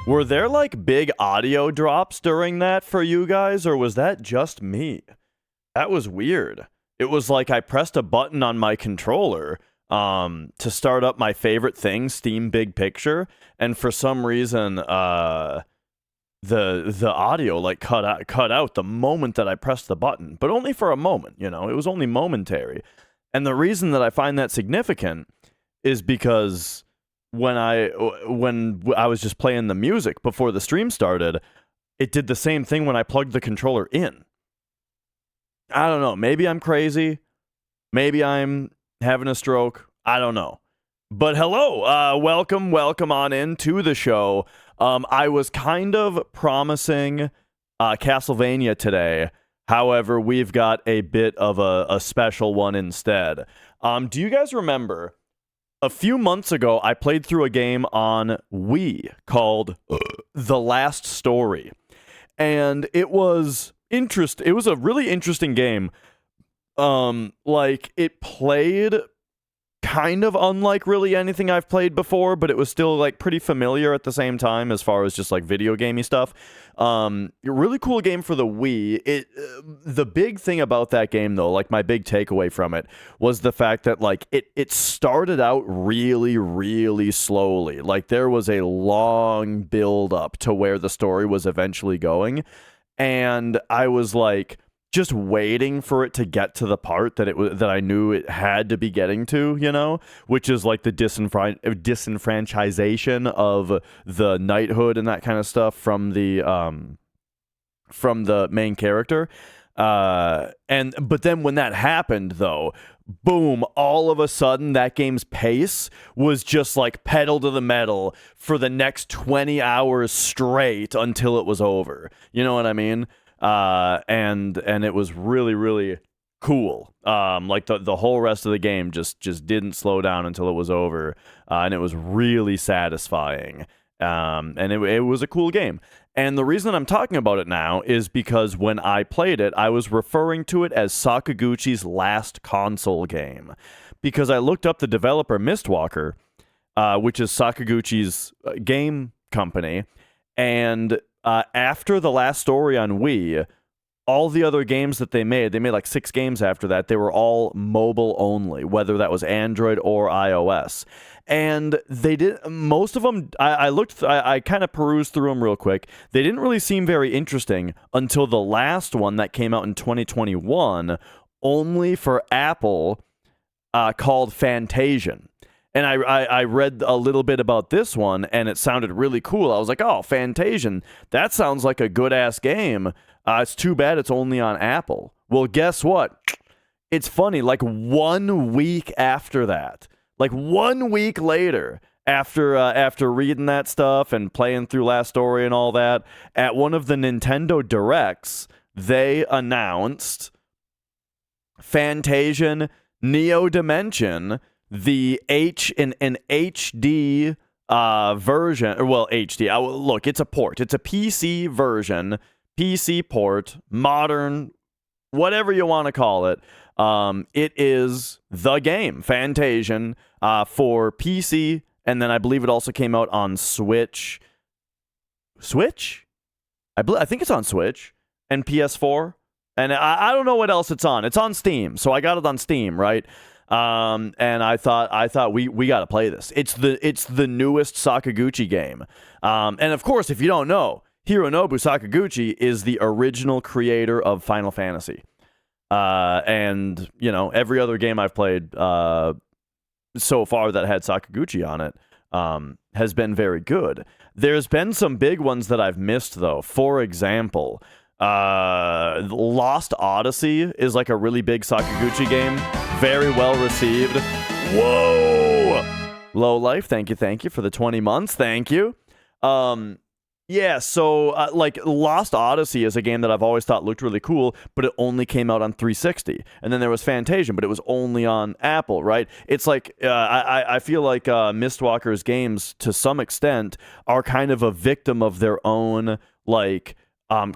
Were there like big audio drops during that for you guys, or was that just me? That was weird. It was like I pressed a button on my controller to start up my favorite thing, Steam Big Picture, and for some reason the audio like cut out the moment that I pressed the button, but only for a moment, you know. It was only momentary. And the reason that I find that significant is because when I was just playing the music before the stream started, it did the same thing when I plugged the controller in. I don't know. Maybe I'm crazy. Maybe I'm having a stroke. I don't know. But hello, welcome on into the show. I was kind of promising Castlevania today. However, we've got a bit of a special one instead. Do you guys remember a few months ago I played through a game on Wii called The Last Story? And it was it was a really interesting game. Like it played kind of unlike really anything I've played before, but it was still like pretty familiar at the same time as far as just like video gamey stuff. Really cool game for the Wii. The big thing about that game though, like my big takeaway from it was the fact that like it started out really, really slowly. Like there was a long build up to where the story was eventually going. And I was like just waiting for it to get to the part that I knew it had to be getting to, you know, which is like the disenfranchisation of the knighthood and that kind of stuff from the main character. But then when that happened though, boom, all of a sudden that game's pace was just like pedal to the metal for the next 20 hours straight until it was over. You know what I mean? And it was really, really cool. Like the whole rest of the game just didn't slow down until it was over. And it was really satisfying. And it was a cool game. And the reason I'm talking about it now is because when I played it, I was referring to it as Sakaguchi's last console game. Because I looked up the developer Mistwalker, which is Sakaguchi's game company, and after The Last Story on Wii, all the other games that they made like 6 games after that, they were all mobile only, whether that was Android or iOS. And they did, most of them, I kind of perused through them real quick. They didn't really seem very interesting until the last one that came out in 2021, only for Apple, called Fantasian. And I read a little bit about this one, and it sounded really cool. I was like, oh, Fantasian, that sounds like a good-ass game. It's too bad it's only on Apple. Well, guess what? It's funny, like 1 week after that, like 1 week later, after reading that stuff and playing through Last Story and all that, at one of the Nintendo Directs, they announced Fantasian Neo Dimension, the an HD version, or well, HD. Look, it's a port. It's a PC version, PC port, modern, whatever you want to call it. It is the game, Fantasian, for PC, and then I believe it also came out on Switch. Switch? I think it's on Switch and PS4, and I don't know what else it's on. It's on Steam, so I got it on Steam, right? And I thought we got to play this. It's the newest Sakaguchi game. And of course, if you don't know, Hironobu Sakaguchi is the original creator of Final Fantasy. And you know, every other game I've played so far that had Sakaguchi on it has been very good. There's been some big ones that I've missed though. For example, Lost Odyssey is like a really big Sakaguchi game, very well received. Whoa, Low Life, thank you for the 20 months, thank you. Yeah, so like Lost Odyssey is a game that I've always thought looked really cool, but it only came out on 360. And then there was Fantasian, but it was only on Apple, right? It's like I feel like Mistwalker's games to some extent are kind of a victim of their own like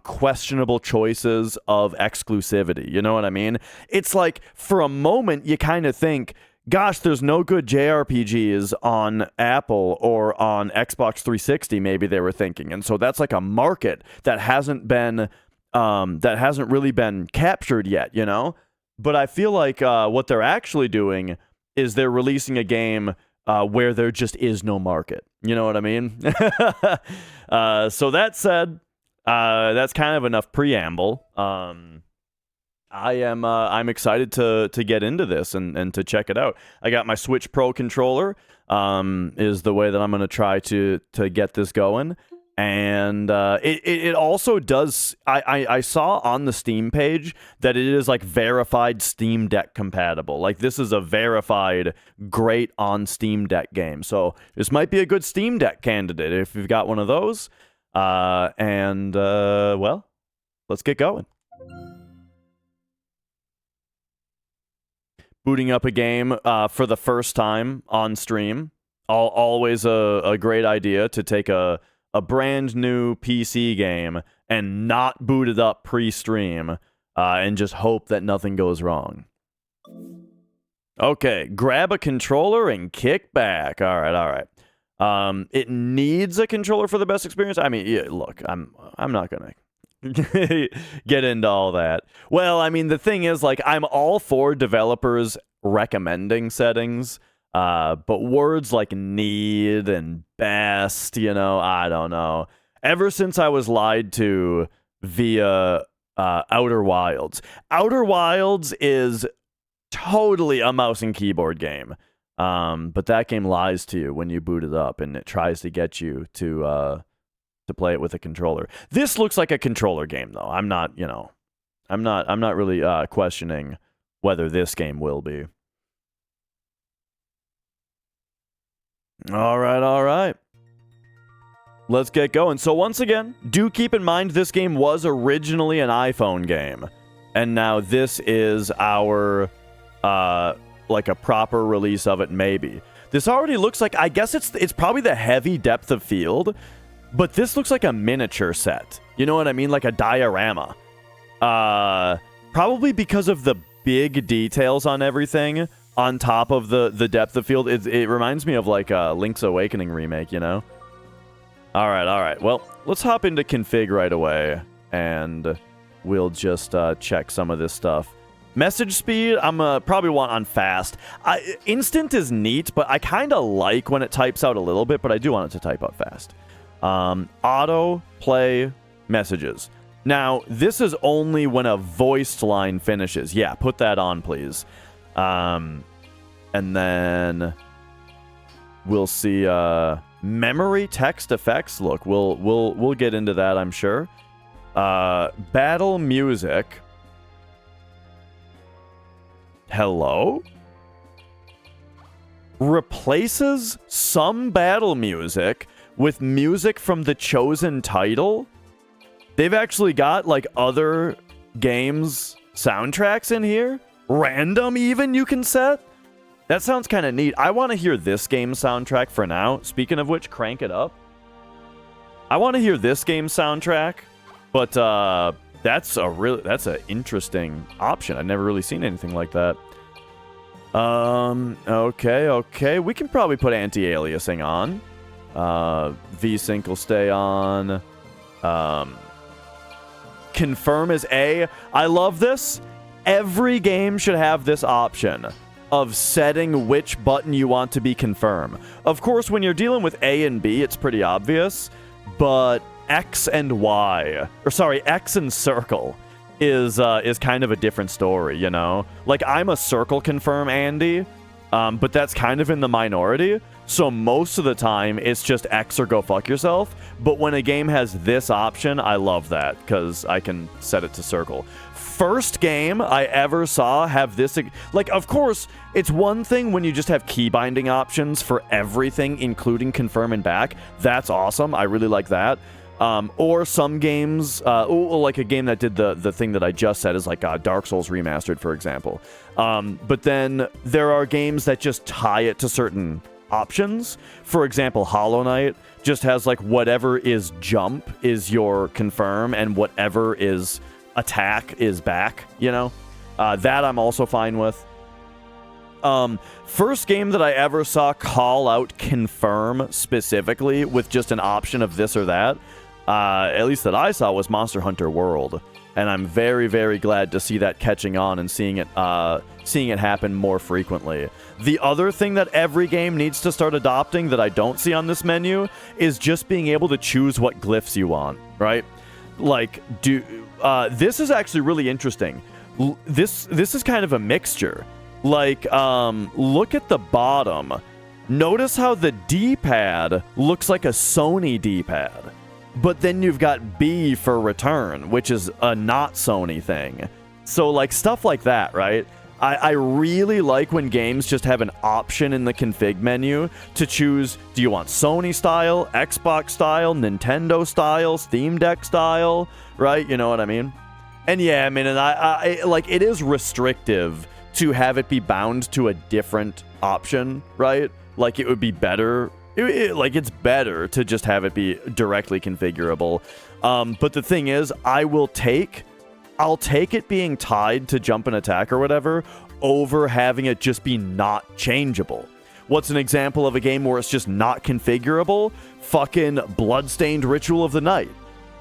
questionable choices of exclusivity. You know what I mean? It's like for a moment you kind of think gosh, there's no good JRPGs on Apple or on Xbox 360, maybe they were thinking. And so that's like a market that hasn't really been captured yet, you know? But I feel like what they're actually doing is they're releasing a game where there just is no market. You know what I mean? So that said, that's kind of enough preamble. I'm excited to get into this and to check it out. I got my Switch Pro controller, is the way that I'm going to try to get this going. And it also does, I saw on the Steam page that it is like verified Steam Deck compatible. Like this is a verified great on Steam Deck game. So this might be a good Steam Deck candidate if you've got one of those. Well, let's get going. Booting up a game for the first time on stream. Always a great idea to take a brand new PC game and not boot it up pre-stream and just hope that nothing goes wrong. Okay, grab a controller and kick back. All right. It needs a controller for the best experience. I mean, yeah, look, I'm not gonna get into all that. Well, I mean, the thing is, like, I'm all for developers recommending settings, but words like need and best, you know, I don't know. Ever since I was lied to via Outer Wilds. Outer Wilds is totally a mouse and keyboard game. But that game lies to you when you boot it up, and it tries to get you to play it with a controller. This looks like a controller game, though. I'm not really questioning whether this game will be. All right. Let's get going. So once again, do keep in mind this game was originally an iPhone game, and now this is our like a proper release of it, maybe. This already looks like, I guess it's probably the heavy depth of field, but this looks like a miniature set. You know what I mean? Like a diorama. Probably because of the big details on everything on top of the depth of field. It reminds me of like a Link's Awakening remake, you know? All right. Well, let's hop into config right away, and we'll just check some of this stuff. Message speed, I'm probably want on fast. Instant is neat, but I kind of like when it types out a little bit, but I do want it to type out fast. Auto play messages. Now, this is only when a voiced line finishes. Yeah, put that on, please. And then we'll see memory text effects. Look, we'll get into that, I'm sure. Battle music. Hello? Replaces some battle music with music from the chosen title. They've actually got like other games soundtracks in here. Random even you can set. That sounds kind of neat. I want to hear this game soundtrack for now. Speaking of which, crank it up. I want to hear this game soundtrack, but that's an interesting option. I've never really seen anything like that. Okay. We can probably put anti-aliasing on. VSync will stay on. Confirm is A. I love this. Every game should have this option of setting which button you want to be confirm. Of course, when you're dealing with A and B, it's pretty obvious, but X and circle is kind of a different story, you know? Like, I'm a circle confirm Andy, but that's kind of in the minority, so most of the time, it's just X or go fuck yourself, but when a game has this option, I love that, because I can set it to circle. First game I ever saw have this, like, of course, it's one thing when you just have key binding options for everything, including confirm and back. That's awesome. I really like that. Or some games, like a game that did the thing that I just said is like Dark Souls Remastered, for example. But then there are games that just tie it to certain options. For example, Hollow Knight just has like whatever is jump is your confirm and whatever is attack is back, you know? That I'm also fine with. First game that I ever saw call out confirm specifically with just an option of this or that, at least that I saw, was Monster Hunter World. And I'm very, very glad to see that catching on and seeing it happen more frequently. The other thing that every game needs to start adopting that I don't see on this menu is just being able to choose what glyphs you want, right? Like, this is actually really interesting. This is kind of a mixture. Like, look at the bottom. Notice how the D-pad looks like a Sony D-pad. But then you've got B for return, which is a not Sony thing. So, like, stuff like that, right? I really like when games just have an option in the config menu to choose, do you want Sony style, Xbox style, Nintendo style, Steam Deck style, right? You know what I mean? And yeah, I mean, and I like, it is restrictive to have it be bound to a different option, right? Like, it would be better... like, it's better to just have it be directly configurable. But the thing is, I'll take it being tied to jump and attack or whatever over having it just be not changeable. What's an example of a game where it's just not configurable? Fucking Bloodstained Ritual of the Night.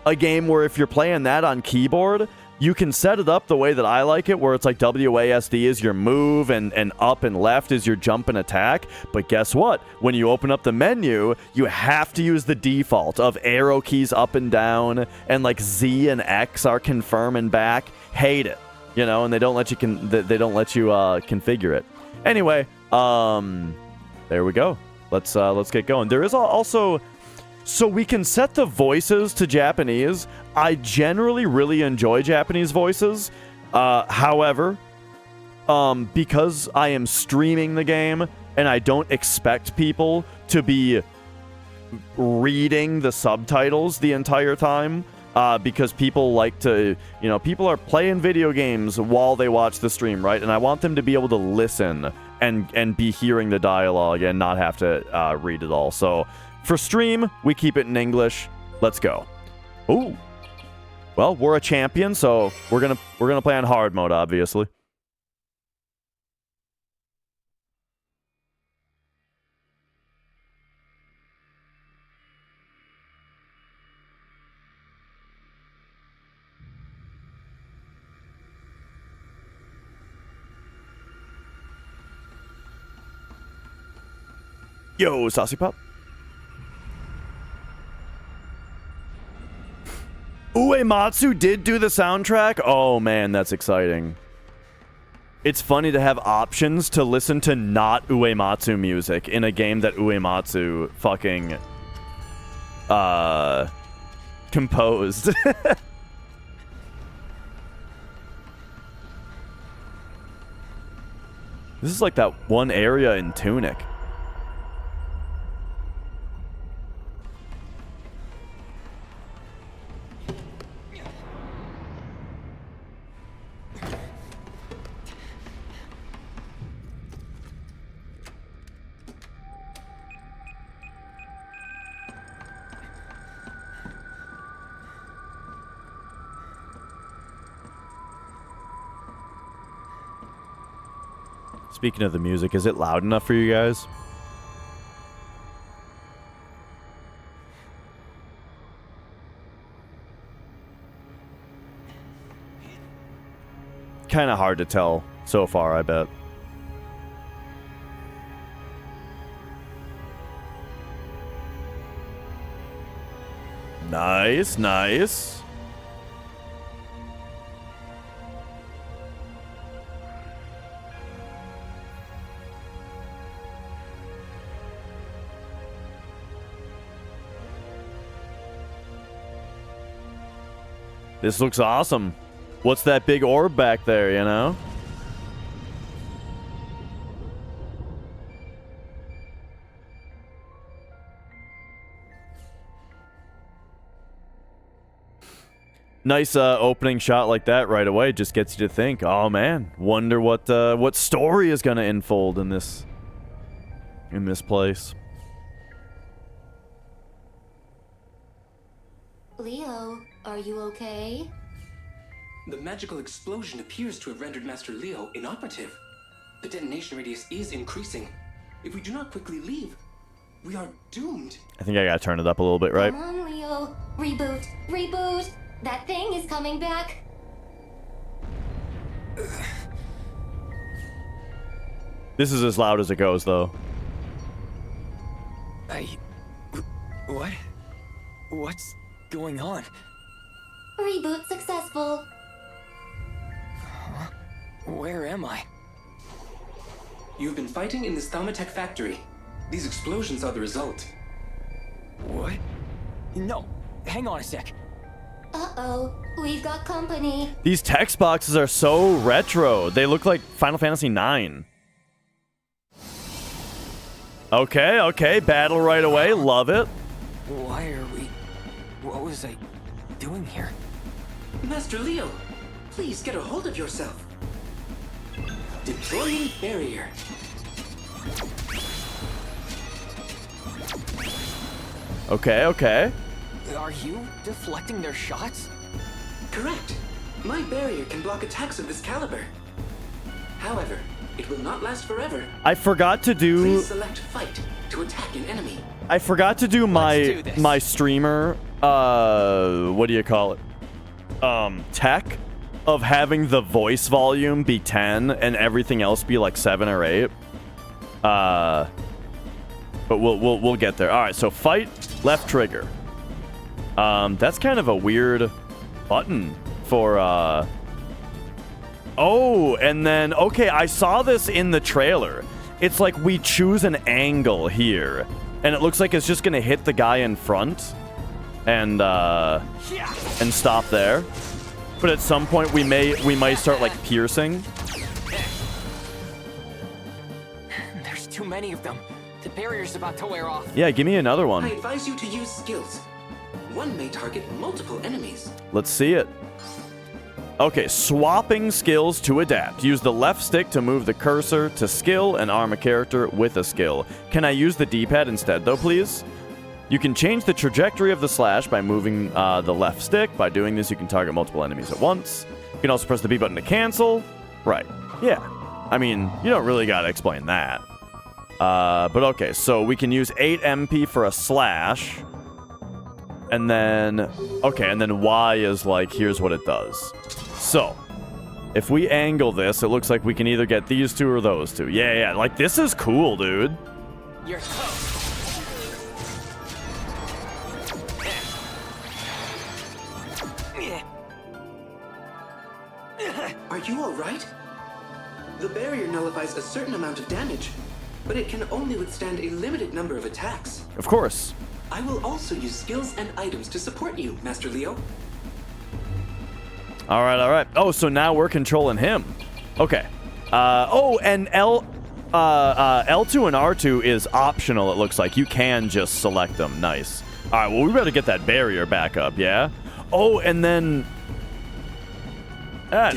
A game where if you're playing that on keyboard, you can set it up the way that I like it, where it's like WASD is your move and up and left is your jump and attack. But guess what? When you open up the menu, you have to use the default of arrow keys up and down, and like Z and X are confirm and back. Hate it, you know, and they don't let you configure it. Anyway, there we go. Let's get going. There is also. So we can set the voices to Japanese. I generally really enjoy Japanese voices. However, because I am streaming the game and I don't expect people to be reading the subtitles the entire time, because people like to, you know, people are playing video games while they watch the stream, right? And I want them to be able to listen and be hearing the dialogue and not have to read it all. So for stream, we keep it in English. Let's go. Ooh. Well, we're a champion, so we're gonna play on hard mode, obviously. Yo, Saucy Pop. Uematsu did do the soundtrack? Oh man, that's exciting. It's funny to have options to listen to not Uematsu music in a game that Uematsu fucking composed. This is like that one area in Tunic. Speaking of the music, is it loud enough for you guys? Kind of hard to tell so far, I bet. Nice, nice. This looks awesome. What's that big orb back there, you know? Nice opening shot like that right away just gets you to think, oh man, wonder what story is gonna unfold in this place. Leo, are you okay? The magical explosion appears to have rendered Master Leo inoperative. The detonation radius is increasing. If we do not quickly leave, we are doomed. I think I gotta turn it up a little bit, right? Come on, Leo. Reboot. Reboot. That thing is coming back. This is as loud as it goes, though. What? What's going on? Reboot successful. Where am I? You've been fighting in this Thaumatech factory. These explosions are the result. What? No, hang on a sec. Uh-oh. We've got company. These text boxes are so retro. They look like Final Fantasy IX. Okay, okay. Battle right away. Love it. Why are we... What was I doing here? Master Leo, please get a hold of yourself. Deploying barrier. Okay, okay. Are you deflecting their shots? Correct. My barrier can block attacks of this caliber. However, it will not last forever. I forgot to do... Please select fight to attack an enemy. I forgot to do Let's do this. my streamer, what do you call it? Tech of having the voice volume be 10 and everything else be like 7 or 8. But we'll get there. All right, so fight, left trigger. That's kind of a weird button for Oh, and then okay, I saw this in the trailer. It's like we choose an angle here. And it looks like it's just gonna hit the guy in front and stop there. But at some point we might start like piercing. There's too many of them. The barrier's about to wear off. Yeah, give me another I one. advise you to use skills. One may target multiple enemies. Let's see it. Okay, swapping skills to adapt. Use the left stick to move the cursor to skill and arm a character with a skill. Can I use the D-pad instead, though, please? You can change the trajectory of the slash by moving the left stick. By doing this, you can target multiple enemies at once. You can also press the B button to cancel. Right. Yeah. I mean, you don't really gotta explain that. But okay, so we can use 8 MP for a slash. And then... Okay, and then Y is like, here's what it does. So, if we angle this, it looks like we can either get these two or those two. Yeah, yeah, like, this is cool, dude. You're toast. Are you alright? The barrier nullifies a certain amount of damage, but it can only withstand a limited number of attacks. Of course. I will also use skills and items to support you, Master Leo. All right, all right. Oh, so now we're controlling him. Okay. Oh, and L2 and R2 is optional, it looks like. You can just select them. Nice. All right, well, we better get that barrier back up, yeah? Oh, and then... all right.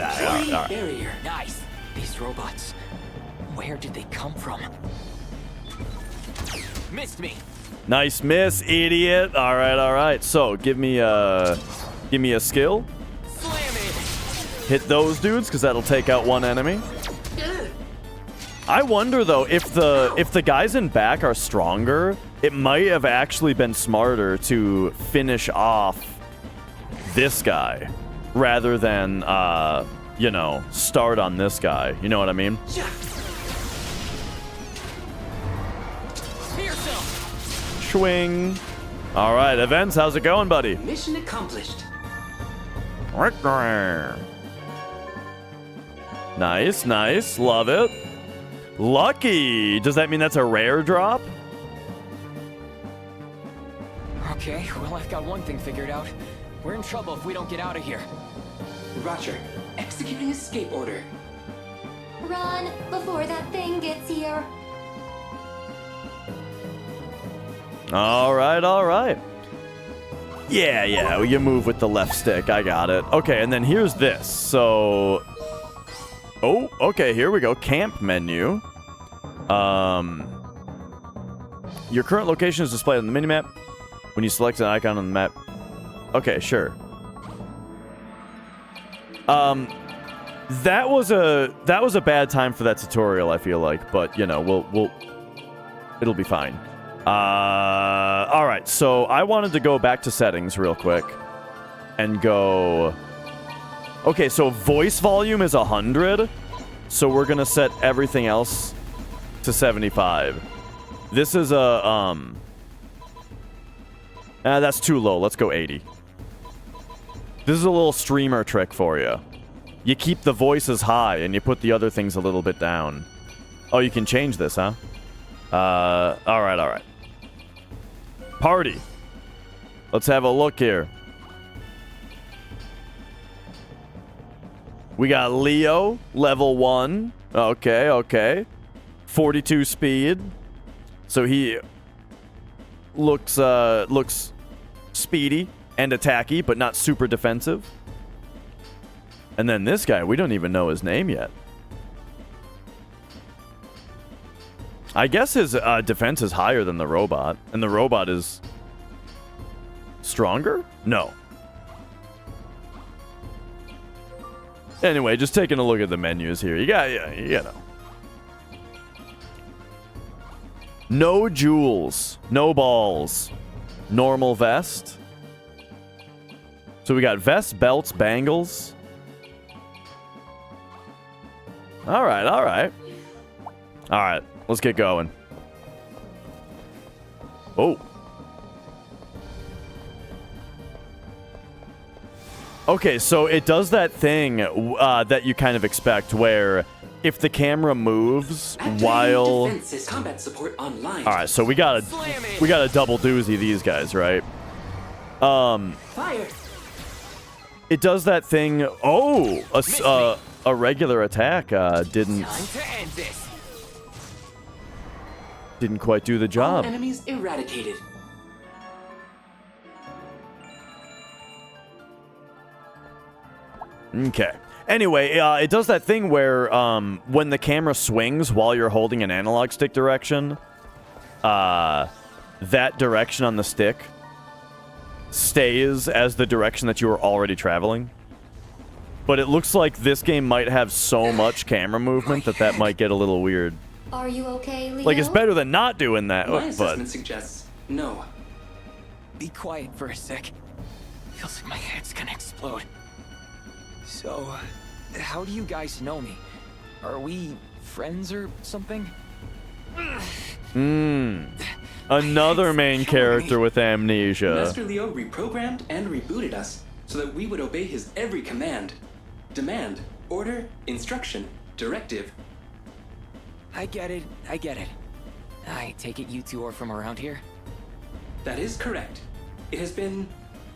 Barrier. Nice. These robots. Where did they come from? Missed me. Nice miss, idiot. All right, all right. So, give me a skill. Slam it. Hit those dudes, because that'll take out one enemy. I wonder, though, if the guys in back are stronger, it might have actually been smarter to finish off this guy rather than, you know, start on this guy. You know what I mean? Swing. All right, Events, how's it going, buddy? Mission accomplished. Nice, nice. Love it. Lucky. Does that mean that's a rare drop? Okay, well, I've got one thing figured out. We're in trouble if we don't get out of here. Roger. Executing escape order. Run before that thing gets here. All right, all right. Yeah, yeah, you move with the left stick. I got it. Okay, and then here's this. So... Oh, okay, here we go. Camp menu. Your current location is displayed on the minimap when you select an icon on the map. Okay, sure. That was a bad time for that tutorial, I feel like, but you know, it'll be fine. All right, so I wanted to go back to settings real quick and go. Okay, so voice volume is 100, so we're gonna set everything else to 75. This is a that's too low. Let's go 80. This is a little streamer trick for you. You keep the voices high and you put the other things a little bit down. Oh, you can change this, huh? All right. Party. Let's have a look here. We got Leo, level 1. Okay. 42 speed. So he looks speedy and attacky, but not super defensive. And then this guy, we don't even know his name yet. I guess his defense is higher than the robot. And the robot is stronger? No. Anyway, just taking a look at the menus here. You know. No jewels. No balls. Normal vest. So we got vest, belts, bangles. All right. Let's get going. Oh. Okay, so it does that thing that you kind of expect, where if the camera moves while. Defenses combat support online. All right, so we gotta double doozy these guys, right? Fire. It does that thing. Oh, a regular attack didn't Time to end this. didn't quite do the All job. enemies eradicated. Okay. Anyway, it does that thing where when the camera swings while you're holding an analog stick direction, that direction on the stick stays as the direction that you were already traveling. But it looks like this game might have so much camera movement that might get a little weird. Are you okay, Leo? Like, it's better than not doing that, My but assessment suggests no. Be quiet for a sec. Feels like my head's gonna explode. So, how do you guys know me? Are we friends or something? another main character with amnesia. Master Leo reprogrammed and rebooted us so that we would obey his every command. Demand, order, instruction, directive. I get it. I take it you two are from around here? That is correct. It has been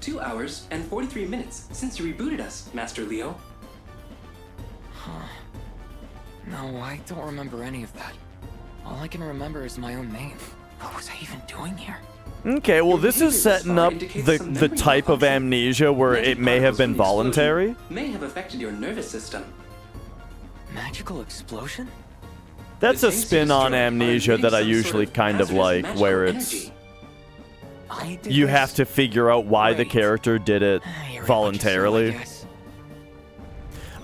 2 hours and 43 minutes since you rebooted us, Master Leo. No, I don't remember any of that. All I can remember is my own name. What was I even doing here? Okay, well, Your this behavior is thus setting far up indicates some the memory type of malfunction. amnesia where Magic it may have particles been from the explosion voluntary. May have affected your nervous system. Magical explosion? That's The a things you spin on destroyed are amnesia that I emitting some usually sort of kind of hazardous like, magical where it's energy. I did you this? have to figure out why the Right. character did it You're a voluntarily. bunch of silly,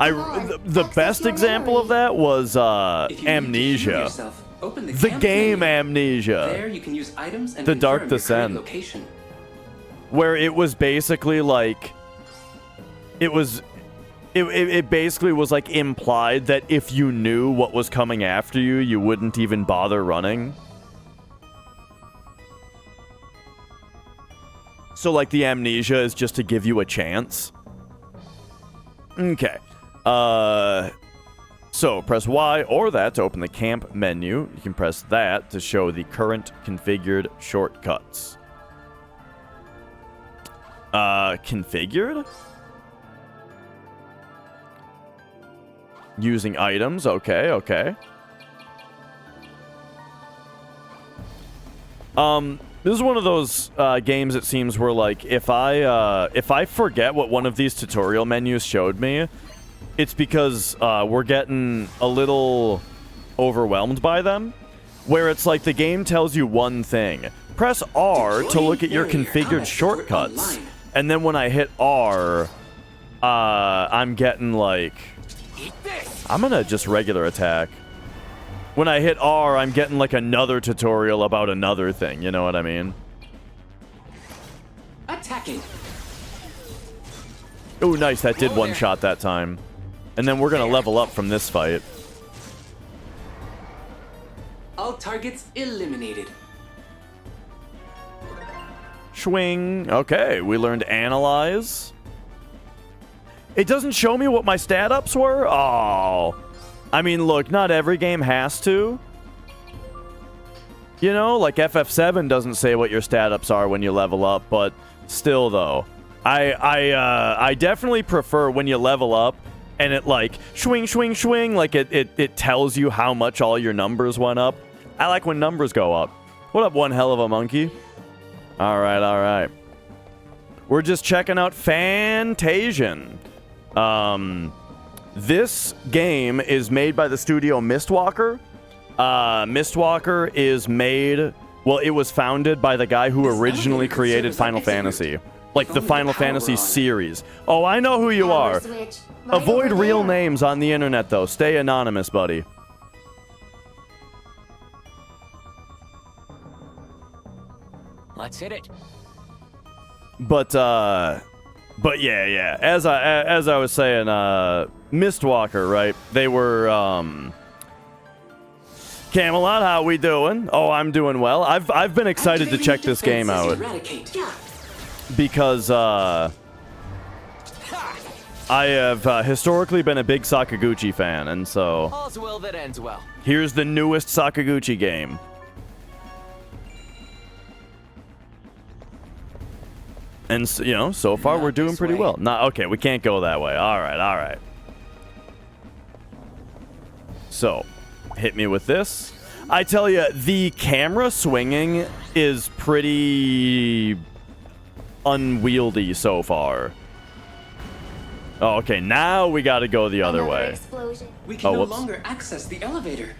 I Come on, the access best your example of memory. that was If you need to heal amnesia, yourself, open the camp game menu. Amnesia. There you can use items and The Dark confirm your current Descent. location. Where it was basically like it basically was like implied that if you knew what was coming after you, you wouldn't even bother running. So like the amnesia is just to give you a chance. Okay. So press Y or that to open the camp menu. You can press that to show the current configured shortcuts. Configured? Using items. Okay. This is one of those games, it seems, where like if I forget what one of these tutorial menus showed me, it's because we're getting a little overwhelmed by them. Where it's like the game tells you one thing. Press R to look at your Deploying barrier configured combat support shortcuts. online. And then when I hit R, I'm getting like Eat this! I'm gonna just regular attack. When I hit R, I'm getting like another tutorial about another thing, you know what I mean? Attacking. Oh, nice, that did one shot that time. And then we're gonna level up from this fight. All targets eliminated. Swing. Okay, we learned analyze. It doesn't show me what my stat ups were? Oh. I mean, look, not every game has to. You know, like FF7 doesn't say what your stat ups are when you level up, but still though. I definitely prefer when you level up and it like swing, swing, swing, like it tells you how much all your numbers went up. I like when numbers go up. What up, one hell of a monkey? All right. We're just checking out Fantasian. This game is made by the studio Mistwalker. Mistwalker is made... Well, it was founded by the guy who originally created Final Fantasy. Like the Final Fantasy series. Oh, I know who you are. Switch. Right Avoid over real there. names on the internet, though. Stay anonymous, buddy. Let's hit it. But yeah. As I was saying, Mistwalker, right? They were Camelot, how we doing? Oh, I'm doing well. I've been excited to check this game out Eradicate. because I have historically been a big Sakaguchi fan, and so All's well that ends well. here's the newest Sakaguchi game. And you know, so far Not we're doing this pretty way. well. Not okay. We can't go that way. All right. So, hit me with this. I tell you, the camera swinging is pretty unwieldy so far. Oh, okay, now we got to go the other Another way. explosion. We can Oh, no whoops. longer access the elevator.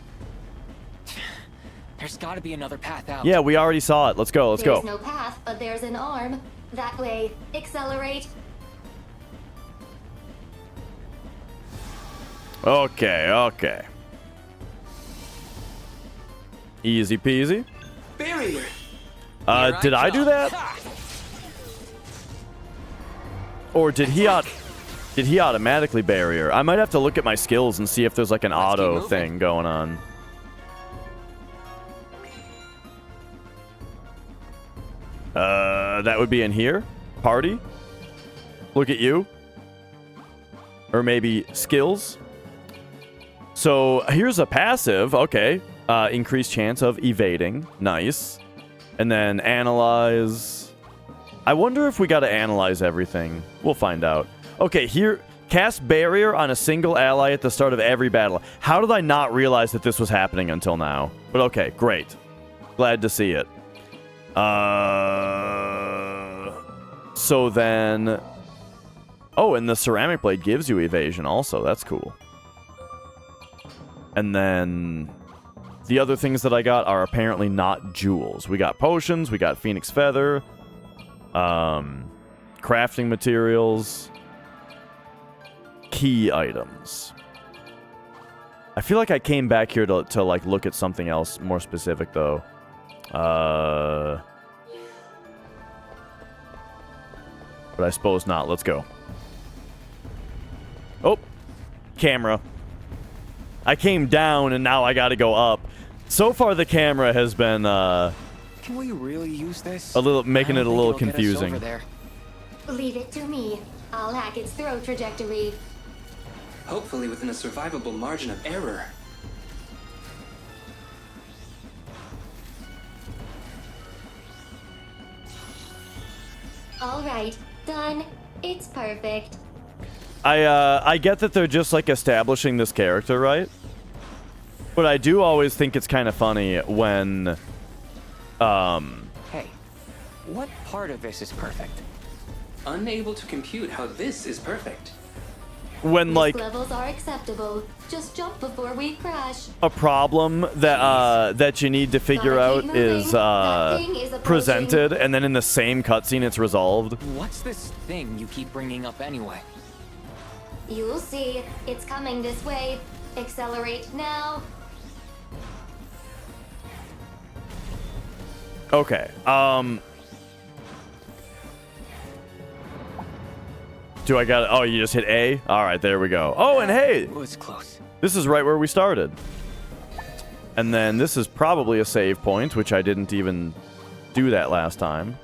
There's got to be another path out. Yeah, we already saw it. Let's go. Let's There's go. no path, but there's an arm. That way. Accelerate. Okay. Easy peasy. Barrier. Here Did I do come. that? Ha! Or did he automatically barrier? I might have to look at my skills and see if there's like an Let's keep auto moving. thing going on. That would be in here. Party. Look at you. Or maybe skills. So here's a passive. Okay. Increased chance of evading. Nice. And then analyze. I wonder if we got to analyze everything. We'll find out. Okay, here. Cast barrier on a single ally at the start of every battle. How did I not realize that this was happening until now? But okay, great. Glad to see it. So then... Oh, and the ceramic blade gives you evasion also. That's cool. And then... The other things that I got are apparently not jewels. We got potions, we got phoenix feather, crafting materials, key items. I feel like I came back here to like look at something else more specific though. But I suppose not. Let's go. Oh, camera. I came down and now I gotta go up. So far the camera has been Can we really use this? a little making I it a don't little think it'll get us confusing. over there. Leave it to me. I'll hack its throw trajectory. Hopefully within a survivable margin of error. All right. Done. It's perfect. I get that they're just like establishing this character, right? But I do always think it's kind of funny when Hey, what part of this is perfect? Unable to compute how this is perfect. when like Levels are acceptable. Just jump before we crash. a problem that that you need to figure Gotta out keep is moving. That thing is approaching. presented, and then in the same cutscene it's resolved. What's this thing you keep bringing up anyway? You'll see. It's coming this way. Accelerate now. Okay. Do I got? Oh, you just hit A. All right, there we go. Oh, and hey, It was close. this is right where we started. And then this is probably a save point, which I didn't even do that last time.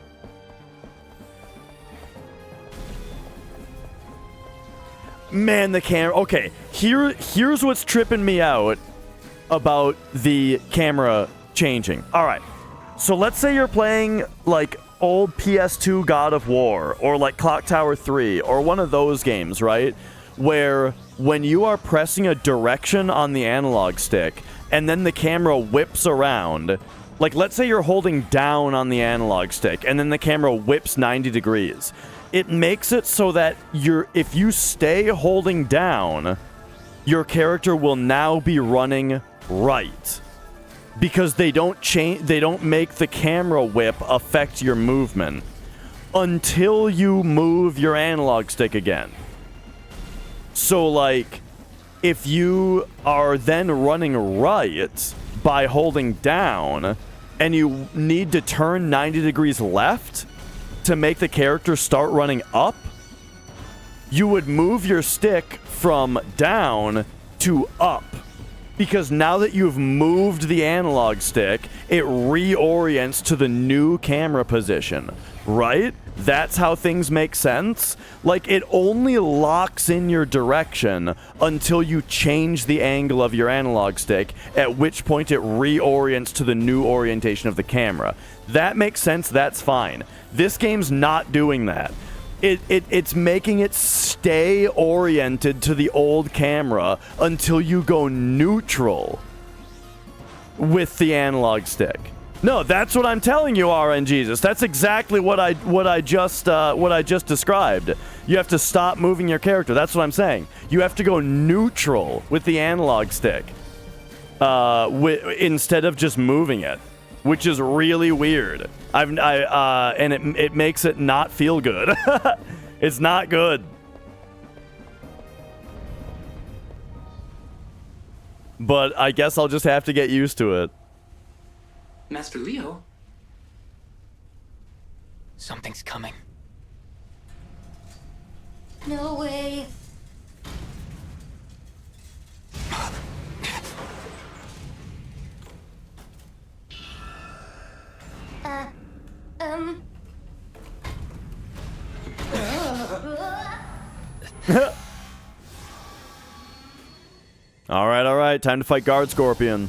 Man, the camera. Okay, here's what's tripping me out about the camera changing. All right, so let's say you're playing like old PS2 God of War or like Clock Tower 3 or one of those games, right? Where when you are pressing a direction on the analog stick and then the camera whips around, like let's say you're holding down on the analog stick and then the camera whips 90 degrees. It makes it so that if you stay holding down, your character will now be running right. Because they don't make the camera whip affect your movement until you move your analog stick again. So like if you are then running right by holding down and you need to turn 90 degrees left to make the character start running up, you would move your stick from down to up. Because now that you've moved the analog stick, it reorients to the new camera position, right? That's how things make sense. Like, it only locks in your direction until you change the angle of your analog stick, at which point it reorients to the new orientation of the camera. That makes sense, that's fine. This game's not doing that. It's making it stay oriented to the old camera until you go neutral with the analog stick. No, that's what I'm telling you, RNGesus. That's exactly what I just described. You have to stop moving your character. That's what I'm saying. You have to go neutral with the analog stick instead of just moving it, which is really weird. And it makes it not feel good. It's not good. But I guess I'll just have to get used to it. Master Leo? Something's coming. No way. All right. Time to fight Guard Scorpion.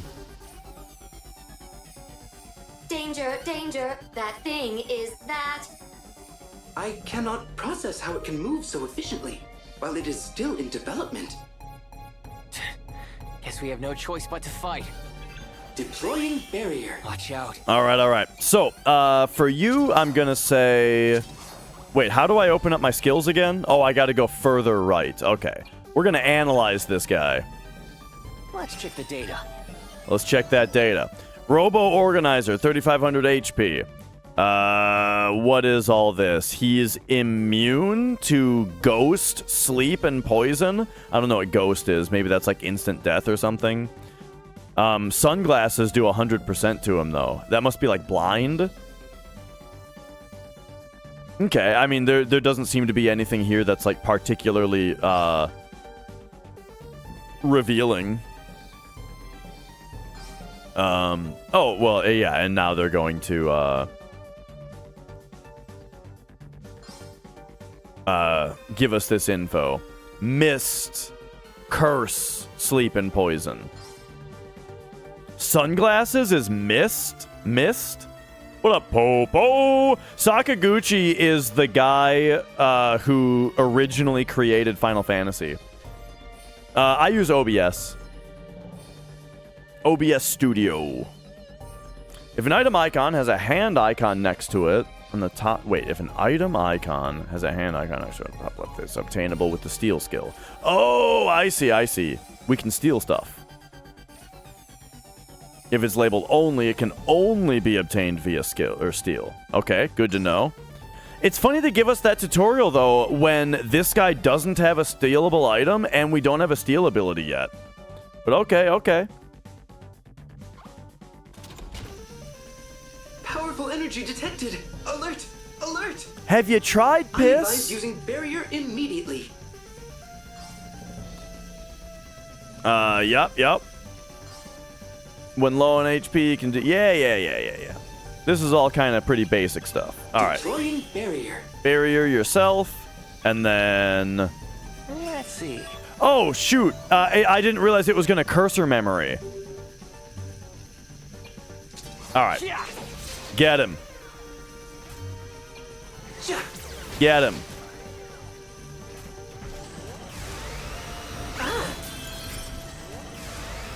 Danger, danger. That thing is that. I cannot process how it can move so efficiently while it is still in development. Guess we have no choice but to fight. Deploying barrier. Watch out. All right. So, for you, I'm gonna say... Wait, how do I open up my skills again? Oh, I gotta go further right. Okay. We're gonna analyze this guy. Let's check the data. Let's check that data. Robo-Organizer, 3,500 HP. What is all this? He's immune to ghost, sleep, and poison? I don't know what ghost is. Maybe that's like instant death or something. Sunglasses do 100% to him, though. That must be like blind? Okay, I mean, there doesn't seem to be anything here that's like particularly, revealing. Oh, well, yeah, and now they're going to, give us this info. Mist, curse, sleep, and poison. Sunglasses is mist? Mist? What up, Popo? Sakaguchi is the guy, who originally created Final Fantasy. I use OBS. OBS Studio. If an item icon has a hand icon next to it, on the top... Wait, if an item icon has a hand icon next to it, top left, it's obtainable with the steal skill. Oh, I see. We can steal stuff. If it's labeled only, it can only be obtained via skill or steal. Okay, good to know. It's funny to give us that tutorial, though, when this guy doesn't have a stealable item and we don't have a steal ability yet. But okay, okay. Powerful energy detected. Alert! Alert! Have you tried I advise piss? using barrier immediately. Yep. When low on HP, you can do... Yeah. This is all kind of pretty basic stuff. All right. Deploying barrier. Barrier yourself, and then... Let's see. Oh, shoot. I didn't realize it was going to cursor memory. All right. Get him. Get him.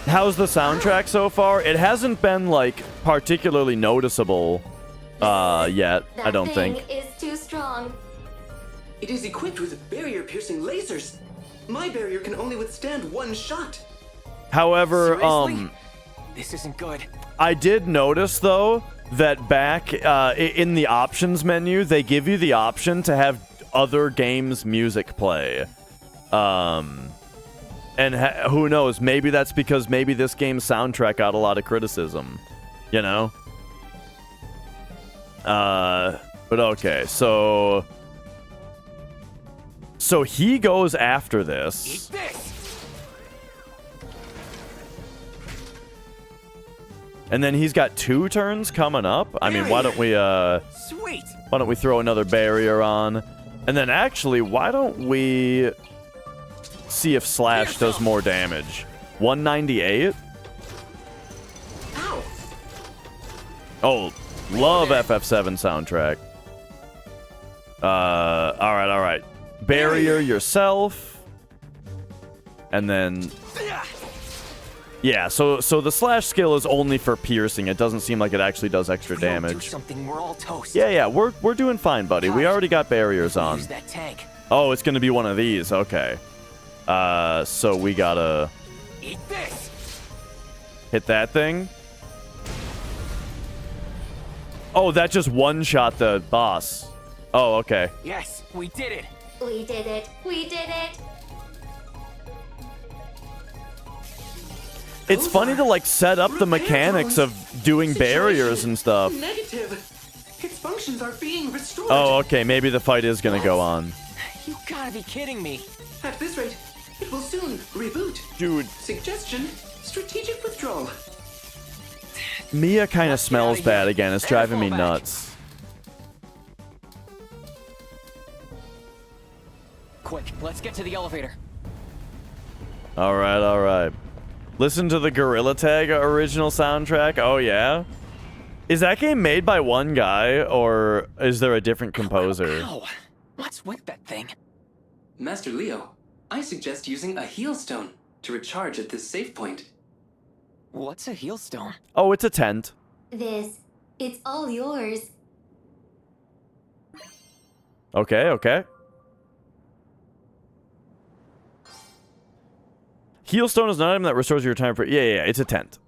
How's the soundtrack so far? It hasn't been, like, particularly noticeable yet, I don't think. That thing is too strong. It is equipped with barrier-piercing lasers. My barrier can only withstand one shot. However, Seriously? This isn't good. I did notice, though, that back in the options menu, they give you the option to have other games' music play. And who knows, maybe that's because maybe this game's soundtrack got a lot of criticism, you know? But okay, so he goes after this. Eat this. And then he's got 2 turns coming up. I mean, why don't we Sweet. why don't we throw another barrier on? And then actually, why don't we see if Slash does more damage? 198? Ow! Oh, love FF7 soundtrack. All right. Barrier yourself. And then... Yeah, so the Slash skill is only for piercing. It doesn't seem like it actually does extra If we don't do damage. something, we're all toast. Yeah, we're doing fine, buddy. We already got barriers on. Use that tank. Oh, it's gonna be one of these. Okay. So we gotta Eat this. hit that thing. Oh, that just one-shot the boss. Oh, okay. Yes, we did it. We did it. We did it. It's funny to, like, set up the mechanics of doing barriers and stuff. Negative. Its functions are being restored. Oh, okay. Maybe the fight is gonna go on. You gotta be kidding me. At this rate, it will soon reboot. Dude, Suggestion: strategic withdrawal. Mia kind of smells outta here. bad again. It's And driving me fall back. nuts. Quick, let's get to the elevator. All right. Listen to the Gorilla Tag original soundtrack. Oh, yeah? Is that game made by one guy, or is there a different composer? Ow. What's with that thing? Master Leo, I suggest using a heal stone to recharge at this save point. What's a heal stone? Oh, it's a tent. It's all yours. Okay. Healstone is an item that restores your time for... Yeah, it's a tent.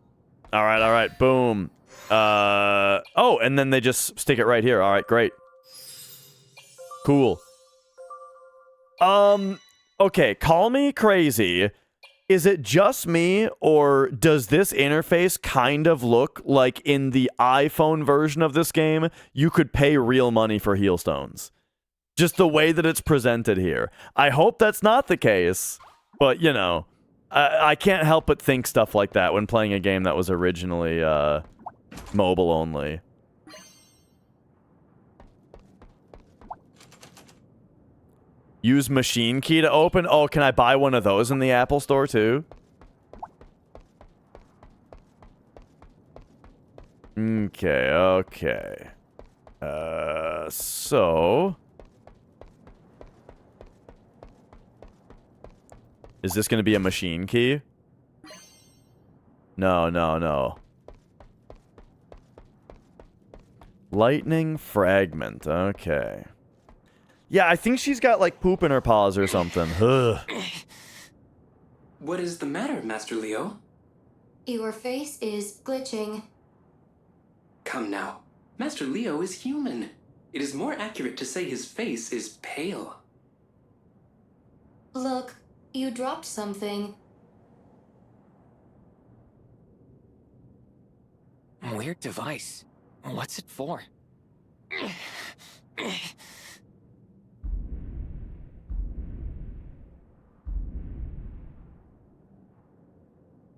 All right. Boom. Oh, and then they just stick it right here. All right, great. Cool. Okay, call me crazy. Is it just me, or does this interface kind of look like in the iPhone version of this game, you could pay real money for Healstones? Just the way that it's presented here. I hope that's not the case, but, you know... I can't help but think stuff like that when playing a game that was originally mobile only. Use machine key to open? Oh, can I buy one of those in the Apple Store too? Okay. So... Is this going to be a machine key? No. Lightning fragment. Okay. Yeah, I think she's got, like, poop in her paws or something. Ugh. What is the matter, Master Leo? Your face is glitching. Come now. Master Leo is human. It is more accurate to say his face is pale. Look, you dropped something. Weird device. What's it for?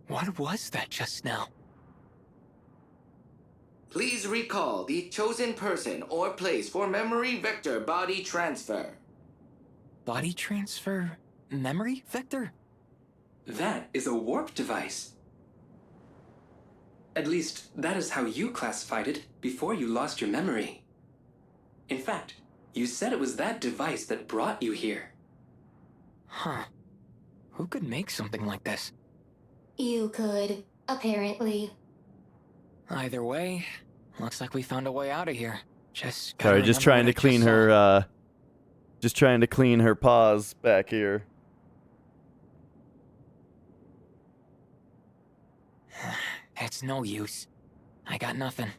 What was that just now? Please recall the chosen person or place for memory vector body transfer. Body transfer? Memory vector? That is a warp device. At least, that is how you classified it before you lost your memory. In fact, you said it was that device that brought you here. Huh. Who could make something like this? You could, apparently. Either way, looks like we found a way out of here. Just Sorry, just trying to clean her, just trying to clean her paws back here. It's no use. I got nothing.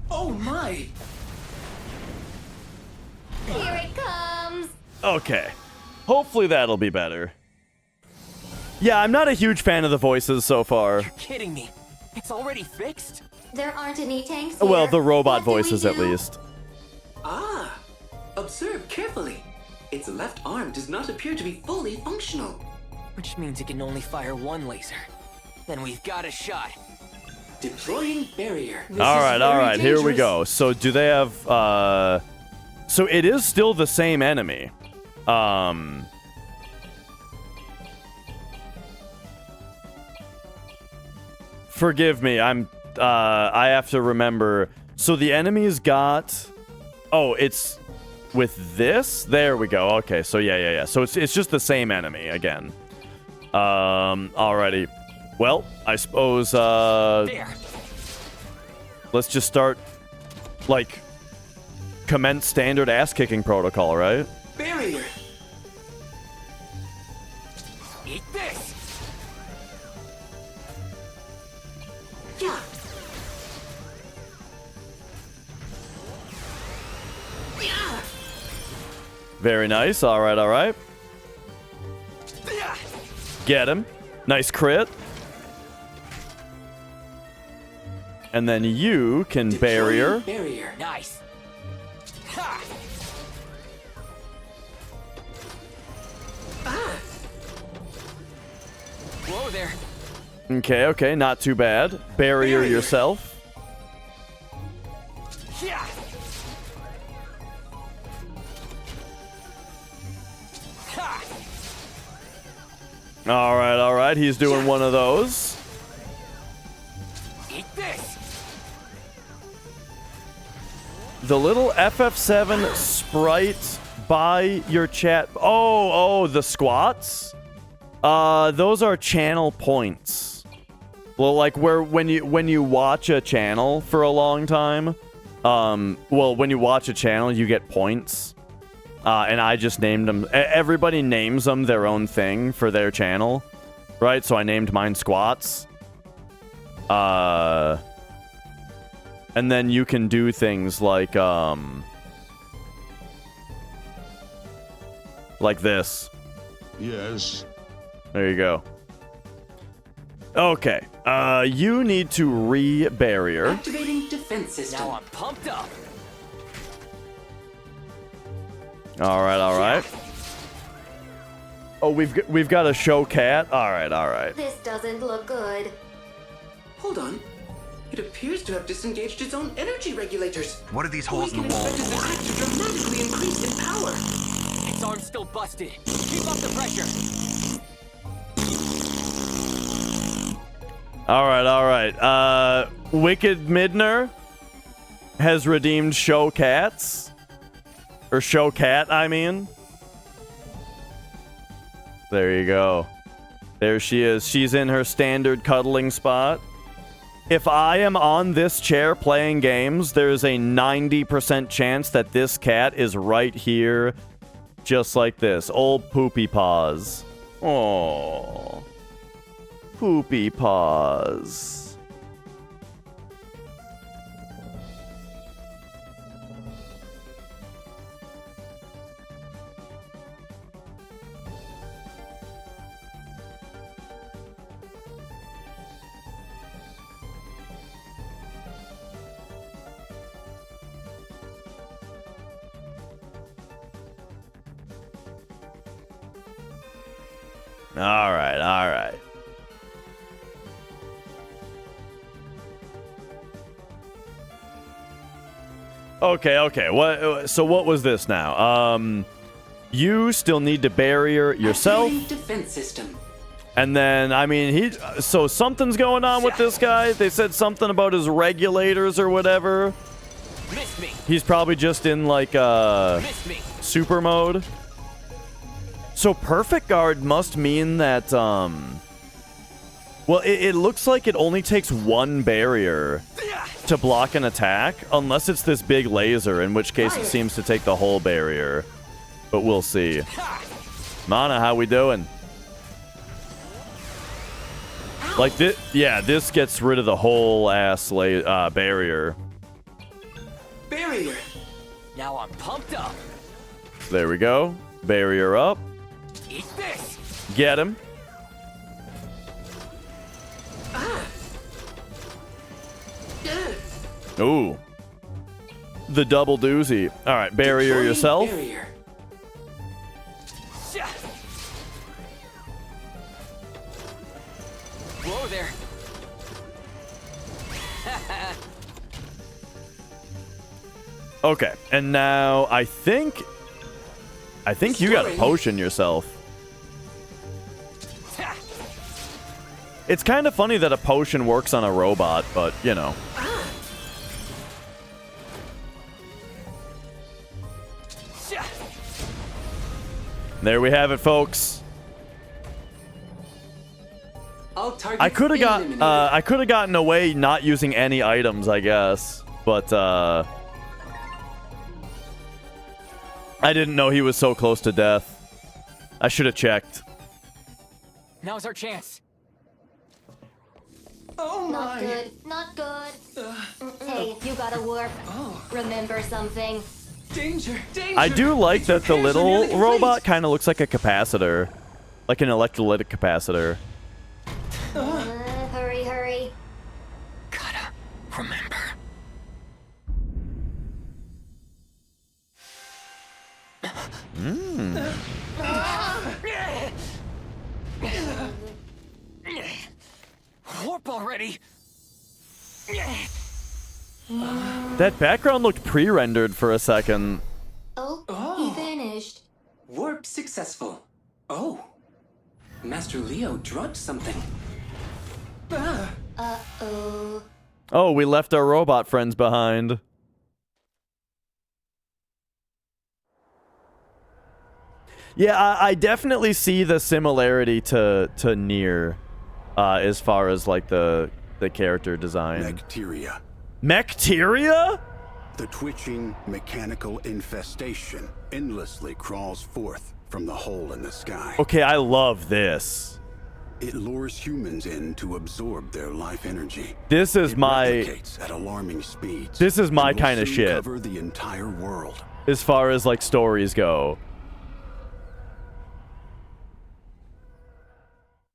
Oh my! Here it comes! Okay. Hopefully that'll be better. Yeah, I'm not a huge fan of the voices so far. You're kidding me. It's already fixed? There aren't any tanks here. Well, the robot What do we voices at do? least. Ah! Observe carefully. Its left arm does not appear to be fully functional. Which means it can only fire one laser. Then we've got a shot. Deploying barrier. All right, here we go. So do they have, so it is still the same enemy. Forgive me, I have to remember. So the enemy's got, oh, it's with this? There we go. Okay, so yeah. So it's just the same enemy again. Alrighty. Well, I suppose, There. let's just start, like, commence standard ass-kicking protocol, right? Barrier. Eat this. Yeah. Yeah. Very nice. All right. Get him. Nice crit. And then you can barrier. Barrier. Nice. Ha! Ah. Whoa there. Okay, not too bad. Barrier Barrier. yourself. Yeah. Ha! All right. He's doing one of those. Eat this. The little FF7 sprite by your chat. Oh, the squats. Those are channel points. Well, like when you watch a channel for a long time, when you watch a channel, you get points. And I just named them. Everybody names them their own thing for their channel, right? So I named mine squats. And then you can do things like this. Yes. There you go. Okay. You need to re-barrier. Activating defense system. Now I'm pumped up. All right. Oh, we've got a show cat. All right. This doesn't look good. Hold on. It appears to have disengaged its own energy regulators. What are these We holes in can the wall expect its for? attack to dramatically increase in power. Its arm's still busted. Keep up the pressure. All right. Wicked Midner has redeemed show cats. Or show cat, I mean. There you go. There she is. She's in her standard cuddling spot. If I am on this chair playing games, there's a 90% chance that this cat is right here, just like this. Old Poopy Paws. Aww. Poopy Paws. All right, all right. Okay, okay. What was this now? You still need to barrier yourself. Activating defense system. And then, I mean, so something's going on with this guy. They said something about his regulators or whatever. Miss me. He's probably just in, like, Miss me. super mode. So perfect guard must mean that, well, it looks like it only takes one barrier to block an attack, unless it's this big laser, in which case it seems to take the whole barrier. But we'll see. Mana, how we doing? Like, this, yeah, this gets rid of the whole ass barrier. Barrier. Now I'm pumped up. There we go. Barrier up. Eat this. Get him. Ooh. The double doozy. All right, barrier Deploying yourself. Barrier. Whoa there. Okay, and now I think you got to potion yourself. It's kind of funny that a potion works on a robot, but you know. There we have it, folks. I'll target I could have eliminated. gotten away not using any items, I guess, but I didn't know he was so close to death. I should have checked. Now's our chance. Oh Not my. good. Not good. Hey, you gotta warp. Remember something. Danger. Danger. I do like that the Repairs are little nearly complete. robot kind of looks like a capacitor, like an electrolytic capacitor. Hurry, hurry. Gotta remember. Warp already. That background looked pre-rendered for a second. Oh, he vanished. Warp successful. Oh. Master Leo dropped something. Uh-oh. Oh, we left our robot friends behind. Yeah, I definitely see the similarity to Nier, as far as like the character design. Bacteria. Mecteria? The twitching, mechanical infestation endlessly crawls forth from the hole in the sky. Okay, I love this. It lures humans in to absorb their life energy. This is It my replicates at alarming speeds. This is my and will kind of soon shit. Cover the entire world. As far as like stories go.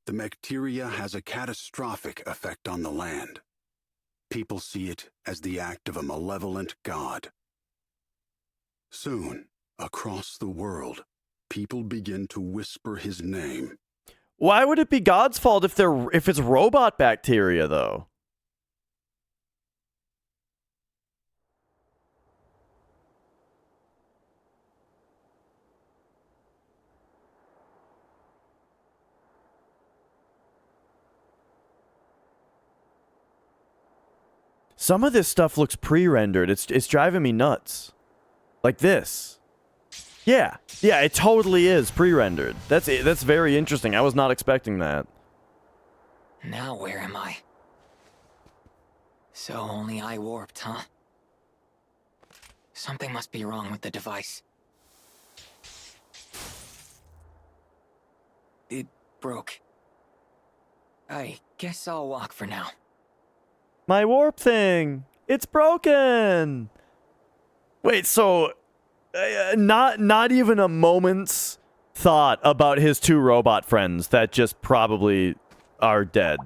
The Mecteria has a catastrophic effect on the land. People see it as the act of a malevolent god. Soon, across the world, people begin to whisper his name. Why would it be God's fault if it's robot bacteria though? Some of this stuff looks pre-rendered. It's driving me nuts. Like this. Yeah, it totally is pre-rendered. That's very interesting. I was not expecting that. Now where am I? So only I warped, huh? Something must be wrong with the device. It broke. I guess I'll walk for now. My warp thing. It's broken. Wait, so not even a moment's thought about his two robot friends that just probably are dead.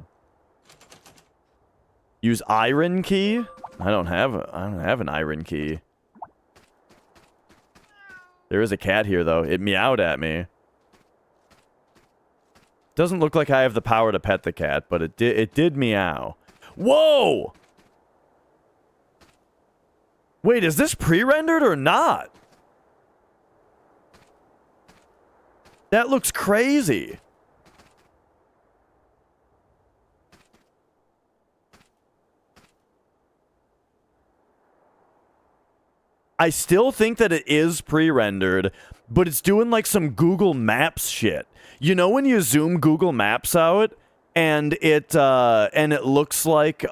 Use iron key? I don't have an iron key. There is a cat here though. It meowed at me. Doesn't look like I have the power to pet the cat, but it did meow. Whoa! Wait, is this pre-rendered or not? That looks crazy. I still think that it is pre-rendered, but it's doing like some Google Maps shit. You know when you zoom Google Maps out and it looks like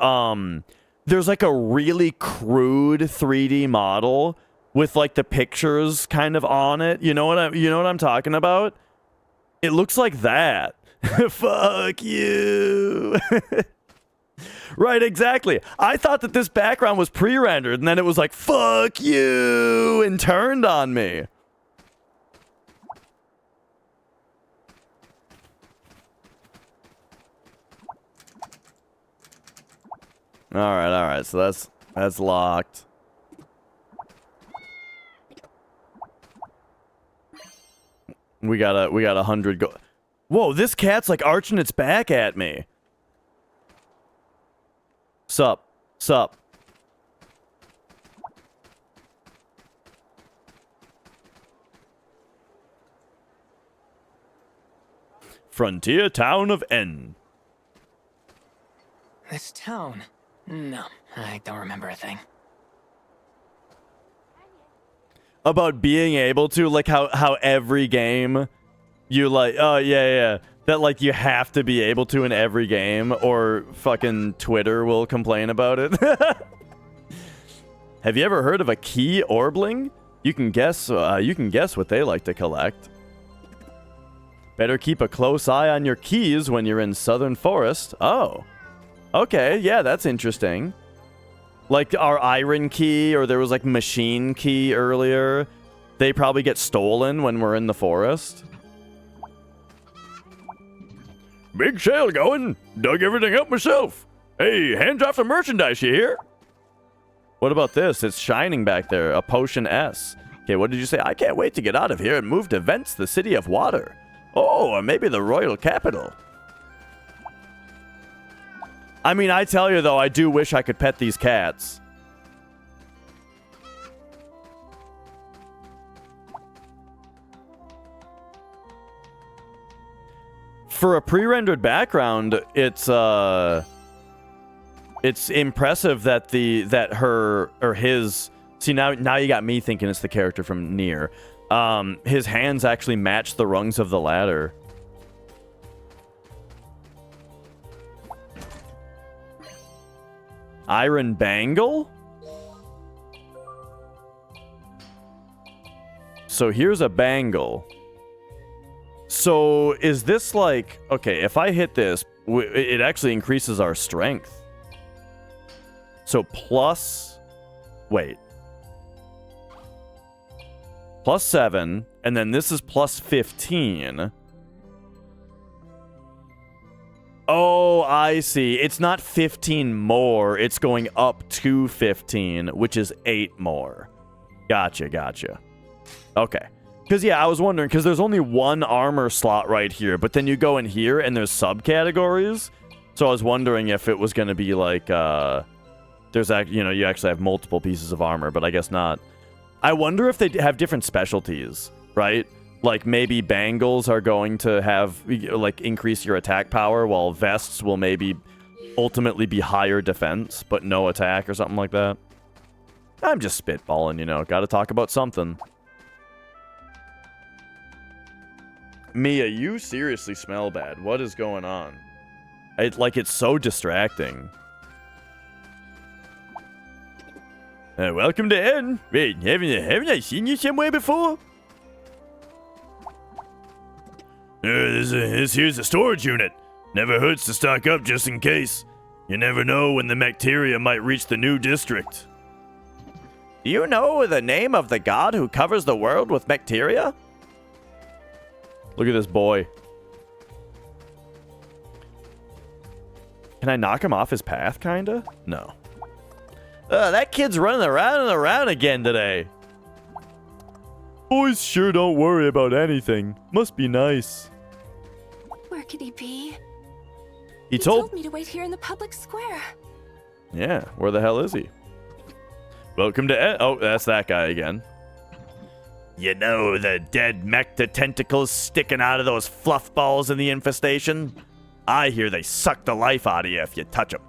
there's like a really crude 3D model with like the pictures kind of on it. You know what I'm talking about? It looks like that. Fuck you. Right, exactly. I thought that this background was pre-rendered, and then it was like, fuck you, and turned on me. All right, so that's locked. We got 100 go. Whoa, this cat's like arching its back at me. Sup. Frontier town of N. This town? No, I don't remember a thing. About being able to, like how every game you like, oh yeah, that like you have to be able to in every game or fucking Twitter will complain about it. Have you ever heard of a key orbling? You can guess what they like to collect. Better keep a close eye on your keys when you're in Southern Forest. Oh. Okay, yeah, that's interesting. Like our iron key, or there was like machine key earlier. They probably get stolen when we're in the forest. Big sale going. Dug everything up myself. Hey, hands off the merchandise, you hear? What about this? It's shining back there. A potion S. Okay, what did you say? I can't wait to get out of here and move to Vents, the city of water. Oh, or maybe the royal capital. I mean, I tell you, though, I do wish I could pet these cats. For a pre-rendered background, it's impressive that his... See, now you got me thinking it's the character from Nier. His hands actually match the rungs of the ladder. Iron bangle? So here's a bangle. So is this like... Okay, if I hit this, it actually increases our strength. So plus... Wait. Plus 7, and then this is plus 15. Oh, I see. It's not 15 more. It's going up to 15, which is 8 more. Gotcha. Okay. Because, yeah, I was wondering, because there's only one armor slot right here, but then you go in here and there's subcategories. So I was wondering if it was going to be like, there's, you actually have multiple pieces of armor, but I guess not. I wonder if they have different specialties, right? Like maybe bangles are going to have, like, increase your attack power, while vests will maybe ultimately be higher defense, but no attack or something like that. I'm just spitballing, Gotta talk about something. Mia, you seriously smell bad. What is going on? It's so distracting. Welcome to N. Wait, haven't I seen you somewhere before? This here's a storage unit. Never hurts to stock up just in case. You never know when the bacteria might reach the new district. Do you know the name of the god who covers the world with bacteria? Look at this boy. Can I knock him off his path, kinda? No. That kid's running around and around again today. Boys sure don't worry about anything. Must be nice. We're could he be? He He told me to wait here in the public square. Yeah, where the hell is he? Welcome to oh, that's that guy again. You know the dead mech tentacles sticking out of those fluff balls in the infestation? I hear they suck the life out of you if you touch them.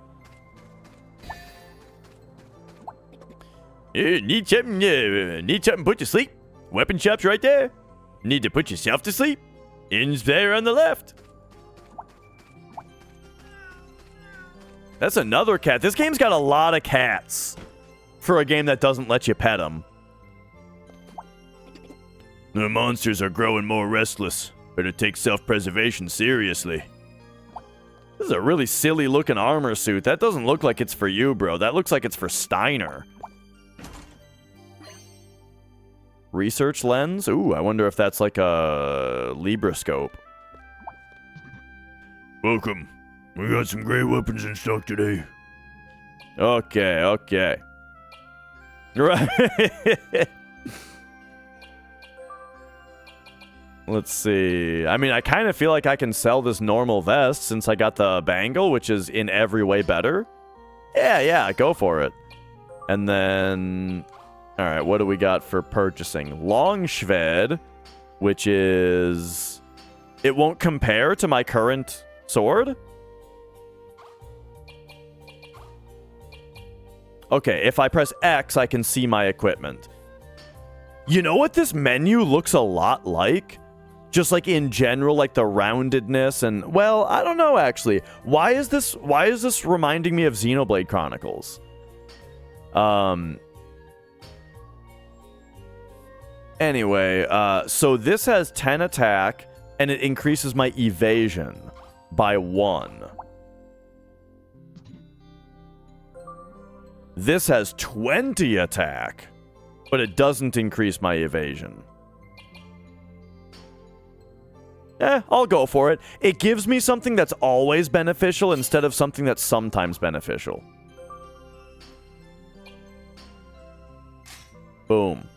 Need something to put you to sleep? Weapon shop's right there. Need to put yourself to sleep? In's there on the left. That's another cat. This game's got a lot of cats for a game that doesn't let you pet them. The monsters are growing more restless. Better take self-preservation seriously. This is a really silly looking armor suit. That doesn't look like it's for you, bro. That looks like it's for Steiner. Research lens? Ooh, I wonder if that's like a Libroscope. Welcome. We got some great weapons in stock today. Okay. Right. Let's see. I mean, I kind of feel like I can sell this normal vest since I got the bangle, which is in every way better. Yeah, go for it. And then... Alright, what do we got for purchasing? Longschwed, which is... It won't compare to my current sword? Okay, if I press X, I can see my equipment. You know what this menu looks a lot like? Just like in general, like the roundedness and... Well, I don't know, actually. Why is this reminding me of Xenoblade Chronicles? Anyway, so this has 10 attack, and it increases my evasion by 1. This has 20 attack, but it doesn't increase my evasion. I'll go for it. It gives me something that's always beneficial instead of something that's sometimes beneficial. Boom.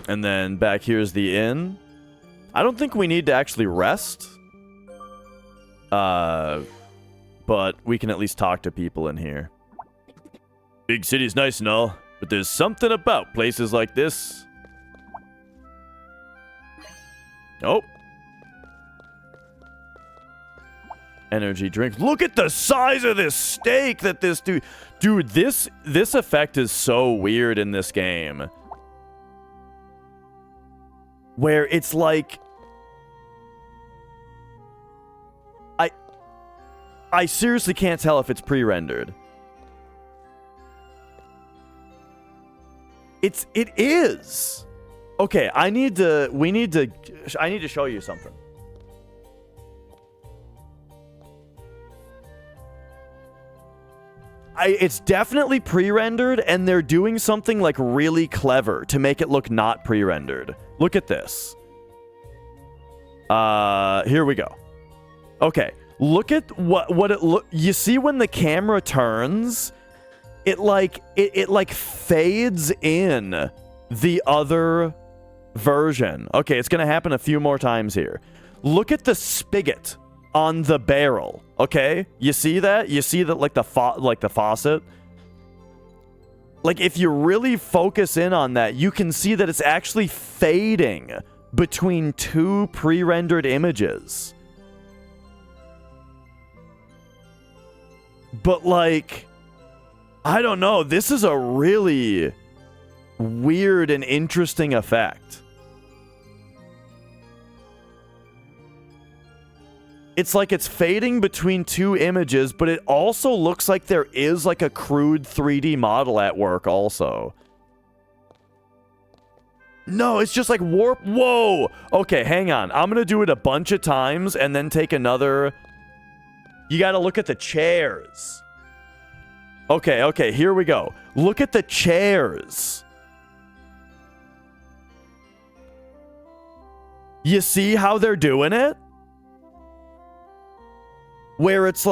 And then back here's the inn. I don't think we need to actually rest. But we can at least talk to people in here. Big city's nice and all, but there's something about places like this. Oh. Energy drink. Look at the size of this steak that this dude... Dude, this effect is so weird in this game. Where it's like... I seriously can't tell if it's pre-rendered. It is. Okay, I need to show you something. It's definitely pre-rendered, and they're doing something like really clever to make it look not pre-rendered. Look at this. Here we go. Okay, look at what it look. You see when the camera turns, it like fades in the other version. Okay, it's gonna happen a few more times here. Look at the spigot on the barrel. Okay, you see that? You see that like the faucet. Like if you really focus in on that, you can see that it's actually fading between two pre-rendered images. But like, I don't know. This is a really weird and interesting effect. It's like it's fading between two images, but it also looks like there is like a crude 3D model at work also. No, it's just like warp. Whoa. Okay, hang on. I'm going to do it a bunch of times and then take another. You got to look at the chairs. Okay, here we go. Look at the chairs. You see how they're doing it? where it's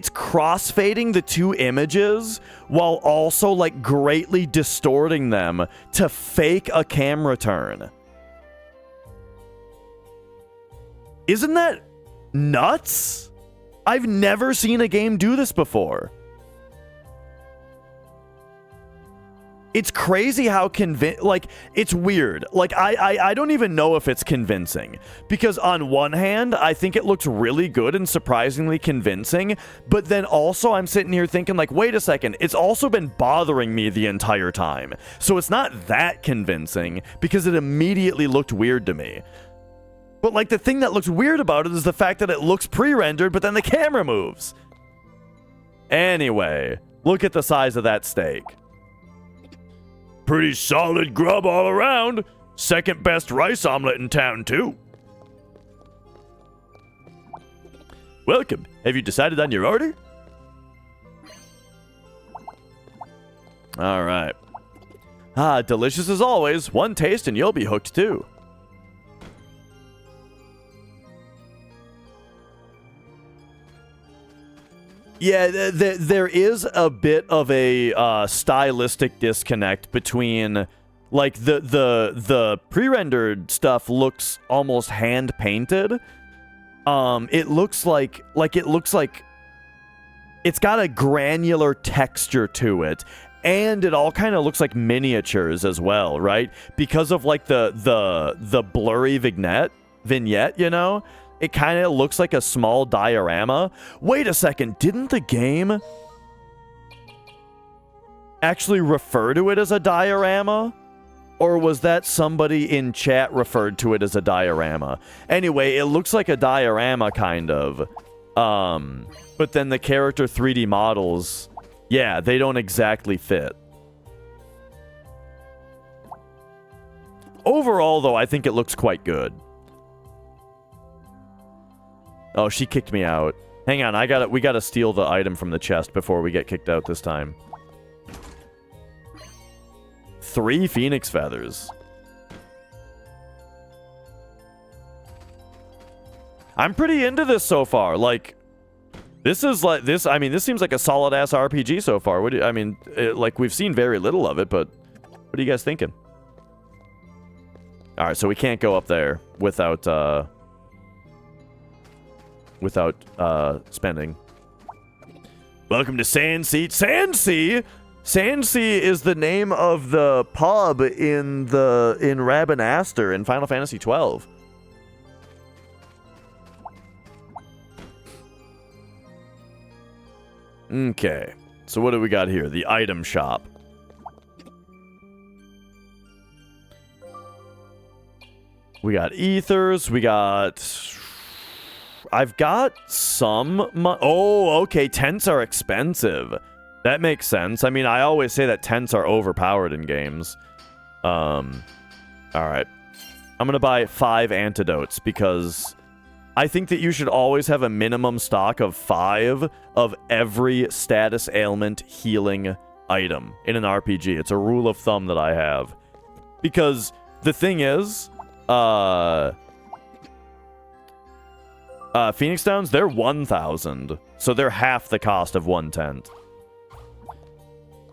crossfading the two images while also like greatly distorting them to fake a camera turn. Isn't that nuts? I've never seen a game do this before. It's crazy how it's weird. Like, I don't even know if it's convincing. Because on one hand, I think it looks really good and surprisingly convincing. But then also I'm sitting here thinking, like, wait a second. It's also been bothering me the entire time. So it's not that convincing because it immediately looked weird to me. But, like, the thing that looks weird about it is the fact that it looks pre-rendered, but then the camera moves. Anyway, look at the size of that steak. Pretty solid grub all around. Second best rice omelet in town, too. Welcome. Have you decided on your order? All right. Delicious as always. One taste and you'll be hooked, too. Yeah, there is a bit of a stylistic disconnect between, like, the pre-rendered stuff looks almost hand-painted. It looks like it's got a granular texture to it, and it all kind of looks like miniatures as well, right? Because of like the blurry vignette, you know? It kind of looks like a small diorama. Wait a second, didn't the game actually refer to it as a diorama? Or was that somebody in chat referred to it as a diorama? Anyway, it looks like a diorama, kind of. But then the character 3D models, yeah, they don't exactly fit. Overall, though, I think it looks quite good. Oh, she kicked me out. Hang on, we gotta steal the item from the chest before we get kicked out this time. 3 phoenix feathers. I'm pretty into this so far. Like, this seems like a solid-ass RPG so far. Like, we've seen very little of it, but what are you guys thinking? Alright, so we can't go up there without spending. Welcome to Sandsea. Sandsea? Sandsea is the name of the pub in Rabanastre in Final Fantasy XII. Okay. So what do we got here? The item shop. We got ethers. We got... I've got some... Oh, okay. Tents are expensive. That makes sense. I mean, I always say that tents are overpowered in games. Alright. I'm gonna buy 5 antidotes because I think that you should always have a minimum stock of 5 of every status ailment healing item in an RPG. It's a rule of thumb that I have. Because the thing is... Phoenix Downs, they're 1,000. So they're half the cost of one tent.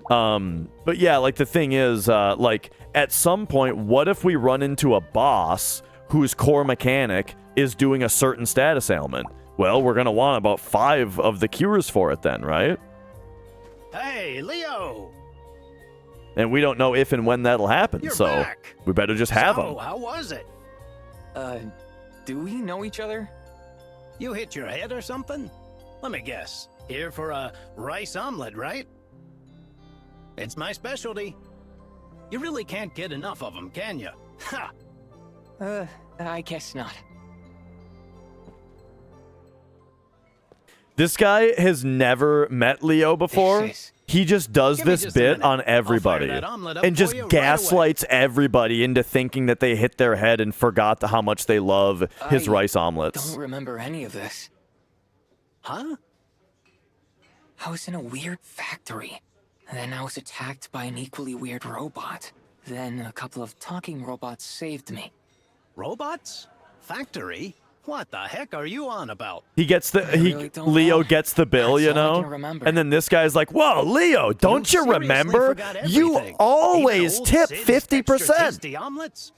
But yeah, like, the thing is, like, at some point, what if we run into a boss whose core mechanic is doing a certain status ailment? Well, we're gonna want about 5 of the cures for it then, right? Hey, Leo! And we don't know if and when that'll happen, You're so back. we better just have them. So, how was it? Do we know each other? You hit your head or something? Let me guess. Here for a rice omelet, right? It's my specialty. You really can't get enough of them, can you? Ha! I guess not. This guy has never met Leo before. He just does Give me this just a bit minute. on I'll fire everybody that omelet up and for just you right gaslights everybody into thinking that they hit their head and forgot how much they love his rice omelets. Don't remember any of this. Huh? I was in a weird factory. Then I was attacked by an equally weird robot. Then a couple of talking robots saved me. Robots? Factory? What the heck are you on about? He gets the really don't Leo know. gets the bill, That's you all I know. can remember. And then this guy's like, "Whoa, Leo, don't you seriously remember? forgot You everything. always Even old tip Sid's 50%." extra-tasty omelets?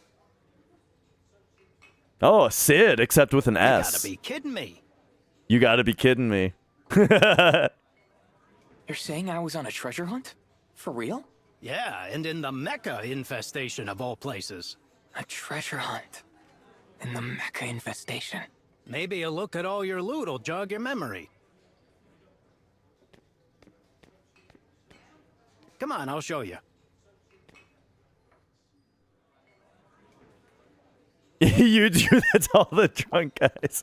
Oh, Sid, except with an You S. gotta be kidding me. You gotta be kidding me. You're saying I was on a treasure hunt? For real? Yeah, and in the Mecca infestation of all places. A treasure hunt. In the Mecca infestation. Maybe a look at all your loot will jog your memory. Come on, I'll show you. You do that's all the drunk guys.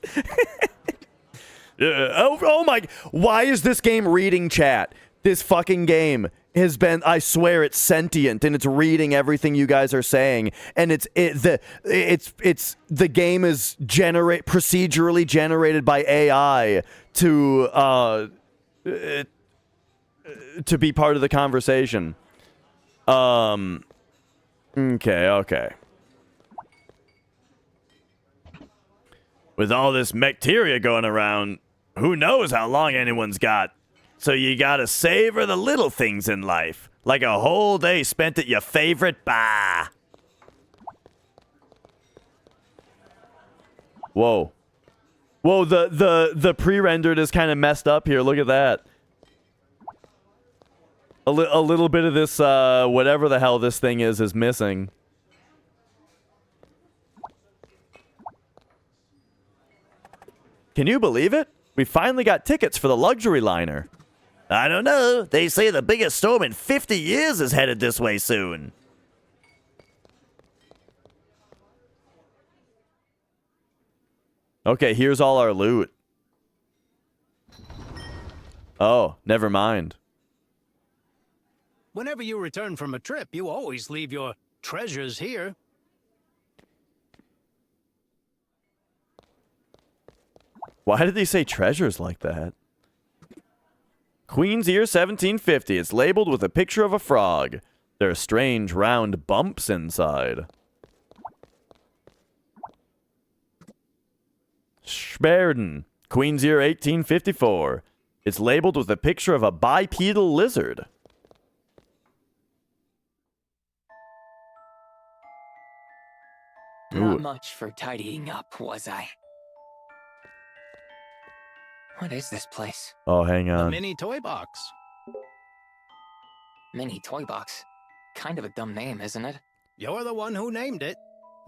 Yeah. Oh my, why is this game reading chat? This fucking game has been, I swear it's sentient and it's reading everything you guys are saying, and the game is procedurally generated by AI to be part of the conversation. Okay. With all this bacteria going around, who knows how long anyone's got? So you gotta savor the little things in life, like a whole day spent at your favorite bar. Whoa. Whoa, the pre-rendered is kind of messed up here. Look at that. A little bit of this, whatever the hell this thing is missing. Can you believe it? We finally got tickets for the luxury liner. I don't know. They say the biggest storm in 50 years is headed this way soon. Okay, here's all our loot. Oh, never mind. Whenever you return from a trip, you always leave your treasures here. Why did they say treasures like that? Queen's Ear 1750. It's labeled with a picture of a frog. There are strange round bumps inside. Schberden. Queen's Ear 1854. It's labeled with a picture of a bipedal lizard. Not much for tidying up, was I? What is this place? Oh, hang A on. mini toy box. Mini toy box. Kind of a dumb name, isn't it? You're the one who named it.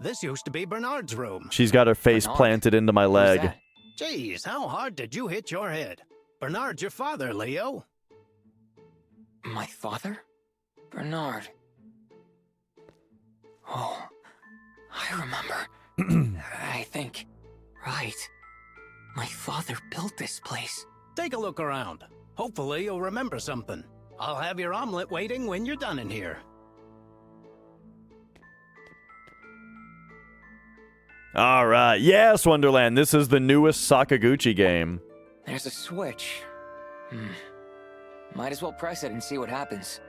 This used to be Bernard's room. She's got her face Bernard? planted into my Who's leg. that? Jeez, how hard did you hit your head? Bernard's your father, Leo. My father? Bernard. Oh, I remember. I think. Right. My father built this place. Take a look around. Hopefully you'll remember something. I'll have your omelet waiting when you're done in here. All right. Yes, Wonderland. This is the newest Sakaguchi game. There's a switch. Might as well press it and see what happens.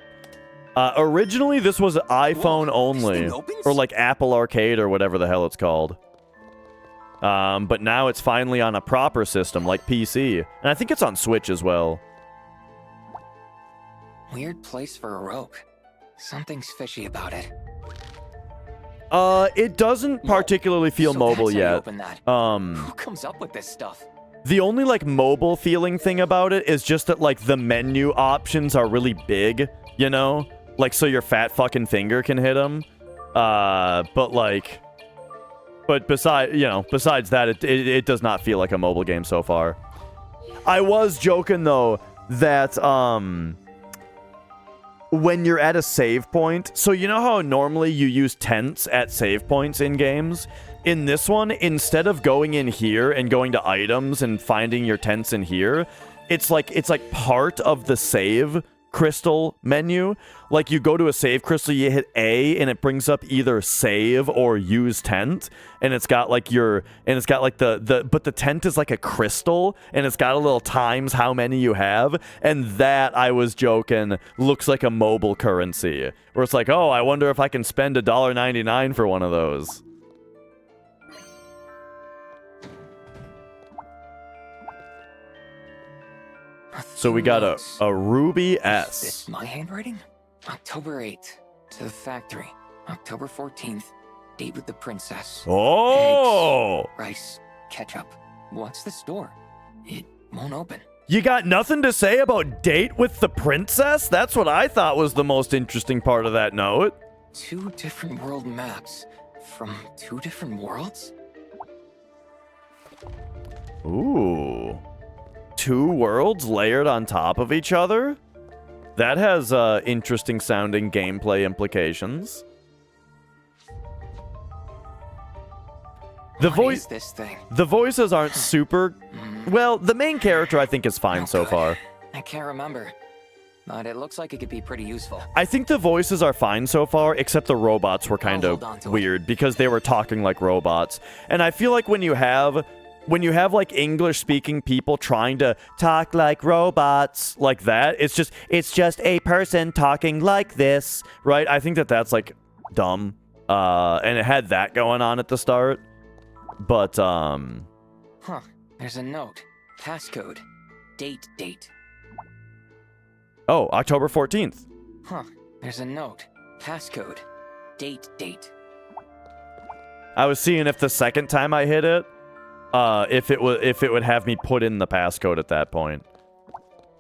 Originally, this was iPhone Whoa, only. this thing opens? Or like Apple Arcade or whatever the hell it's called. But now it's finally on a proper system like PC. And I think it's on Switch as well. Weird place for a rope. Something's fishy about it. It doesn't particularly feel So mobile that's how you yet. open that. Who comes up with this stuff? The only like mobile feeling thing about it is just that like the menu options are really big, you know? Like so your fat fucking finger can hit them. But besides that, it does not feel like a mobile game so far. I was joking though that when you're at a save point, so you know how normally you use tents at save points in games? In this one, instead of going in here and going to items and finding your tents in here, it's like part of the save crystal menu. Like you go to a save crystal, you hit A and it brings up either save or use tent, and it's got like but the tent is like a crystal and it's got a little times how many you have, and that, I was joking, looks like a mobile currency where it's like, oh, I wonder if I can spend $1.99 for one of those. So we got a Ruby Is S. this my handwriting? October 8th. To the factory. October 14th. Date with the princess. Oh! Eggs, rice, ketchup. What's the store? It won't open. You got nothing to say about date with the princess? That's what I thought was the most interesting part of that note. 2 different world maps. From 2 different worlds? Ooh. 2 worlds layered on top of each other? That has interesting sounding gameplay implications. What is this thing? The voices aren't super... Well, the main character I think is fine so far. I can't remember. But it looks like it could be pretty useful. I think the voices are fine so far, except the robots were kind I'll of hold on to it. weird because they were talking like robots. And I feel like when you have like English speaking people trying to talk like robots like that, it's just a person talking like this, right? I think that's like dumb. And it had that going on at the start. But Huh. There's a note. Passcode. Date. oh, October 14th. Huh. There's a note. Passcode. Date. I was seeing if the second time I hit it, if it would have me put in the passcode at that point.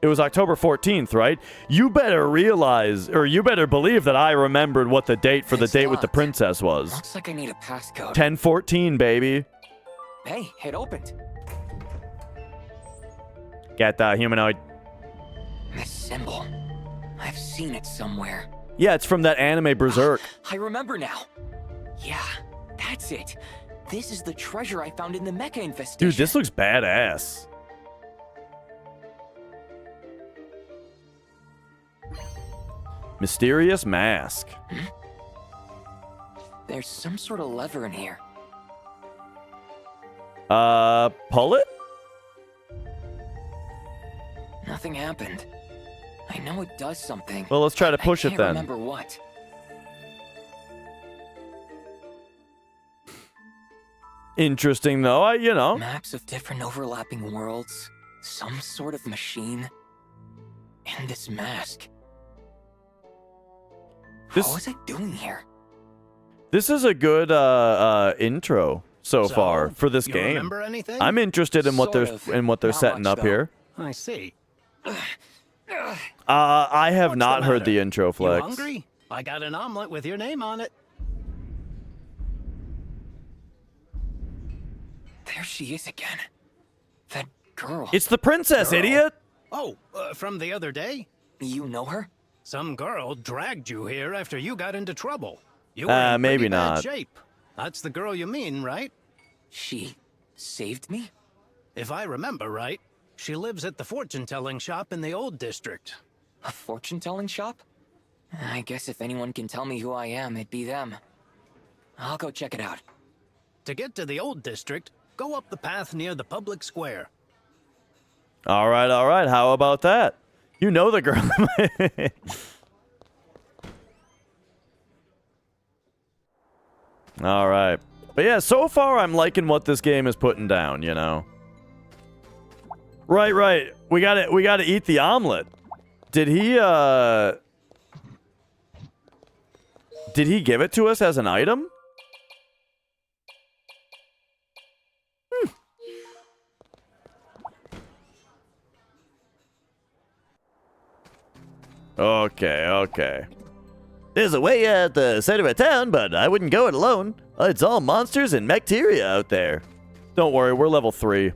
It was October 14th, right? You better realize, or you better believe that I remembered what the date for the It's date with the locked. princess was. Looks like I need a passcode. 1014, baby. Hey, it opened. Get the humanoid. This symbol. I've seen it somewhere. Yeah, it's from that anime Berserk. I remember now. Yeah, that's it. This is the treasure I found in the mecha infestation. Dude, this looks badass. Mysterious mask. There's some sort of lever in here. Pull it? Nothing happened. I know it does something. Well, let's try to push I it can't then. remember what. Interesting though, you know. Maps of different overlapping worlds. Some sort of machine. And this mask. This- What was I doing here? This is a good intro so far for this you game. remember anything? I'm interested in what Sort they're of. setting Not much, up though. here. I see. I have What's not the heard matter? the intro, You Flex. hungry? I got an omelet with your name on it. There she is again. That girl. It's the princess, Girl. idiot. Oh, from the other day? You know her? Some girl dragged you here after you got into trouble. You were in maybe pretty bad not. shape. That's the girl you mean, right? She saved me? If I remember right, she lives at the fortune-telling shop in the old district. A fortune-telling shop? I guess if anyone can tell me who I am, it'd be them. I'll go check it out. To get to the old district, go up the path near the public square. All right. How about that? You know the girl. All right. But yeah, so far I'm liking what this game is putting down, you know. Right. We got to eat the omelet. Did he give it to us as an item? Okay. There's a way at the center of town, but I wouldn't go it alone. It's all monsters and bacteria out there. Don't worry, we're level 3.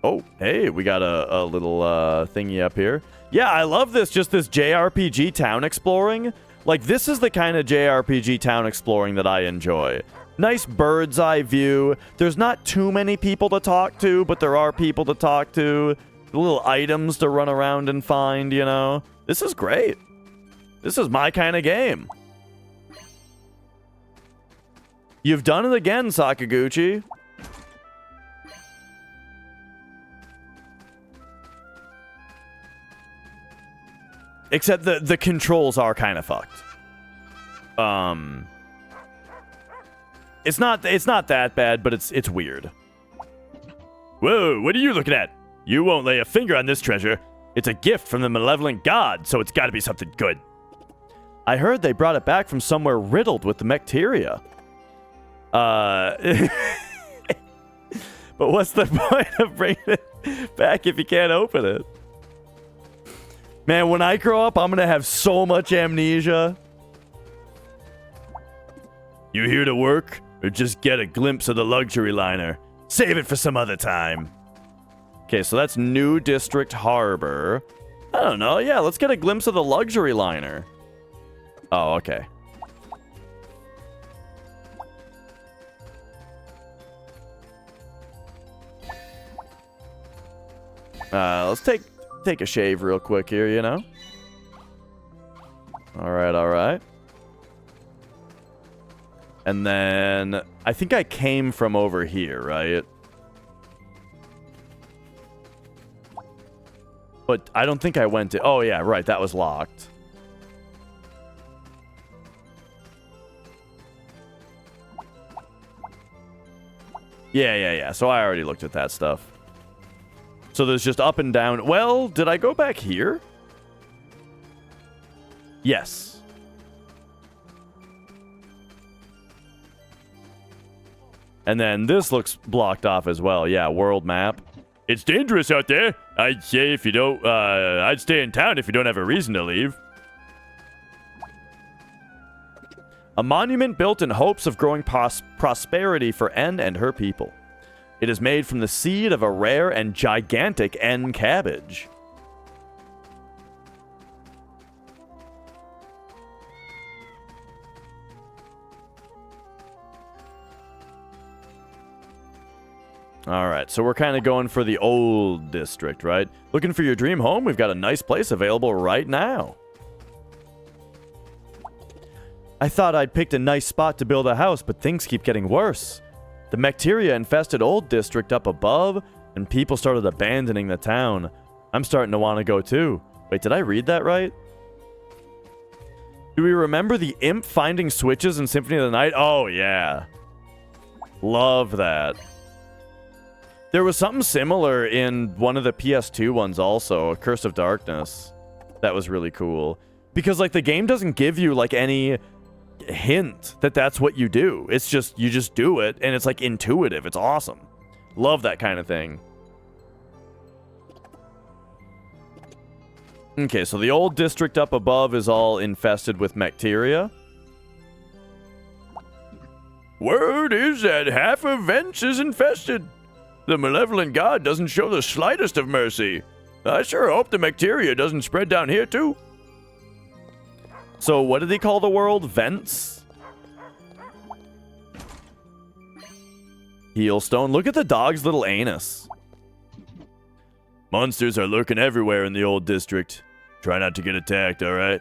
Oh, hey, we got a little thingy up here. Yeah, I love this, just this JRPG town exploring. Like, this is the kind of JRPG town exploring that I enjoy. Nice bird's eye view. There's not too many people to talk to, but there are people to talk to. Little items to run around and find, you know. This is great. This is my kind of game. You've done it again, Sakaguchi. Except the controls are kind of fucked. It's not that bad, but it's weird. Whoa, what are you looking at? You won't lay a finger on this treasure. It's a gift from the malevolent god, so it's got to be something good. I heard they brought it back from somewhere riddled with the bacteria. But what's the point of bringing it back if you can't open it? Man, when I grow up, I'm going to have so much amnesia. You here to work? Or just get a glimpse of the luxury liner? Save it for some other time. Okay, so that's New District Harbor. I don't know. Yeah, let's get a glimpse of the luxury liner. Oh, okay. Let's take a shave real quick here, you know? All right, all right. And then I think I came from over here, right? But I don't think I went to... Oh, yeah, right. That was locked. Yeah. So I already looked at that stuff. So there's just up and down. Well, did I go back here? Yes. And then this looks blocked off as well. Yeah, world map. It's dangerous out there. I'd say if you don't, I'd stay in town if you don't have a reason to leave. A monument built in hopes of growing prosperity for N and her people. It is made from the seed of a rare and gigantic N cabbage. Alright, so we're kind of going for the old district, right? Looking for your dream home? We've got a nice place available right now. I thought I'd picked a nice spot to build a house, but things keep getting worse. The bacteria infested old district up above, and people started abandoning the town. I'm starting to want to go too. Wait, did I read that right? Do we remember the imp finding switches in Symphony of the Night? Oh, yeah. Love that. There was something similar in one of the PS2 ones also, Curse of Darkness. That was really cool. Because, like, the game doesn't give you, like, any hint that that's what you do. It's just, you just do it, and it's, like, intuitive. It's awesome. Love that kind of thing. Okay, so the old district up above is all infested with bacteria. Word is that half of Vents is infested. The malevolent god doesn't show the slightest of mercy. I sure hope the bacteria doesn't spread down here, too. So, what did he call the world? Vents? Heelstone. Look at the dog's little anus. Monsters are lurking everywhere in the old district. Try not to get attacked, alright?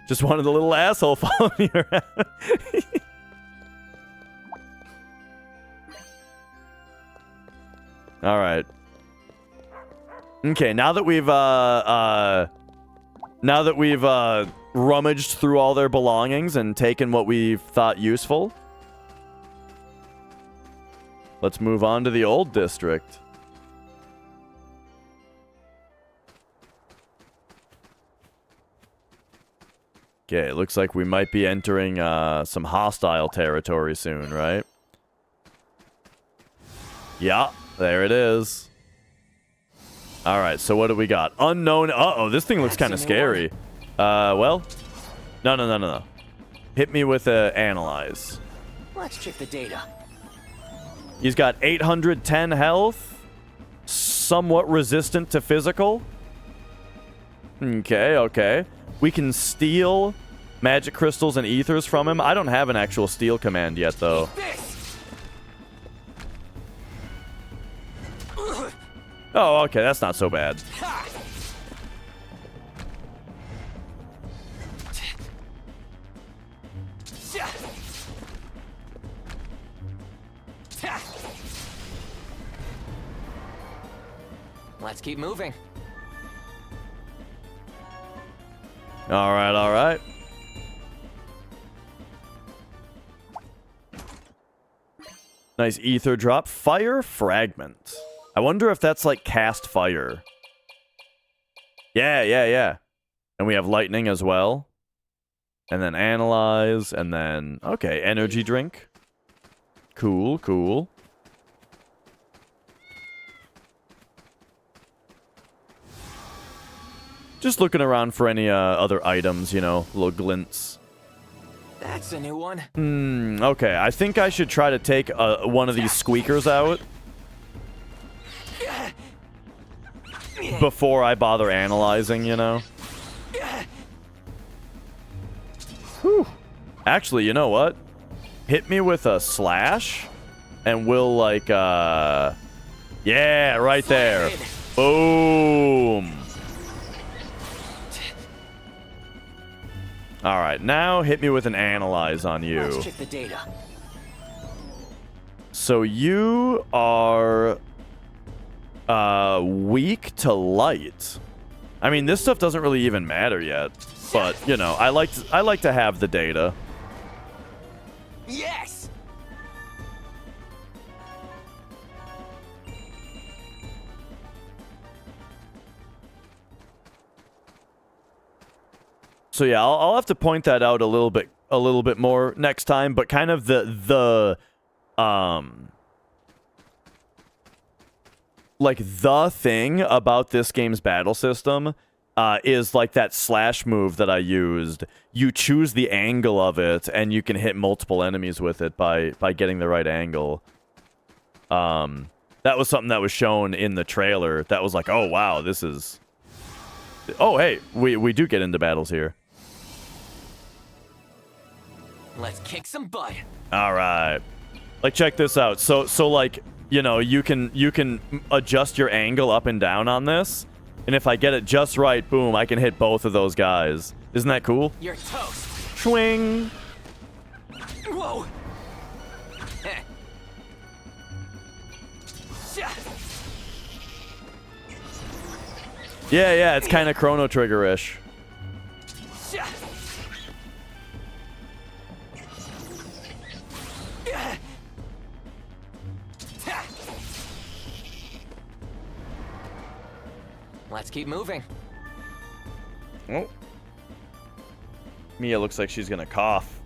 Just wanted a little asshole following me around. All right. Okay, now that we've rummaged through all their belongings and taken what we've thought useful, let's move on to the old district. Okay, it looks like we might be entering some hostile territory soon, right? Yeah. There it is. Alright, so what do we got? Unknown... Uh-oh, this thing looks kind of scary. Well... No. Hit me with a analyze. Let's check the data. He's got 810 health. Somewhat resistant to physical. Okay. We can steal magic crystals and ethers from him. I don't have an actual steal command yet, though. Oh, okay, that's not so bad. Let's keep moving. All right. Nice ether drop. Fire fragment. I wonder if that's like cast fire. Yeah. And we have lightning as well. And then analyze. And then, okay, energy drink. Cool. Just looking around for any other items, you know, little glints. That's a new one. Okay. I think I should try to take one of these squeakers out before I bother analyzing, you know? Whew. Actually, you know what? Hit me with a slash, and we'll, like, yeah, right there. Boom. All right, now hit me with an analyze on you. Let's check the data. So you are weak to light. I mean, this stuff doesn't really even matter yet, but you know, I like to have the data. Yes. So yeah, I'll have to point that out a little bit more next time, but kind of like the thing about this game's battle system is like that slash move that I used. You choose the angle of it, and you can hit multiple enemies with it by getting the right angle. That was something that was shown in the trailer. That was like, oh wow, this is. Oh hey, we do get into battles here. Let's kick some butt. All right, like check this out. So like, you know, you can adjust your angle up and down on this, and if I get it just right, boom, I can hit both of those guys. Isn't that cool? You're toast. Swing. Whoa. Yeah, it's kind of Chrono Trigger-ish. Let's keep moving. Oh. Mia looks like she's gonna cough.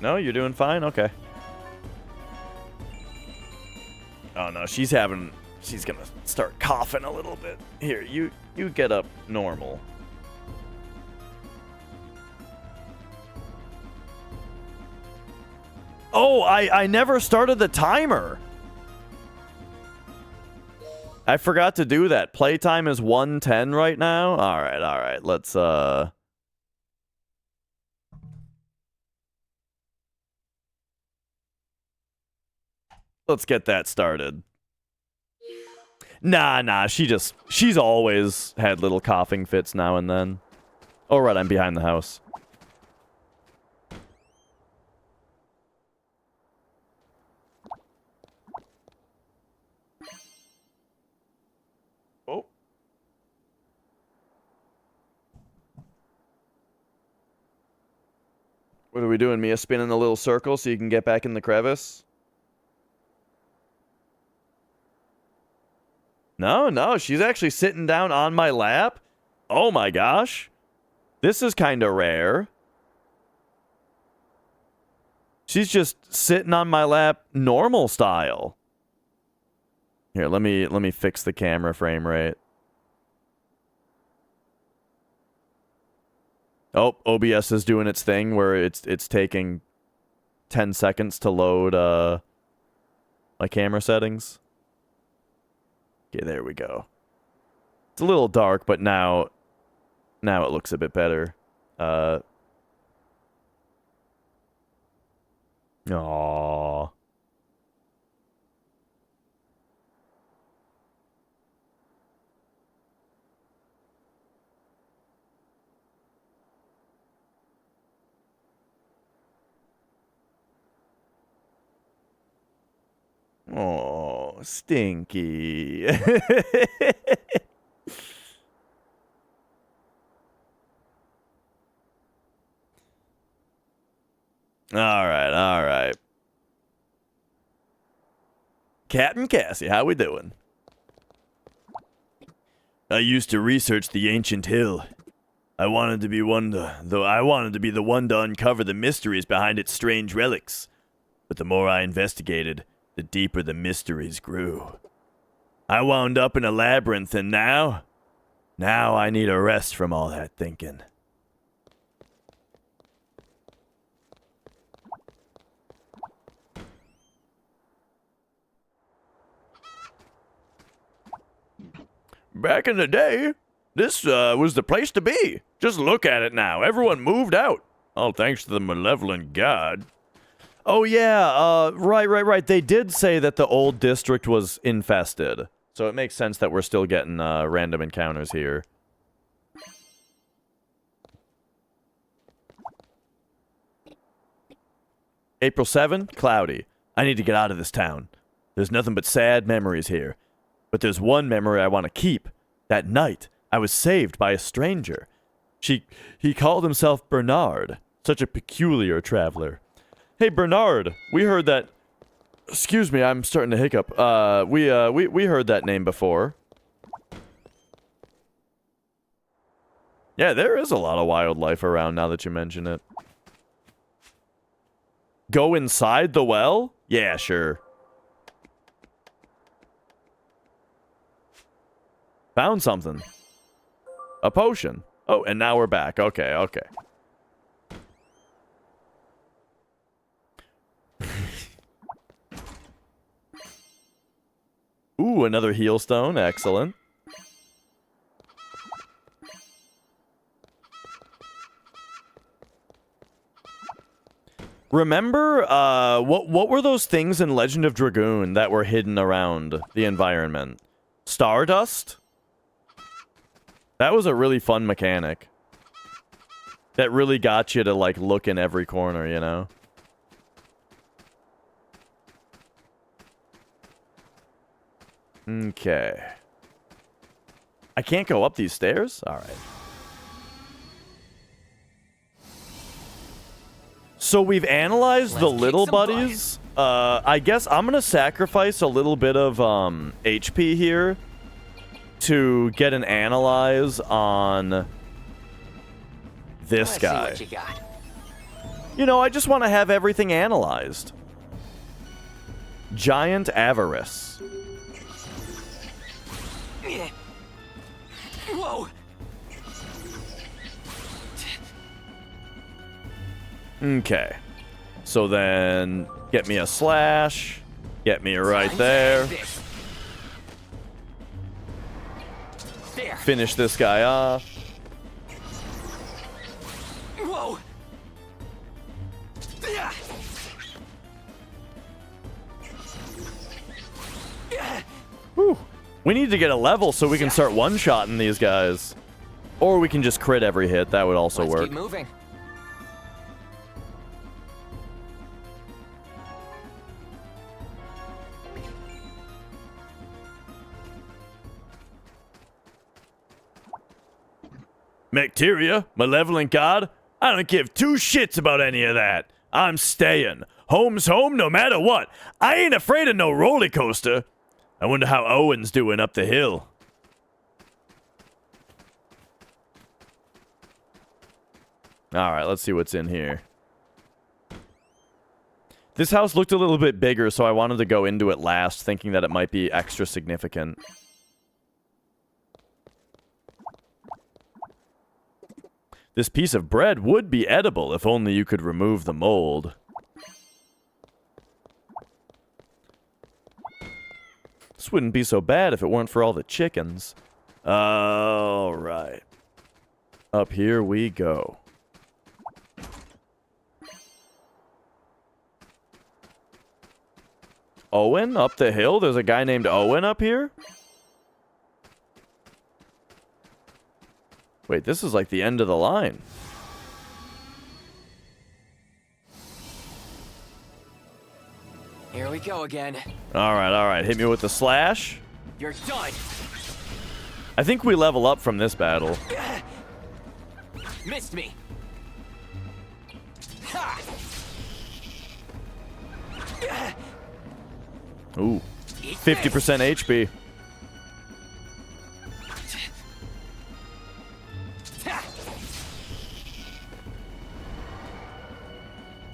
No, you're doing fine? Okay. Oh no, she's gonna start coughing a little bit. Here, you get up normal. Oh, I never started the timer. I forgot to do that. Playtime is 1:10 right now. All right. Let's get that started. Nah, she's always had little coughing fits now and then. Oh right, I'm behind the house. Oh. What are we doing, Mia? Spinning a little circle so you can get back in the crevice? No, she's actually sitting down on my lap. Oh my gosh. This is kind of rare. She's just sitting on my lap normal style. Here, let me fix the camera frame rate. Oh, OBS is doing its thing where it's taking 10 seconds to load my camera settings. Okay, there we go. It's a little dark, but now it looks a bit better. Aww. Oh, Stinky. All right. Captain Cassie. How we doing? I used to research the ancient hill. I wanted to be the one to uncover the mysteries behind its strange relics. But the more I investigated, the deeper the mysteries grew. I wound up in a labyrinth, and now I need a rest from all that thinking. Back in the day, this was the place to be. Just look at it now. Everyone moved out. All thanks to the malevolent god. Oh, yeah. Right. They did say that the old district was infested. So it makes sense that we're still getting random encounters here. April 7, cloudy. I need to get out of this town. There's nothing but sad memories here. But there's one memory I want to keep. That night, I was saved by a stranger. He called himself Bernard. Such a peculiar traveler. Hey, Bernard, we heard that... Excuse me, I'm starting to hiccup. We heard that name before. Yeah, there is a lot of wildlife around now that you mention it. Go inside the well? Yeah, sure. Found something. A potion. Oh, and now we're back. Okay. Ooh, another heal stone. Excellent. Remember, what were those things in Legend of Dragoon that were hidden around the environment? Stardust? That was a really fun mechanic. That really got you to, like, look in every corner, you know? Okay. I can't go up these stairs? Alright. So we've analyzed the little buddies. I guess I'm gonna sacrifice a little bit of HP here to get an analyze on this guy. What you got. You know, I just want to have everything analyzed. Giant Avarice. Whoa. Okay. So then, get me a slash. Get me right there. Finish this guy off. Whoa. Whew. We need to get a level so we can start one-shotting these guys. Or we can just crit every hit. That would also work. Keep moving. Bacteria, malevolent god, I don't give two shits about any of that. I'm staying. Home's home no matter what. I ain't afraid of no roller coaster. I wonder how Owen's doing up the hill. Alright, let's see what's in here. This house looked a little bit bigger, so I wanted to go into it last, thinking that it might be extra significant. This piece of bread would be edible if only you could remove the mold. This wouldn't be so bad if it weren't for all the chickens. Alright. Up here we go. Owen up the hill? There's a guy named Owen up here? Wait, this is like the end of the line. Here we go again. Alright. Hit me with the slash. You're done. I think we level up from this battle. Missed me. Ha! Ooh. 50% HP.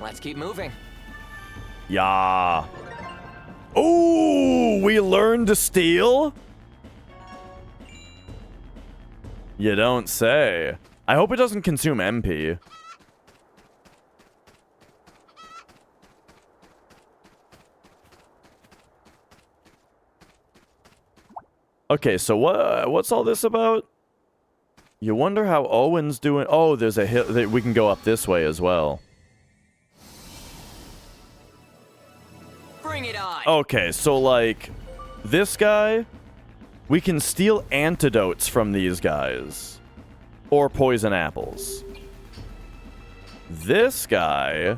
Let's keep moving. Yeah. Ooh, we learned to steal? You don't say. I hope it doesn't consume MP. Okay, so what's all this about? You wonder how Owen's doing. Oh, there's a hill. We can go up this way as well. Bring it on. Okay, so like this guy, we can steal antidotes from these guys or poison apples. This guy,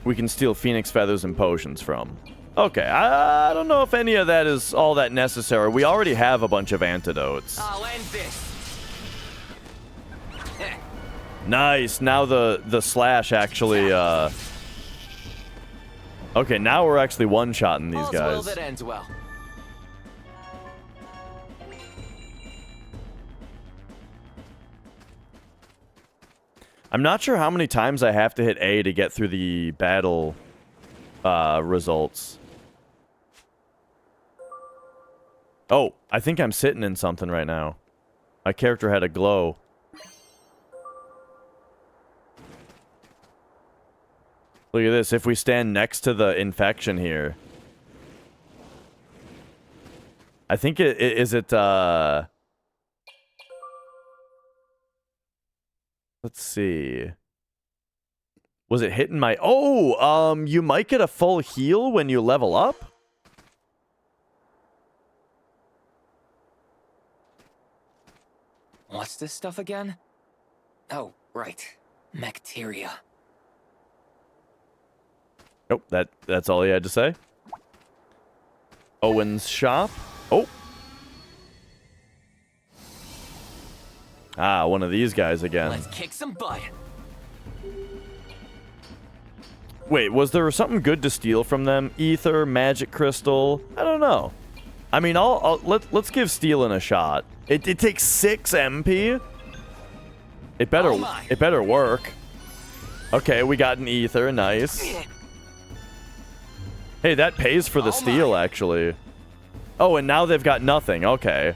we can steal phoenix feathers and potions from. Okay, I don't know if any of that is all that necessary. We already have a bunch of antidotes. I'll end this. Nice. Now the slash actually okay, now we're actually one-shotting these All's well guys. that ends well. I'm not sure how many times I have to hit A to get through the battle results. Oh, I think I'm sitting in something right now. My character had a glow. Look at this. If we stand next to the infection here. I think is it let's see. Was it hitting my... Oh, you might get a full heal when you level up? What's this stuff again? Oh, right. Bacteria. Nope, that's all he had to say. Owen's shop. Oh. Ah, one of these guys again. Let's kick some butt. Wait, was there something good to steal from them? Ether, magic crystal? I don't know. I mean, let's give stealing a shot. It takes 6 MP. It better work. Okay, we got an ether, nice. Hey, that pays for the steal, actually. Oh, and now they've got nothing. Okay.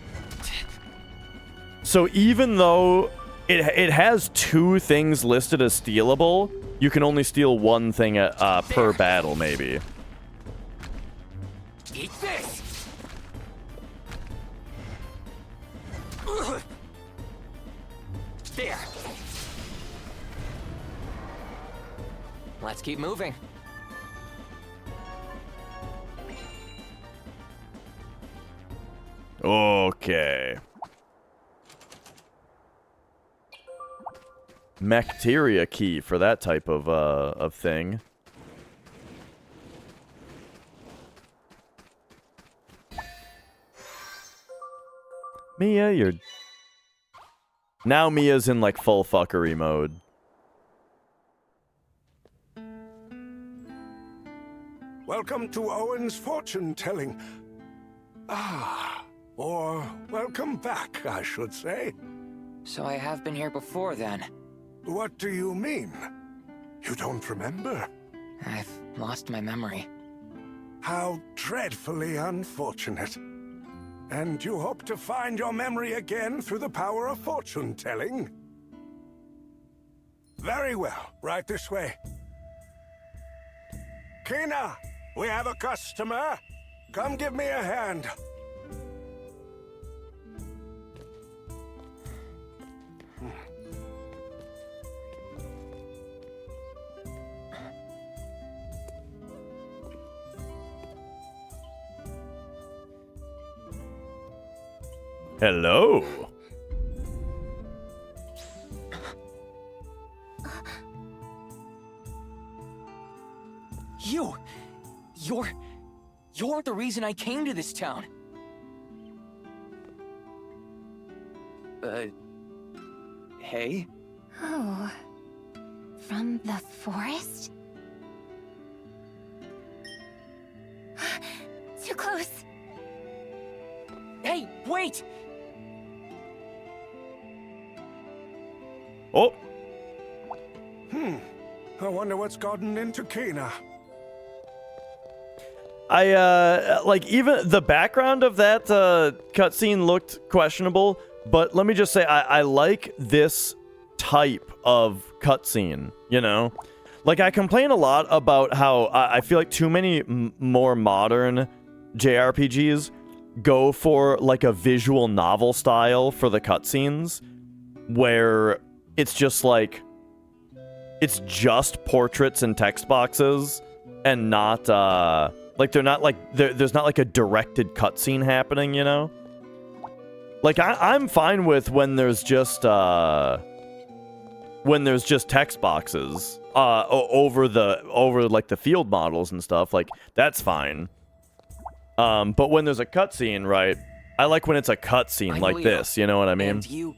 So even though it has 2 things listed as stealable, you can only steal 1 thing per battle, maybe. Eat this. There. Let's keep moving. Okay. Bacteria key for that type of thing. Mia, you're... Now Mia's in, like, full fuckery mode. Welcome to Owen's fortune-telling. Ah, or welcome back, I should say. So I have been here before, then? What do you mean? You don't remember? I've lost my memory. How dreadfully unfortunate. And you hope to find your memory again through the power of fortune-telling? Very well. Right this way. Kina, we have a customer. Come give me a hand. Hello. You're the reason I came to this town. Hey? Oh. From the forest? Too Wait! Oh, I wonder what's gotten into Kena. like even the background of that cutscene looked questionable, but let me just say I like this type of cutscene, you know? Like, I complain a lot about how I feel like too many more modern JRPGs go for, like, a visual novel style for the cutscenes, where it's just, like, it's just portraits and text boxes, and not, like, they're not, like, there's not, like, a directed cutscene happening, you know? Like, I'm fine with when there's just text boxes over like the field models and stuff, like that's fine. But when there's a cutscene, right? I like when it's a cutscene like this. You know what I mean? And you...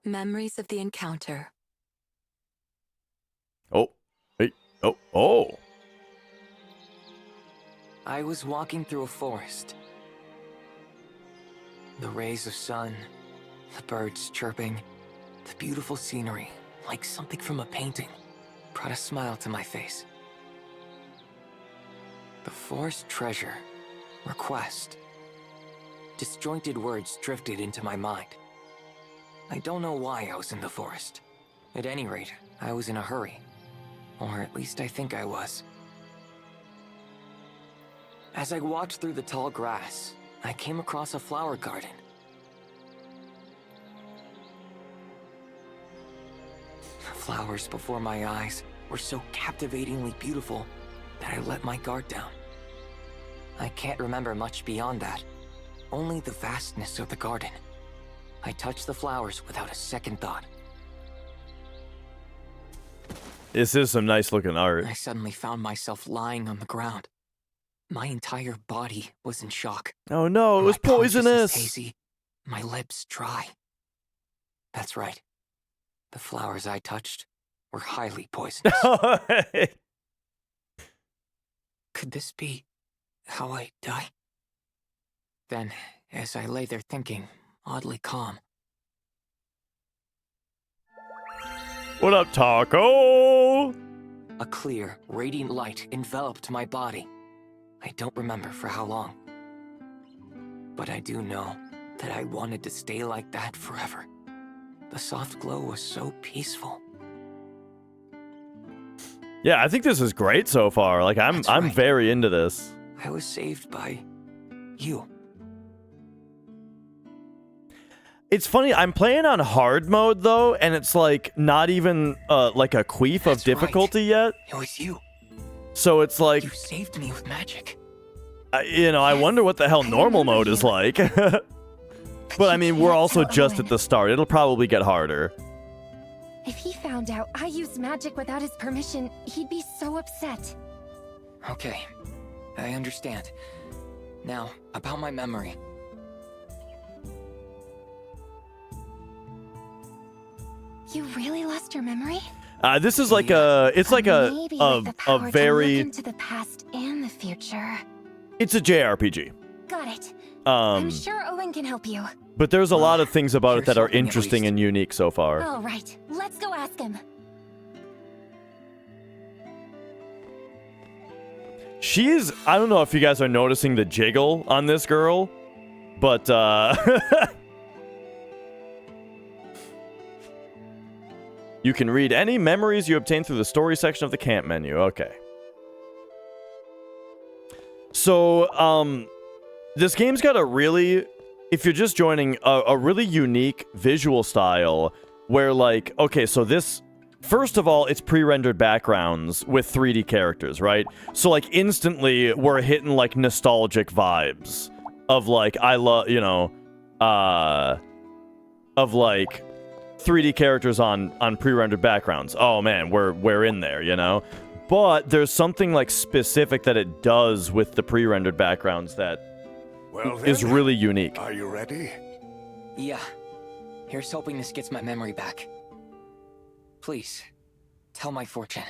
Memories of the encounter. Oh, hey, oh. I was walking through a forest. The rays of sun, the birds chirping, the beautiful scenery, like something from a painting, brought a smile to my face. The forest treasure, request. Disjointed words drifted into my mind. I don't know why I was in the forest. At any rate, I was in a hurry. Or at least I think I was. As I walked through the tall grass, I came across a flower garden. The flowers before my eyes were so captivatingly beautiful that I let my guard down. I can't remember much beyond that, only the vastness of the garden. I touched the flowers without a second thought. This is some nice looking art. I suddenly found myself lying on the ground. My entire body was in shock. Oh no, it was My consciousness poisonous. hazy, my lips dry. That's right. The flowers I touched were highly poisonous. Could this be how I die? Then, as I lay there thinking, oddly calm, What up, Taco? a clear, radiant light enveloped my body. I don't remember for how long. But I do know that I wanted to stay like that forever. The soft glow was so peaceful. Yeah, I think this is great so far. Like, I'm right. very into this. I was saved by you. It's funny, I'm playing on hard mode though, and it's like not even like a queef of difficulty yet. It was you. So it's like, You saved me with magic. I wonder what the hell normal mode is like. But I mean, we're also just at the start. It'll probably get harder. If he found out I used magic without his permission, he'd be so upset. Okay, I understand. Now, about my memory. You really lost your memory? This is like it's like Maybe with the power to very, look into the past and the future. it's a JRPG. Got it. I'm sure Owen can help you. But there's a lot of things about it that are here's something at interesting least. and unique so far. All right, let's go ask him. She's, I don't know if you guys are noticing the jiggle on this girl, but you can read any memories you obtain through the story section of the camp menu. Okay. So, this game's got a really, if you're just joining, a really unique visual style where, like, okay, so this, first of all, it's pre-rendered backgrounds with 3D characters, right? So, like, instantly, we're hitting, like, nostalgic vibes of, like, I love, you know, of, like, 3D characters on pre-rendered backgrounds. Oh, man, we're in there, you know? But there's something, like, specific that it does with the pre-rendered backgrounds that is then, really unique. Are you ready? Yeah. Here's hoping this gets my memory back. Please, tell my fortune.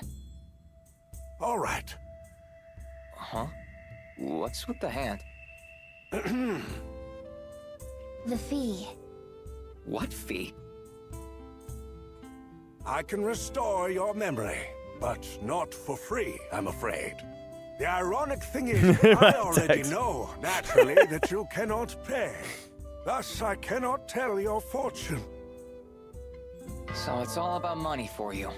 All right. Huh? What's with the hand? The fee. What fee? I can restore your memory, but not for free, I'm afraid. The ironic thing is, I already know, naturally, that you cannot pay. Thus, I cannot tell your fortune. So it's all about money for you.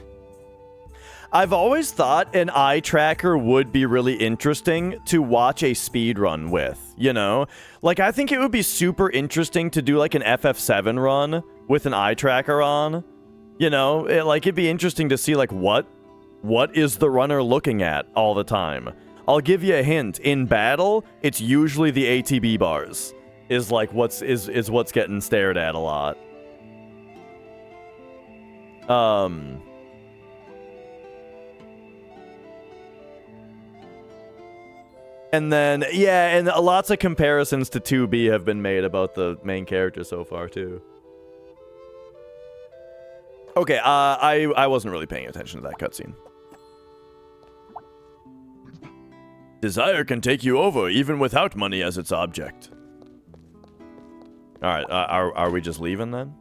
I've always thought an eye tracker would be really interesting to watch a speed run with, you know? Like, I think it would be super interesting to do like an FF7 run with an eye tracker on. You know, it'd be interesting to see like what is the runner looking at all the time. I'll give you a hint. In battle, it's usually the ATB bars is like what's getting stared at a lot. And then, yeah, and lots of comparisons to 2B have been made about the main character so far, too. Okay, I wasn't really paying attention to that cutscene. Desire can take you over, even without money as its object. Alright, are we just leaving, then?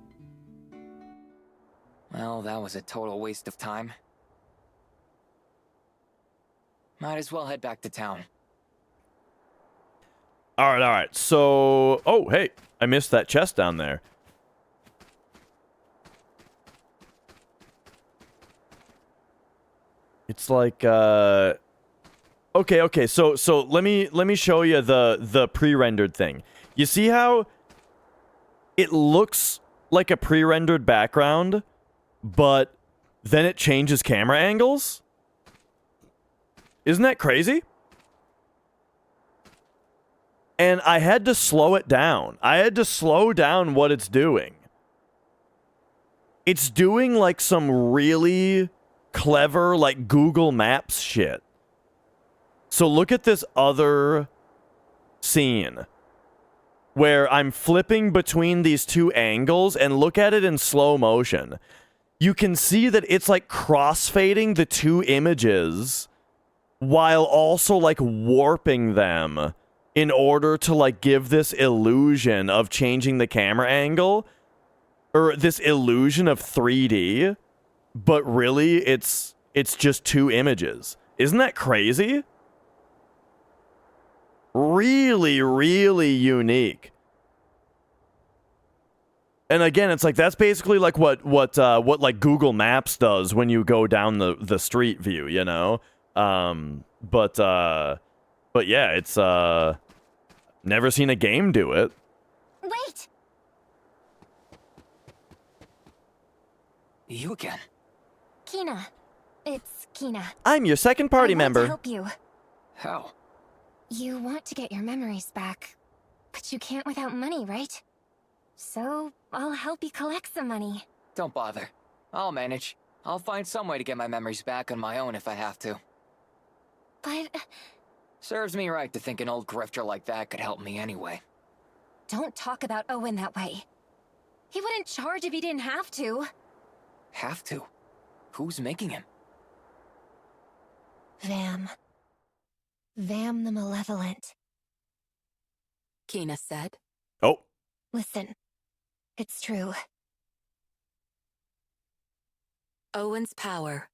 Well, that was a total waste of time. Might as well head back to town. Alright, so... Oh, hey, I missed that chest down there. It's like, Okay, so let me show you the pre-rendered thing. You see how it looks like a pre-rendered background, but then it changes camera angles? Isn't that crazy? And I had to slow it down. I had to slow down what it's doing. It's doing like some really clever like Google Maps shit. So look at this other scene where I'm flipping between these two angles and look at it in slow motion. You can see that it's like crossfading the two images while also like warping them in order to like give this illusion of changing the camera angle or this illusion of 3D, but really it's just two images. Isn't that crazy? Really, really unique. And again, it's like that's basically like what like Google Maps does when you go down the street view, you know? But yeah, it's never seen a game do it. Wait! You again. Kina. It's Kina. I'm your second party member. I want to help you. How? You want to get your memories back, but you can't without money, right? So, I'll help you collect some money. Don't bother. I'll manage. I'll find some way to get my memories back on my own if I have to. But... Serves me right to think an old grifter like that could help me anyway. Don't talk about Owen that way. He wouldn't charge if he didn't have to. Have to? Who's making him? Vam. Vam the Malevolent. Kina said. Oh. Listen. It's true. Owen's power.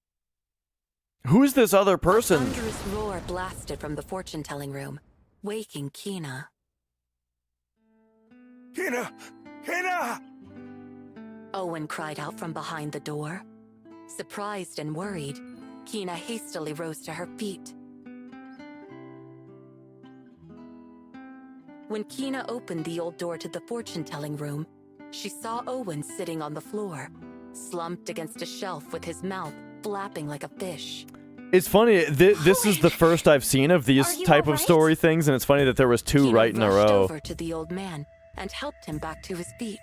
Who's this other person? A thunderous roar blasted from the fortune-telling room, waking Kina. Kina! Kina! Owen cried out from behind the door. Surprised and worried, Kina hastily rose to her feet. When Kina opened the old door to the fortune-telling room, she saw Owen sitting on the floor, slumped against a shelf with his mouth flapping like a fish. It's funny, this is the first I've seen of these type of story things, and it's funny that there was two Kina right in a rushed row. over to the old man and helped him back to his feet.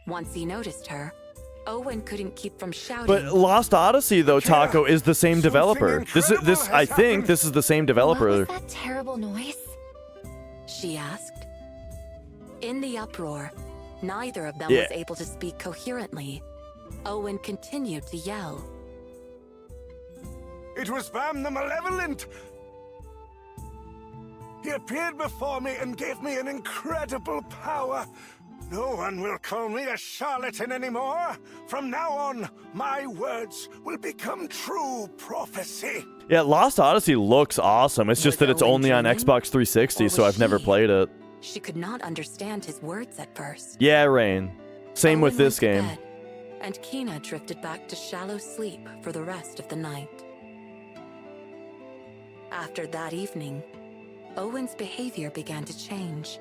Once he noticed her, Owen couldn't keep from shouting. But Lost Odyssey, though, Taco, is the same developer. I think this is the same developer. What was that terrible noise? She asked. In the uproar, neither of them Yeah. was able to speak coherently. Owen continued to yell. It was Vam the Malevolent. He appeared before me and gave me an incredible power. No one will call me a charlatan anymore. From now on, my words will become true prophecy. Yeah, Lost Odyssey looks awesome. It's just that it's only on Xbox 360, so I've never played it. She could not understand his words at first. Yeah, Rain. Same with this game. Bed, and Kina drifted back to shallow sleep for the rest of the night. After that evening, Owen's behavior began to change.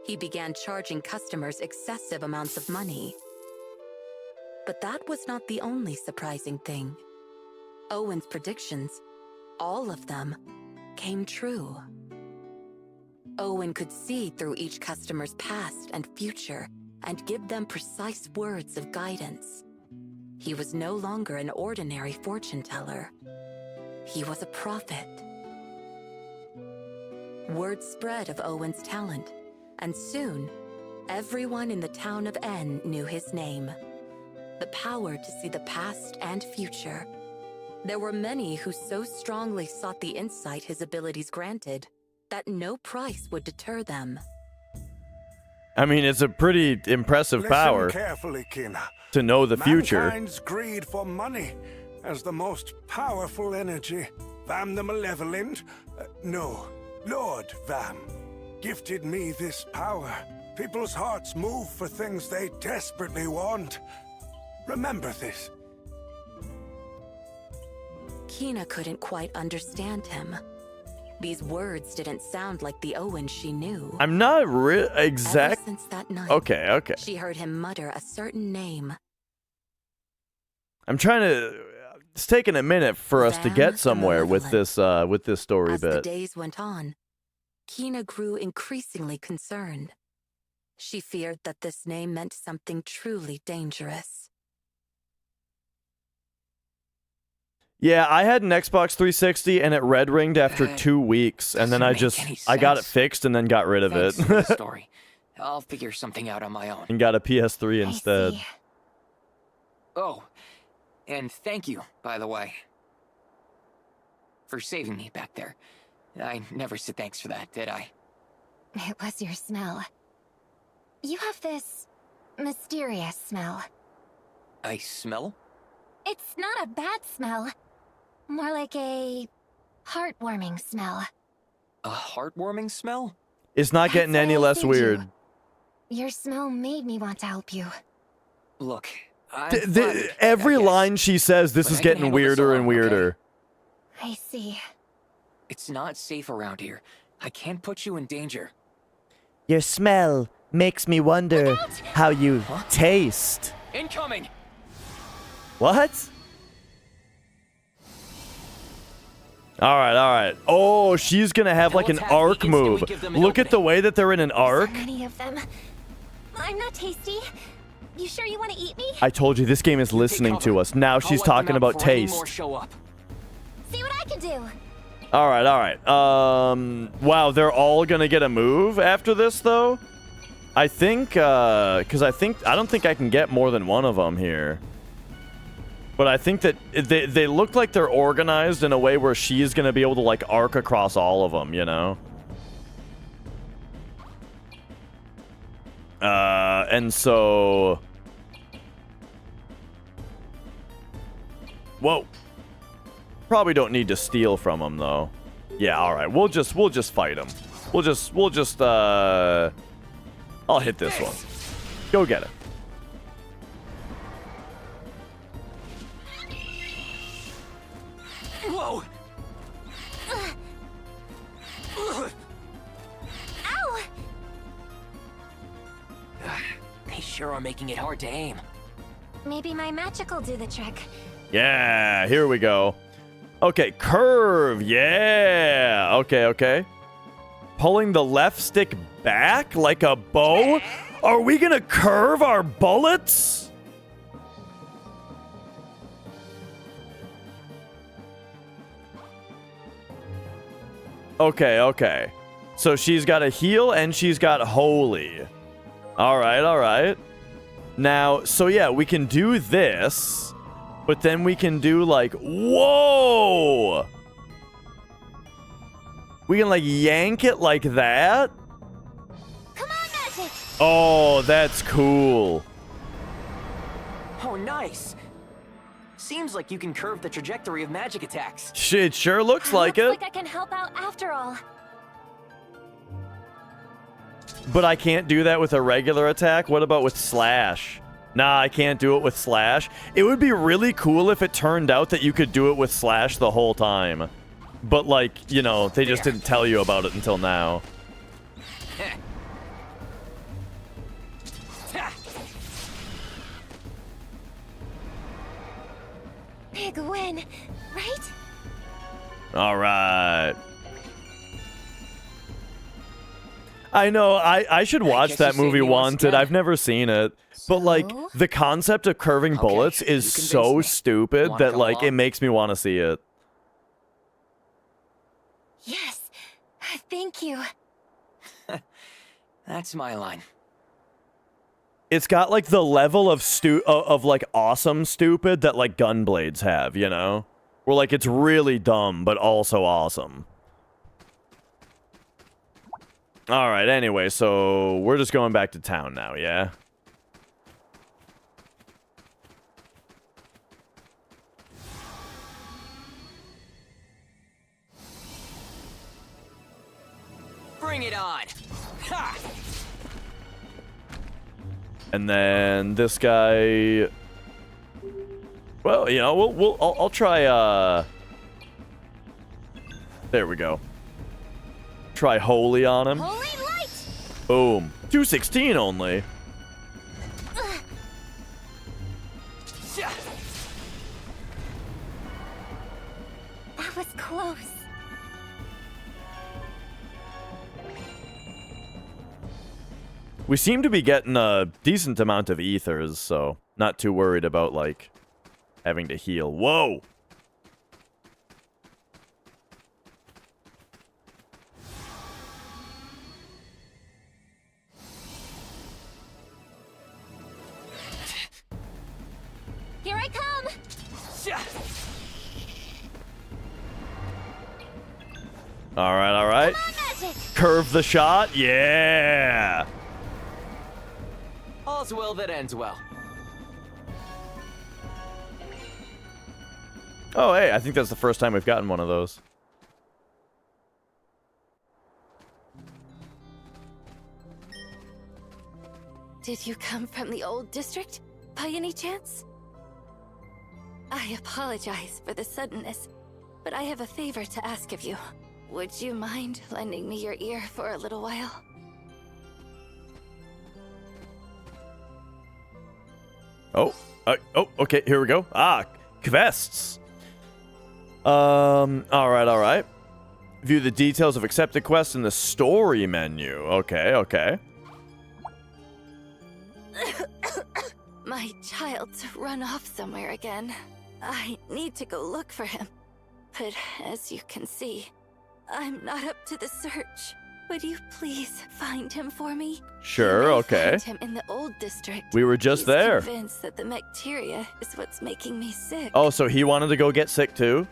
He began charging customers excessive amounts of money. But that was not the only surprising thing. Owen's predictions, all of them, came true. Owen could see through each customer's past and future and give them precise words of guidance. He was no longer an ordinary fortune teller. He was a prophet. Word spread of Owen's talent, and soon, everyone in the town of N knew his name. The power to see the past and future. There were many who so strongly sought the insight his abilities granted that no price would deter them. I mean, it's a pretty impressive power. Listen carefully, Kina. To know the future. Mankind's greed for money as the most powerful energy. Vam the Malevolent, Lord Vam, gifted me this power. People's hearts move for things they desperately want. Remember this. Kina couldn't quite understand him. These words didn't sound like the Owen she knew. I'm not exact. Ever since that night, Okay. she heard him mutter a certain name. I'm trying to. It's taking a minute for us to get somewhere with this story As bit. the days went on, Kina grew increasingly concerned. She feared that this name meant something truly dangerous. Yeah, I had an Xbox 360 and it red ringed after 2 weeks, and then I got it fixed and then got rid of Thanks it. for the story. I'll figure something out on my own. And got a PS3 instead. see. Oh, and thank you, by the way, for saving me back there. I never said thanks for that, did I? It was your smell. You have this mysterious smell. I smell? It's not a bad smell. More like a heartwarming smell. A heartwarming smell? It's not getting any less weird. Your smell made me want to help you. Look, Every line she says, this But is I can getting handle this weirder and alone, weirder. I see. It's not safe around here. I can't put you in danger. Your smell makes me wonder how you taste. Incoming! What? All right. Oh, she's gonna have like an arc move. Look at the way that they're in an arc. So many of them. I'm not tasty. You sure you want to eat me? I told you this game is listening to us. Now she's talking about taste. Show up. See what I can do. All right. Wow, they're all gonna get a move after this, though. I think, I don't think I can get more than one of them here. But I think that they look like they're organized in a way where she's gonna be able to like arc across all of them, you know. And so. Whoa. Probably don't need to steal from him though. Yeah, all right. We'll just fight him. We'll just I'll hit this one. Go get it. Whoa! Ow! They sure are making it hard to aim. Maybe my magic will do the trick. Yeah, here we go. Okay, curve. Yeah. Okay. Pulling the left stick back like a bow? Are we gonna curve our bullets? Okay. So she's got a heal and she's got holy. All right. Now, so yeah, we can do this, but then we can do like, whoa! We can like yank it like that? Come on, Magic! Oh, that's cool. Oh, nice. Seems like you can curve the trajectory of magic attacks. It sure looks like it. Looks like I can help out after all. But I can't do that with a regular attack? What about with Slash? Nah, I can't do it with Slash. It would be really cool if it turned out that you could do it with Slash the whole time. But, like, you know, they just didn't tell you about it until now. Big win, right? All right. I know, I should watch that movie Wanted. I've never seen it. But, like, the concept of curving bullets is so stupid that, like, it makes me want to see it. Yes. Thank you. That's my line. It's got, like, the level of like, awesome stupid that, like, Gunblades have, you know? Where, like, it's really dumb, but also awesome. Alright, anyway, so we're just going back to town now, yeah? Bring it on! Ha! And then this guy... Well, you know, I'll try, There we go. Try Holy on him. Holy light! Boom. 216 only. That was close. We seem to be getting a decent amount of ethers, so not too worried about, like, having to heal. Whoa! Here I come! Alright, alright. Curve the shot. Yeah! All's well that ends well. Oh, hey, I think that's the first time we've gotten one of those. Did you come from the old district, by any chance? I apologize for the suddenness, but I have a favor to ask of you. Would you mind lending me your ear for a little while? Oh, okay, here we go. Ah, quests. Alright. View the details of accepted quests in the story menu. Okay. My child's run off somewhere again. I need to go look for him. But as you can see, I'm not up to the search. Would you please find him for me? Sure, okay. Find him in the old district. We were just He's there. Convinced that the bacteria is what's making me sick. Oh, so he wanted to go get sick too?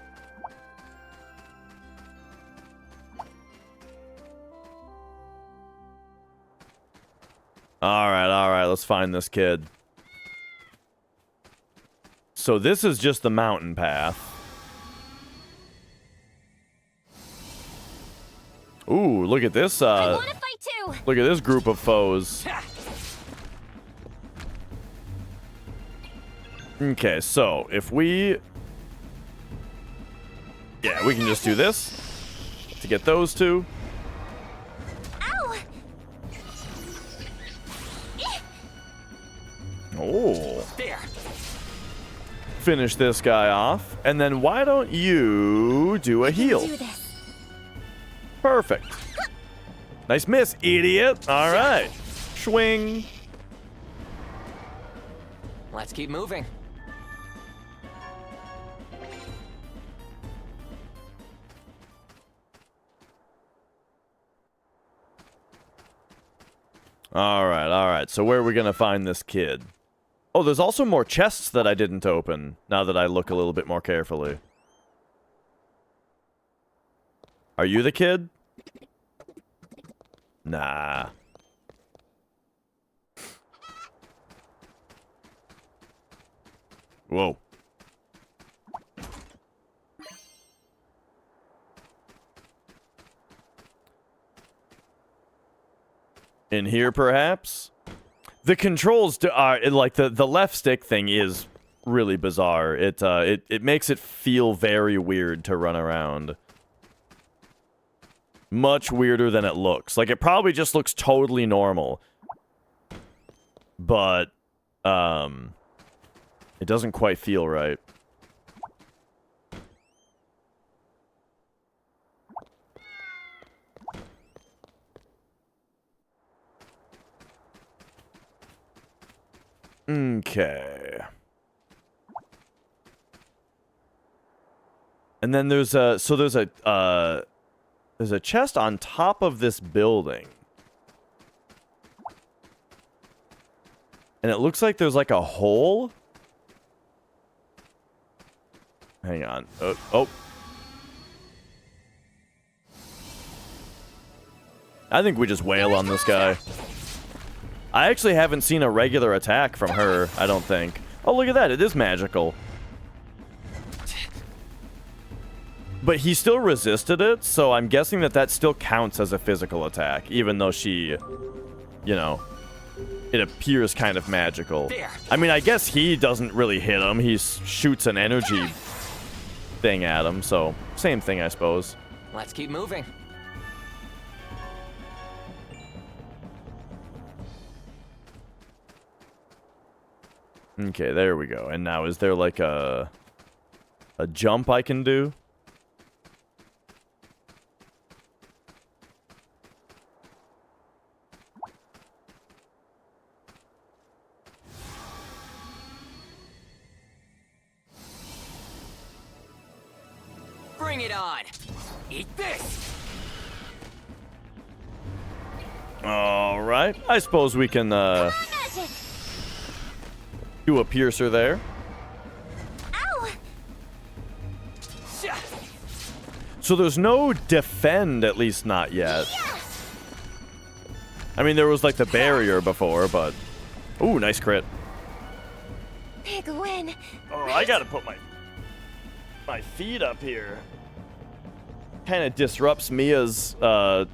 Alright, let's find this kid. So this is just the mountain path. Ooh, look at this, I wanna fight too! look at this group of foes. Okay, so if we... Yeah, we can just do this to get those two. Ow! Oh. There. Finish this guy off. And then why don't you do a heal? Do this. Perfect. Nice miss, idiot. All right. Swing. Let's keep moving. All right. So where are we going to find this kid? Oh, there's also more chests that I didn't open, now that I look a little bit more carefully. Are you the kid? Nah. Whoa. In here, perhaps? The controls are like the left stick thing is really bizarre. It makes it feel very weird to run around. Much weirder than it looks. Like, it probably just looks totally normal. But it doesn't quite feel right. Okay. And then there's a there's a chest on top of this building. And it looks like there's like a hole. Hang on. Oh. I think we just wail on this guy. I actually haven't seen a regular attack from her, I don't think. Oh, look at that. It is magical. But he still resisted it, so I'm guessing that that still counts as a physical attack, even though she, you know, it appears kind of magical. I mean, I guess he doesn't really hit him. He shoots an energy thing at him, so same thing, I suppose. Let's keep moving. Okay, there we go. And now, is there like a jump I can do? Bring it on. Eat this. All right. I suppose we can do a piercer there. Ow! So there's no defend, at least not yet. I mean, there was like the barrier before, but... Ooh, nice crit. Big win. Oh, I gotta put my feet up here. Kind of disrupts Mia's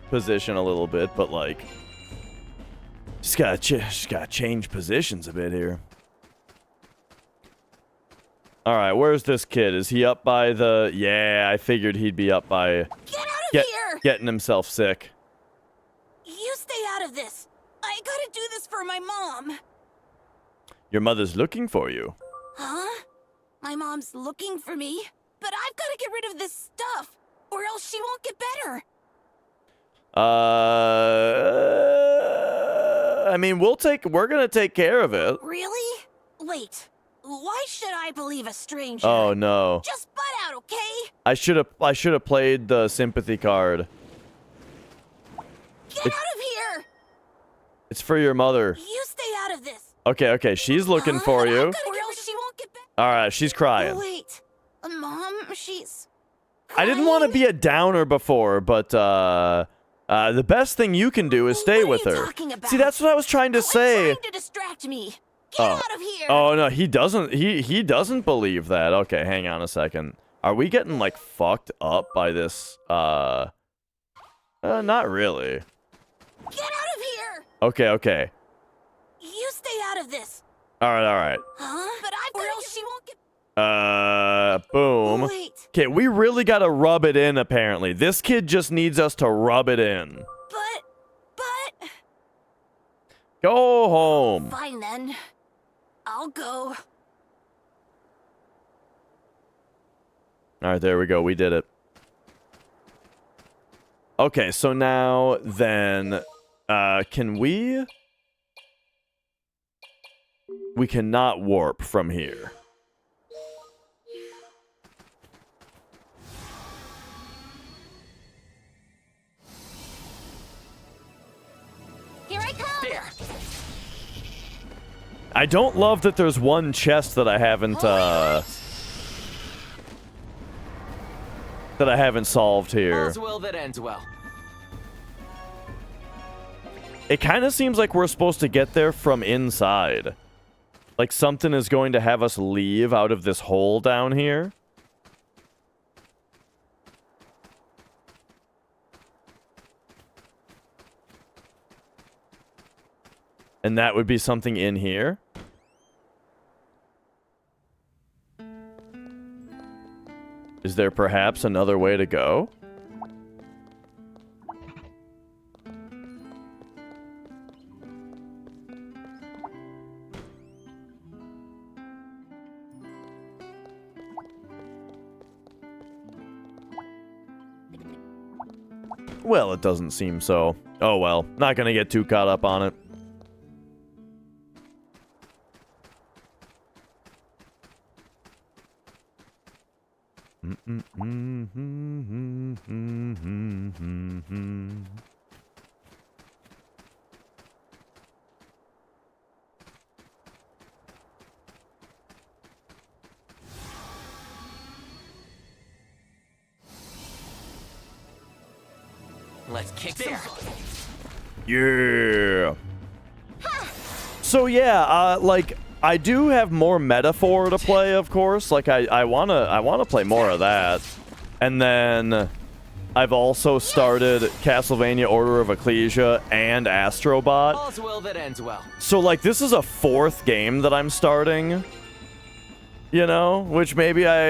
position a little bit, but like... Just gotta change positions a bit here. Alright, where's this kid? Is he up by the... Yeah, I figured he'd be up by... Get out of here! Getting himself sick. You stay out of this. I gotta do this for my mom. Your mother's looking for you. Huh? My mom's looking for me? But I've gotta get rid of this stuff, or else she won't get better. I mean, we're gonna take care of it. Really? Wait. Why should I believe a stranger? Oh no. Just butt out, okay? I should have played the sympathy card. Get out of here! It's for your mother. You stay out of this. Okay, she's looking for you. Or else she won't get better. All right, she's crying. Wait. Mom, she's I didn't want to be a downer before, but the best thing you can do is stay with her. See, that's what I was trying to say. Trying to distract me. Get out of here. Oh no, he doesn't. He doesn't believe that. Okay, hang on a second. Are we getting like fucked up by this? Not really. Get out of here. Okay. You stay out of this. All right. Huh? But or else she won't get. Boom. Wait. Okay, we really gotta rub it in. Apparently, this kid just needs us to rub it in. But. Go home. Fine then. I'll go. All right, there we go. We did it. Okay, so now then, can we? We cannot warp from here. Here I come. There. I don't love that there's one chest that I haven't solved here. All's well that ends well. It kind of seems like we're supposed to get there from inside. Like something is going to have us leave out of this hole down here. And that would be something in here. Is there perhaps another way to go? Well, it doesn't seem so. Oh well, not gonna get too caught up on it. Let's kick there. Yeah. So yeah, like I do have more metaphor to play, of course. Like I wanna play more of that. And then I've also started Castlevania Order of Ecclesia and Astrobot. All's well that ends well. So like this is a 4th game that I'm starting. You know, which maybe that's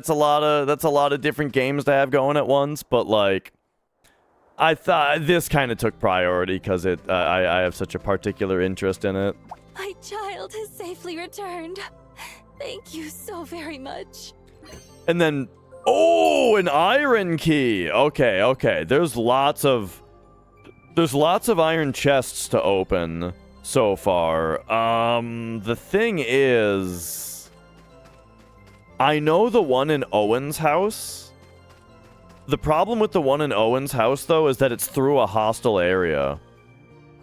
a lot of different games to have going at once, but like I thought this kind of took priority because I have such a particular interest in it. My child has safely returned. Thank you so very much. And then, oh, an iron key. Okay. There's lots of iron chests to open so far. The thing is, I know the one in Owen's house. The problem with the one in Owen's house, though, is that it's through a hostile area.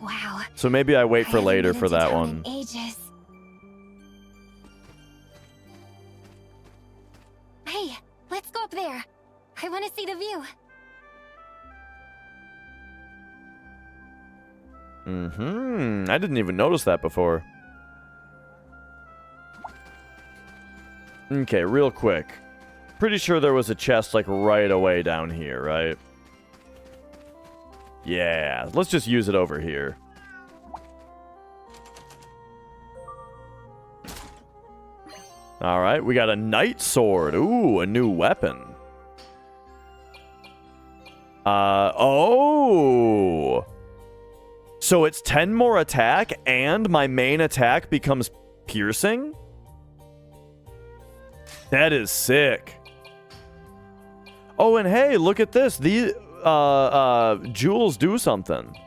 Wow. So maybe I wait for later for that one. Ages. Hey, let's go up there. I want to see the view. I didn't even notice that before. Okay, real quick. Pretty sure there was a chest, like, right away down here, right? Yeah, let's just use it over here. Alright, we got a knight sword. Ooh, a new weapon. Oh! So it's 10 more attack, and my main attack becomes piercing? That is sick. Oh, and hey, look at this. These jewels do something.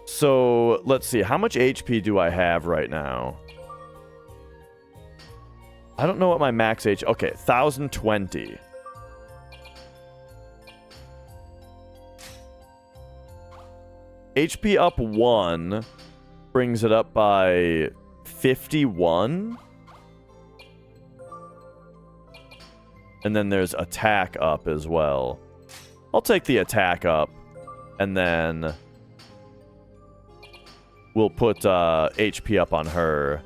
So, let's see. How much HP do I have right now? I don't know what my max HP... Okay, 1,020. HP up 1 brings it up by 51. And then there's attack up as well. I'll take the attack up. And then we'll put HP up on her.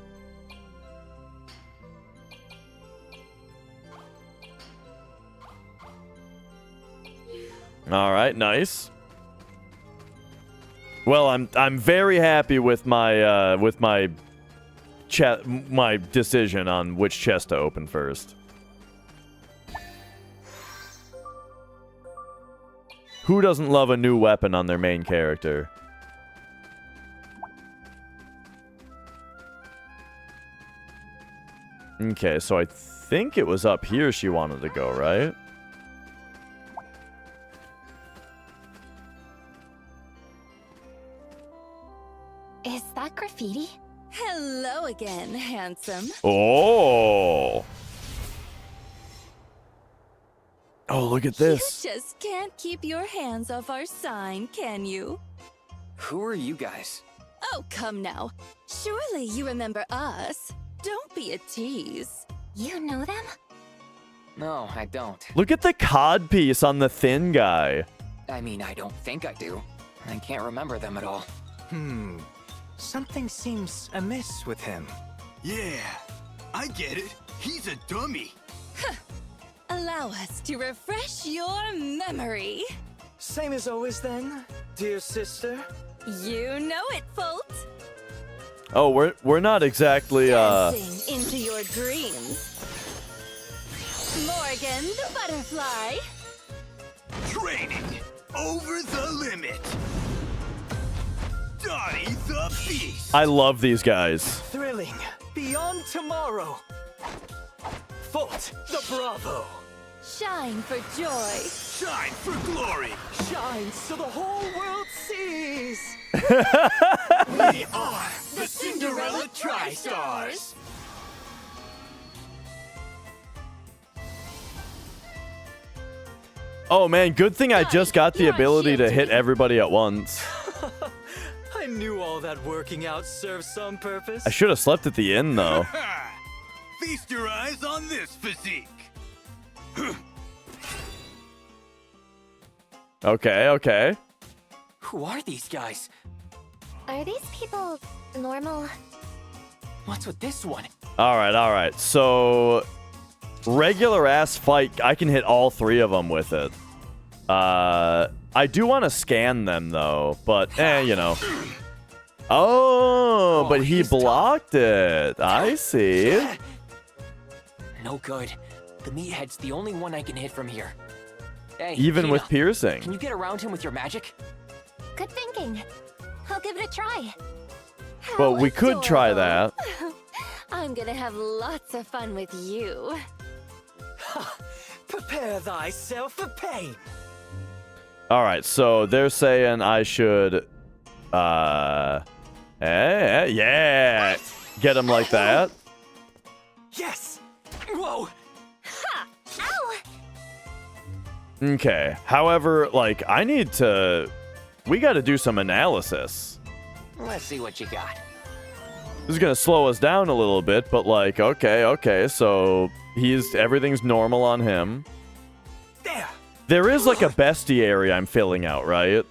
All right, nice. Well, I'm very happy with my my decision on which chest to open first. Who doesn't love a new weapon on their main character? Okay, so I think it was up here she wanted to go, right? Is that graffiti? Hello again, handsome. Oh! Oh, look at this. You just can't keep your hands off our sign, can you? Who are you guys? Oh, come now. Surely you remember us. Don't be a tease. You know them? No, I don't. Look at the cod piece on the thin guy. I mean, I don't think I do. I can't remember them at all. Something seems amiss with him. Yeah, I get it. He's a dummy. Allow us to refresh your memory. Same as always then, dear sister. You know it, Folt. Oh, we're not exactly Dancing into your dreams. Morgan the butterfly. Training over the limit. Dottie the beast. I love these guys. Thrilling, beyond tomorrow. Folt the Bravo. Shine for joy. Shine for glory. Shine so the whole world sees. We are the Cinderella Tri-Stars. Oh man, good thing I just got the You're ability to shielded. hit everybody at once. I knew all that working out served some purpose. I should have slept at the inn though. Feast your eyes on this physique. Okay. Who are these guys? Are these people normal? What's with this one? All right. So, regular ass fight, I can hit all three of them with it. I do want to scan them though, but you know. Oh, but he blocked it. I see. No good. The meathead's the only one I can hit from here. Hey, Even with Hina, piercing. Can you get around him with your magic? Good thinking. I'll give it a try. But we could try that. I'm gonna have lots of fun with you. Prepare thyself for pain. All right, so they're saying I should, yeah, get him like that. Yes. Whoa. Ha! Ow! Okay. However, like, we got to do some analysis. Let's see what you got. This is gonna slow us down a little bit, but like, okay, so everything's normal on him. There is like a bestiary I'm filling out, right?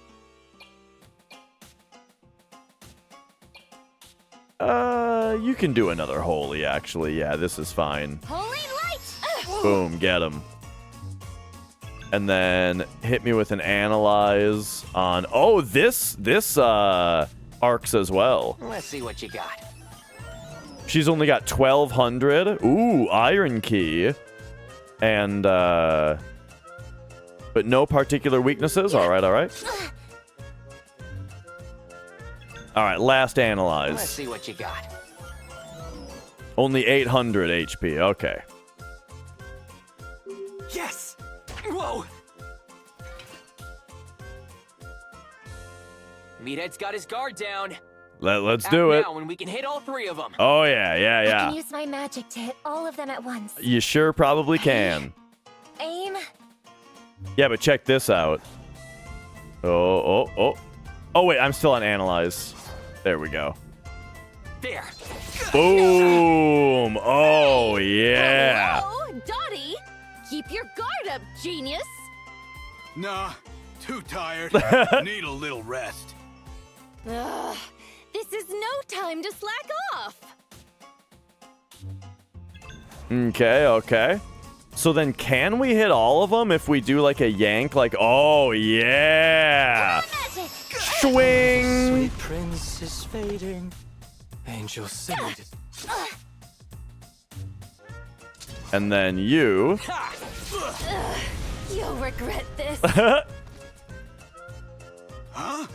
You can do another holy, actually. Yeah, this is fine. Holy light! Boom, get him. And then hit me with an analyze on. Oh, this arcs as well. Let's see what you got. She's only got 1,200. Ooh, iron key. And but no particular weaknesses. All right. All right, last analyze. Let's see what you got. Only 800 HP. Okay. Yes. Whoa. Meathead's got his guard down. Let's do it. Now, and we can hit all three of them. Oh I yeah. can use my magic to hit all of them at once. You sure probably can. Aim. Yeah, but check this out. Oh, wait, I'm still on analyze. There we go. There. Boom. Oh, yeah. Oh, Dottie! Keep your guard up, genius! Nah, too tired. Need a little rest. Ugh, this is no time to slack off! Okay. So then can we hit all of them if we do like a yank? Like, oh, yeah. Magic! Swing. Sweet prince is fading. Angel sing. And then you. You'll regret this. Huh?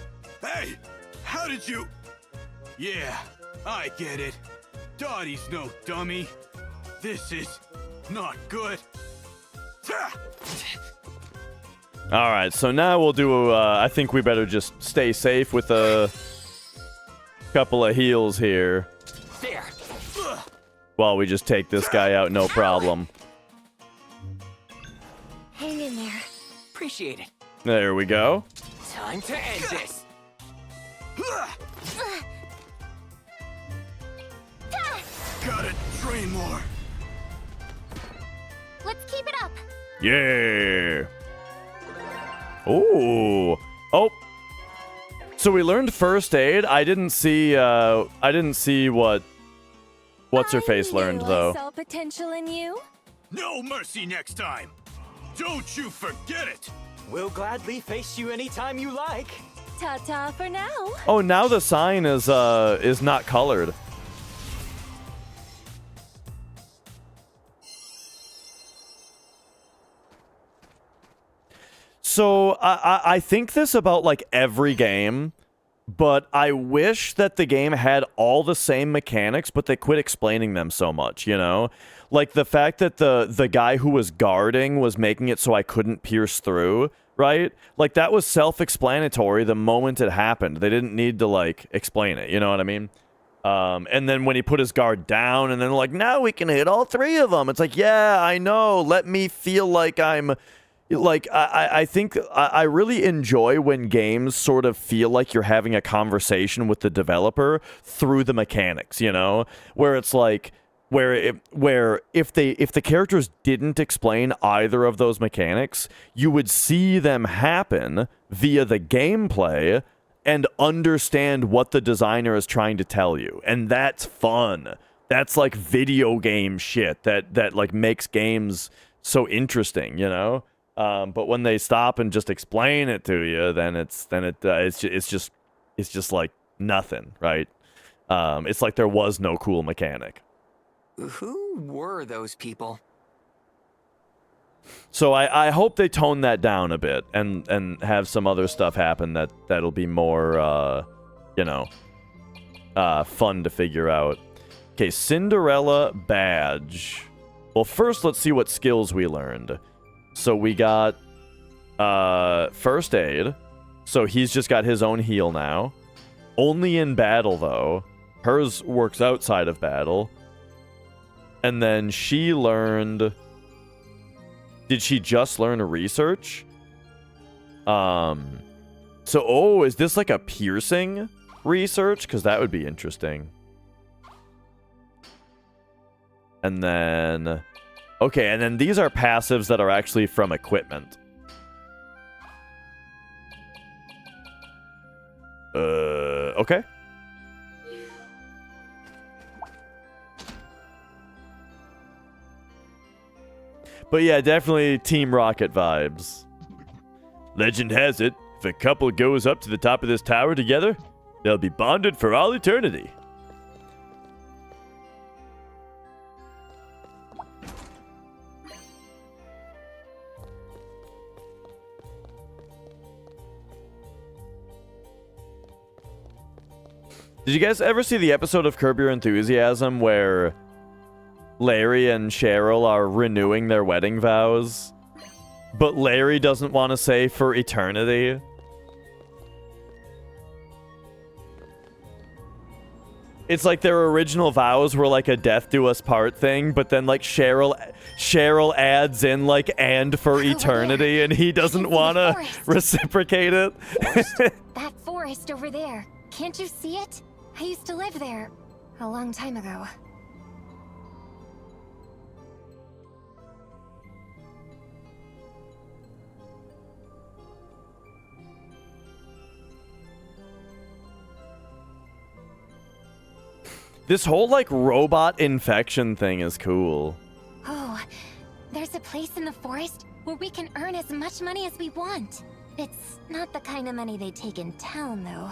Hey, how did you... Yeah, I get it. Dottie's no dummy. This is not good. All right, so now we'll do, I think we better just stay safe with a couple of heals here. There. While we just take this guy out, no problem. Hang in there. Appreciate it. There we go. Time to end this. train more. Let's keep it up. Yeah. Ooh. Oh. So we learned first aid. I didn't see what what's her face learned though. I saw potential in you. No mercy next time. Don't you forget it. We'll gladly face you anytime you like. Ta-ta for now. Oh, now the sign is not colored. So I think this about like every game, but I wish that the game had all the same mechanics, but they quit explaining them so much, you know? Like the fact that the guy who was guarding was making it so I couldn't pierce through, right? Like that was self-explanatory the moment it happened. They didn't need to like explain it, you know what I mean? And then when he put his guard down and then like, now we can hit all three of them. It's like, yeah, I know. Let me feel like I'm... Like, I think I really enjoy when games sort of feel like you're having a conversation with the developer through the mechanics, you know? Where it's like, where if the characters didn't explain either of those mechanics, you would see them happen via the gameplay and understand what the designer is trying to tell you. And that's fun. That's like video game shit that like makes games so interesting, you know? But when they stop and just explain it to you, then it's just like nothing, right? It's like there was no cool mechanic. Who were those people? So I hope they tone that down a bit and have some other stuff happen that'll be more fun to figure out. Okay, Cinderella badge. Well, first let's see what skills we learned. So we got first aid. So he's just got his own heal now. Only in battle, though. Hers works outside of battle. And then she learned... Did she just learn research? So, is this like a piercing research? Because that would be interesting. And then... Okay, and then these are passives that are actually from equipment. Okay. But yeah, definitely Team Rocket vibes. Legend has it, if a couple goes up to the top of this tower together, they'll be bonded for all eternity. Did you guys ever see the episode of Curb Your Enthusiasm where Larry and Cheryl are renewing their wedding vows, but Larry doesn't want to say for eternity? It's like their original vows were like a death do us part thing, but then like Cheryl adds in like and for eternity, and he doesn't want to reciprocate it. That forest over there. Can't you see it? I used to live there a long time ago. This whole like robot infection thing is cool. Oh, there's a place in the forest where we can earn as much money as we want. It's not the kind of money they take in town, though.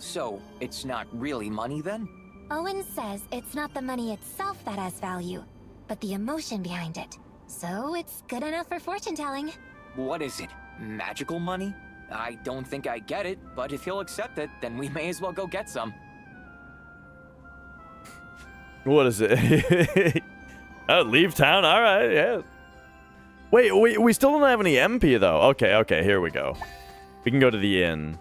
So, it's not really money then? Owen says it's not the money itself that has value, but the emotion behind it. So it's good enough for fortune-telling. What is it? Magical money? I don't think I get it, but if he'll accept it, then we may as well go get some. What is it? Oh, leave town? Alright, yeah. Wait, we still don't have any MP, though. Okay, here we go. We can go to the inn.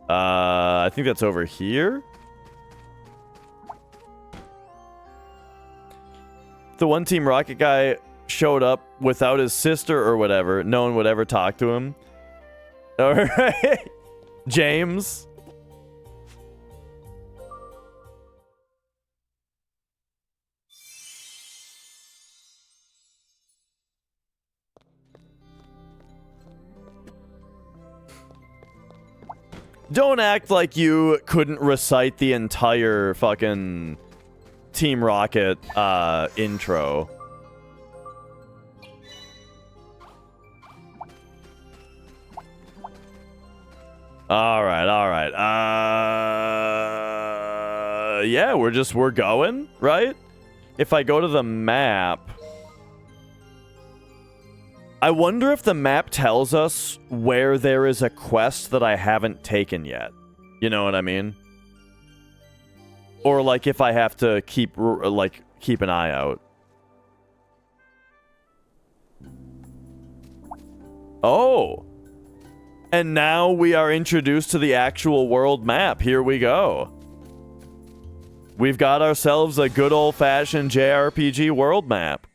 I think that's over here. The one Team Rocket guy showed up without his sister or whatever. No one would ever talk to him. Alright. James. Don't act like you couldn't recite the entire fucking Team Rocket intro. All right. Yeah, we're going, right? If I go to the map, I wonder if the map tells us where there is a quest that I haven't taken yet. You know what I mean? Or like if I have to keep an eye out. Oh. And now we are introduced to the actual world map. Here we go. We've got ourselves a good old-fashioned JRPG world map.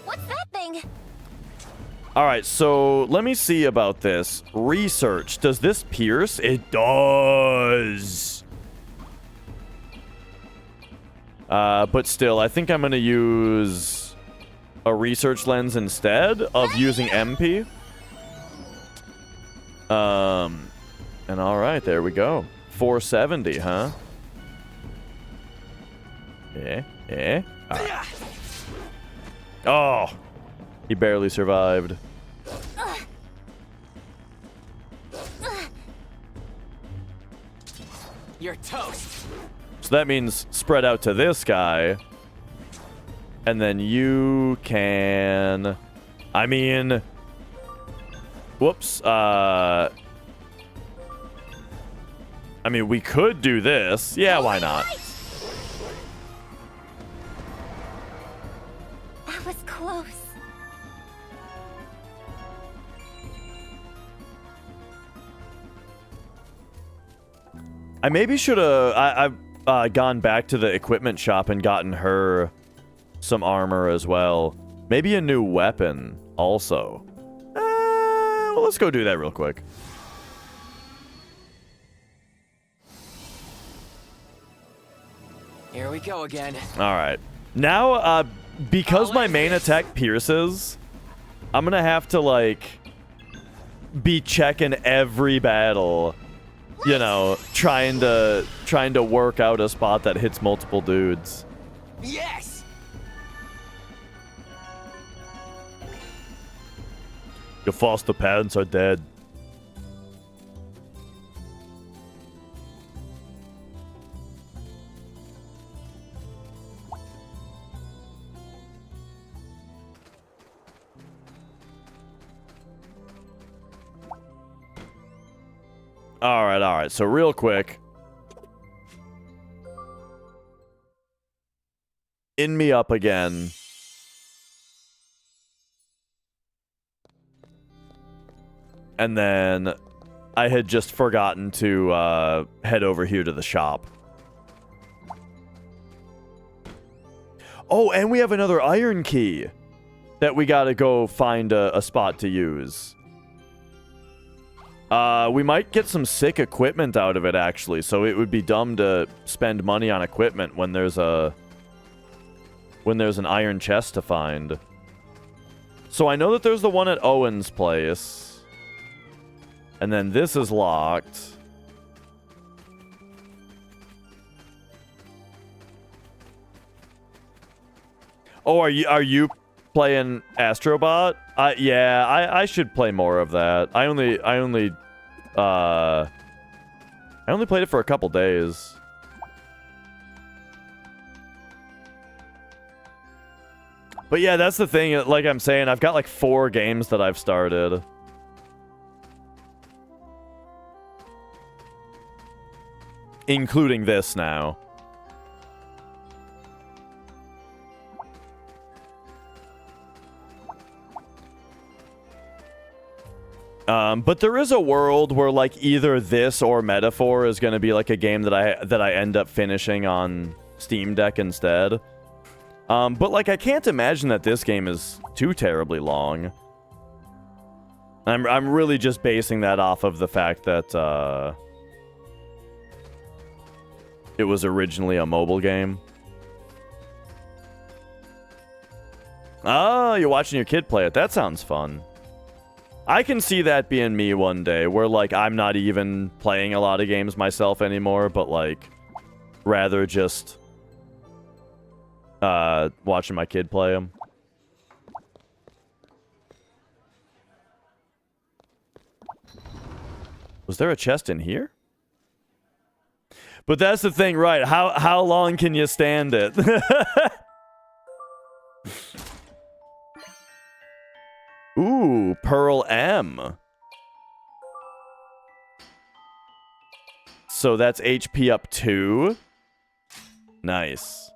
What's that thing? Alright, so let me see about this. Research. Does this pierce? It does. But still, I think I'm going to use a research lens instead of using MP. And alright, there we go. 470, huh? Yeah. Right. Oh! He barely survived. You're toast. So that means spread out to this guy. And then you can... I mean... Whoops. I mean, we could do this. Yeah, why not? That was close. I maybe should have... I've gone back to the equipment shop and gotten her some armor as well. Maybe a new weapon also. Well, let's go do that real quick. Here we go again. Alright. Now, because my main attack pierces, I'm gonna have to, like, be checking every battle. You know, trying to work out a spot that hits multiple dudes. Yes! Your foster parents are dead. Alright. So real quick. In me up again. And then I had just forgotten to head over here to the shop. Oh, and we have another iron key that we gotta go find a spot to use. We might get some sick equipment out of it, actually, so it would be dumb to spend money on equipment when there's an iron chest to find. So I know that there's the one at Owen's place. And then this is locked. Oh, are you playing Astrobot? Yeah, I should play more of that. I only played it for a couple days. But yeah, that's the thing. Like I'm saying, I've got like 4 games that I've started. Including this now. But there is a world where like either this or Metaphor is going to be like a game that I end up finishing on Steam Deck instead. But like I can't imagine that this game is too terribly long. I'm really just basing that off of the fact that it was originally a mobile game. Oh, you're watching your kid play it. That sounds fun. I can see that being me one day, where, like, I'm not even playing a lot of games myself anymore, but, like, rather just watching my kid play them. Was there a chest in here? But that's the thing, right? How long can you stand it? Ooh, Pearl M. So that's HP up 2. Nice.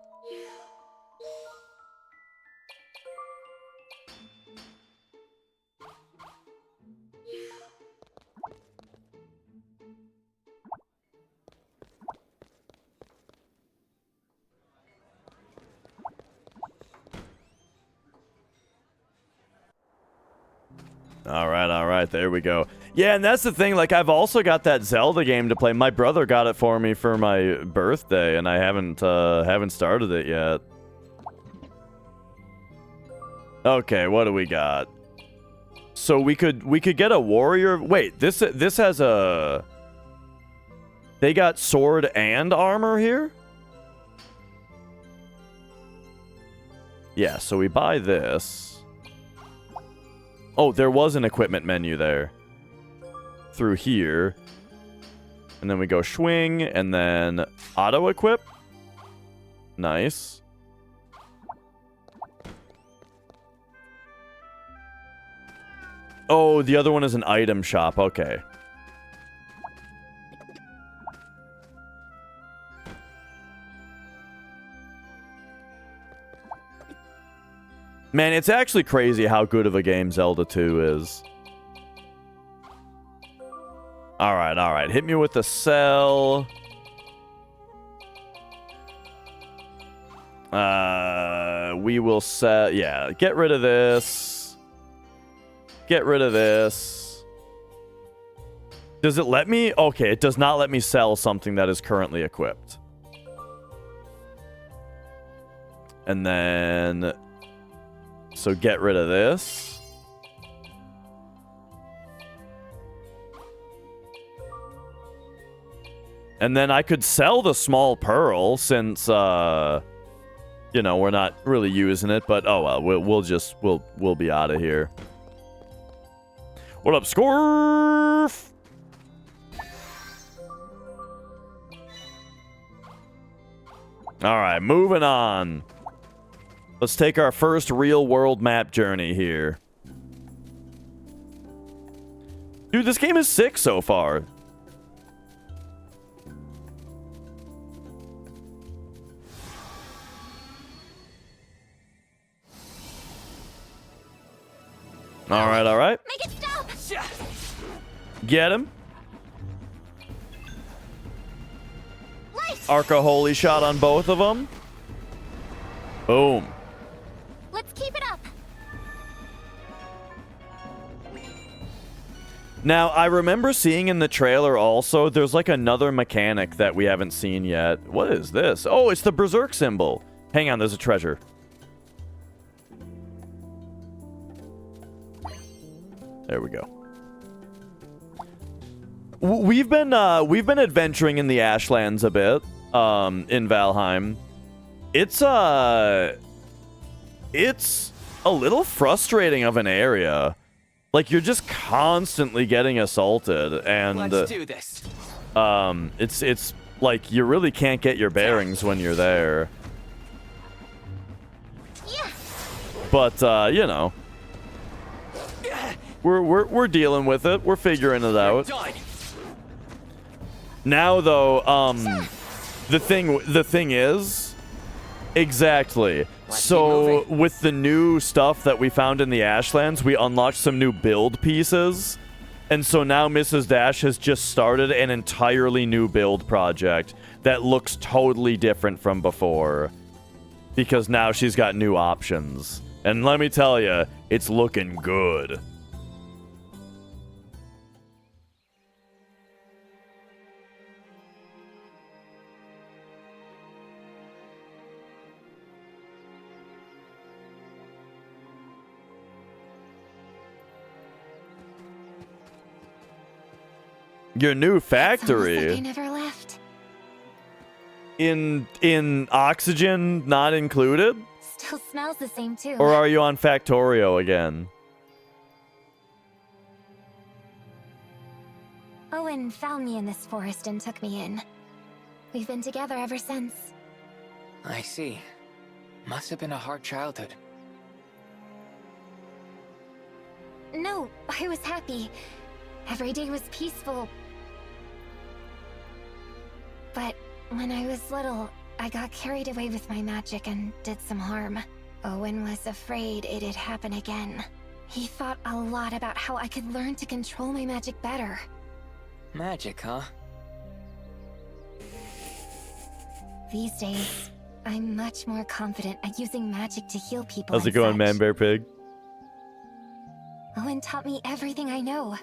All right, there we go. Yeah, and that's the thing, like, I've also got that Zelda game to play. My brother got it for me for my birthday, and I haven't started it yet. Okay, what do we got? So we could get a warrior. Wait, this has a... They got sword and armor here? Yeah, so we buy this. Oh, there was an equipment menu there. Through here. And then we go swing, and then auto-equip. Nice. Oh, the other one is an item shop. Okay. Man, it's actually crazy how good of a game Zelda 2 is. Alright, alright. Hit me with the cell. We will set... Yeah, get rid of this. Get rid of this. Does it let me? Okay, it does not let me sell something that is currently equipped. And then... So get rid of this. And then I could sell the small pearl since, you know, we're not really using it. But, oh well, we'll be out of here. What up, Scorf? Alright, moving on. Let's take our first real-world map journey here. Dude, this game is sick so far. Alright, alright. Make it stop! Get him. Light! Arca Holy Shot on both of them. Boom. Let's keep it up. Now, I remember seeing in the trailer also, there's like another mechanic that we haven't seen yet. What is this? Oh, it's the Berserk symbol. Hang on, there's a treasure. There we go. We've been adventuring in the Ashlands a bit, in Valheim. It's a little frustrating of an area. Like, you're just constantly getting assaulted, and let's do this. It's like you really can't get your bearings when you're there. Yeah. But you know, we're dealing with it. We're figuring it out. Now though, the thing is, exactly. So with the new stuff that we found in the Ashlands, we unlocked some new build pieces. And so now Mrs. Dash has just started an entirely new build project that looks totally different from before. Because now she's got new options. And let me tell you, it's looking good. Your new Almost like I factory never left. in Oxygen not included? Still smells the same too. Or are you on Factorio again? Owen found me in this forest and took me in. We've been together ever since. I see. Must have been a hard childhood. No, I was happy. Every day was peaceful. But when I was little, I got carried away with my magic and did some harm. Owen was afraid it'd happen again. He thought a lot about how I could learn to control my magic better. Magic, huh? These days, I'm much more confident at using magic to heal people. How's it and going, such. Man Bear Pig? Owen taught me everything I know.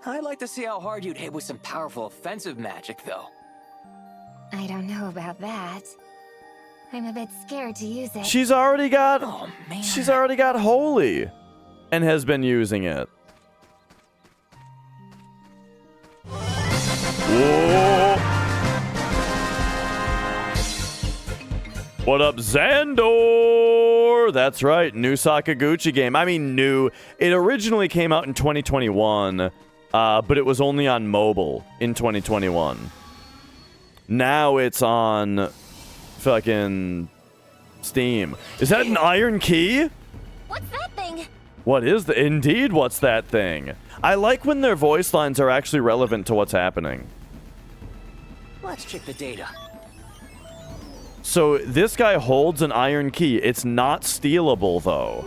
I'd like to see how hard you'd hit with some powerful offensive magic, though. I don't know about that. I'm a bit scared to use it. She's already got Oh, man. She's already got Holy and has been using it. Whoa. What up, Xandor? That's right, new Sakaguchi game. I mean, new. It originally came out in 2021, but it was only on mobile in 2021. Now it's on fucking Steam. Is that an iron key? What's that thing? What is the... Indeed, what's that thing? I like when their voice lines are actually relevant to what's happening. Let's check the data. So this guy holds an iron key. It's not stealable, though.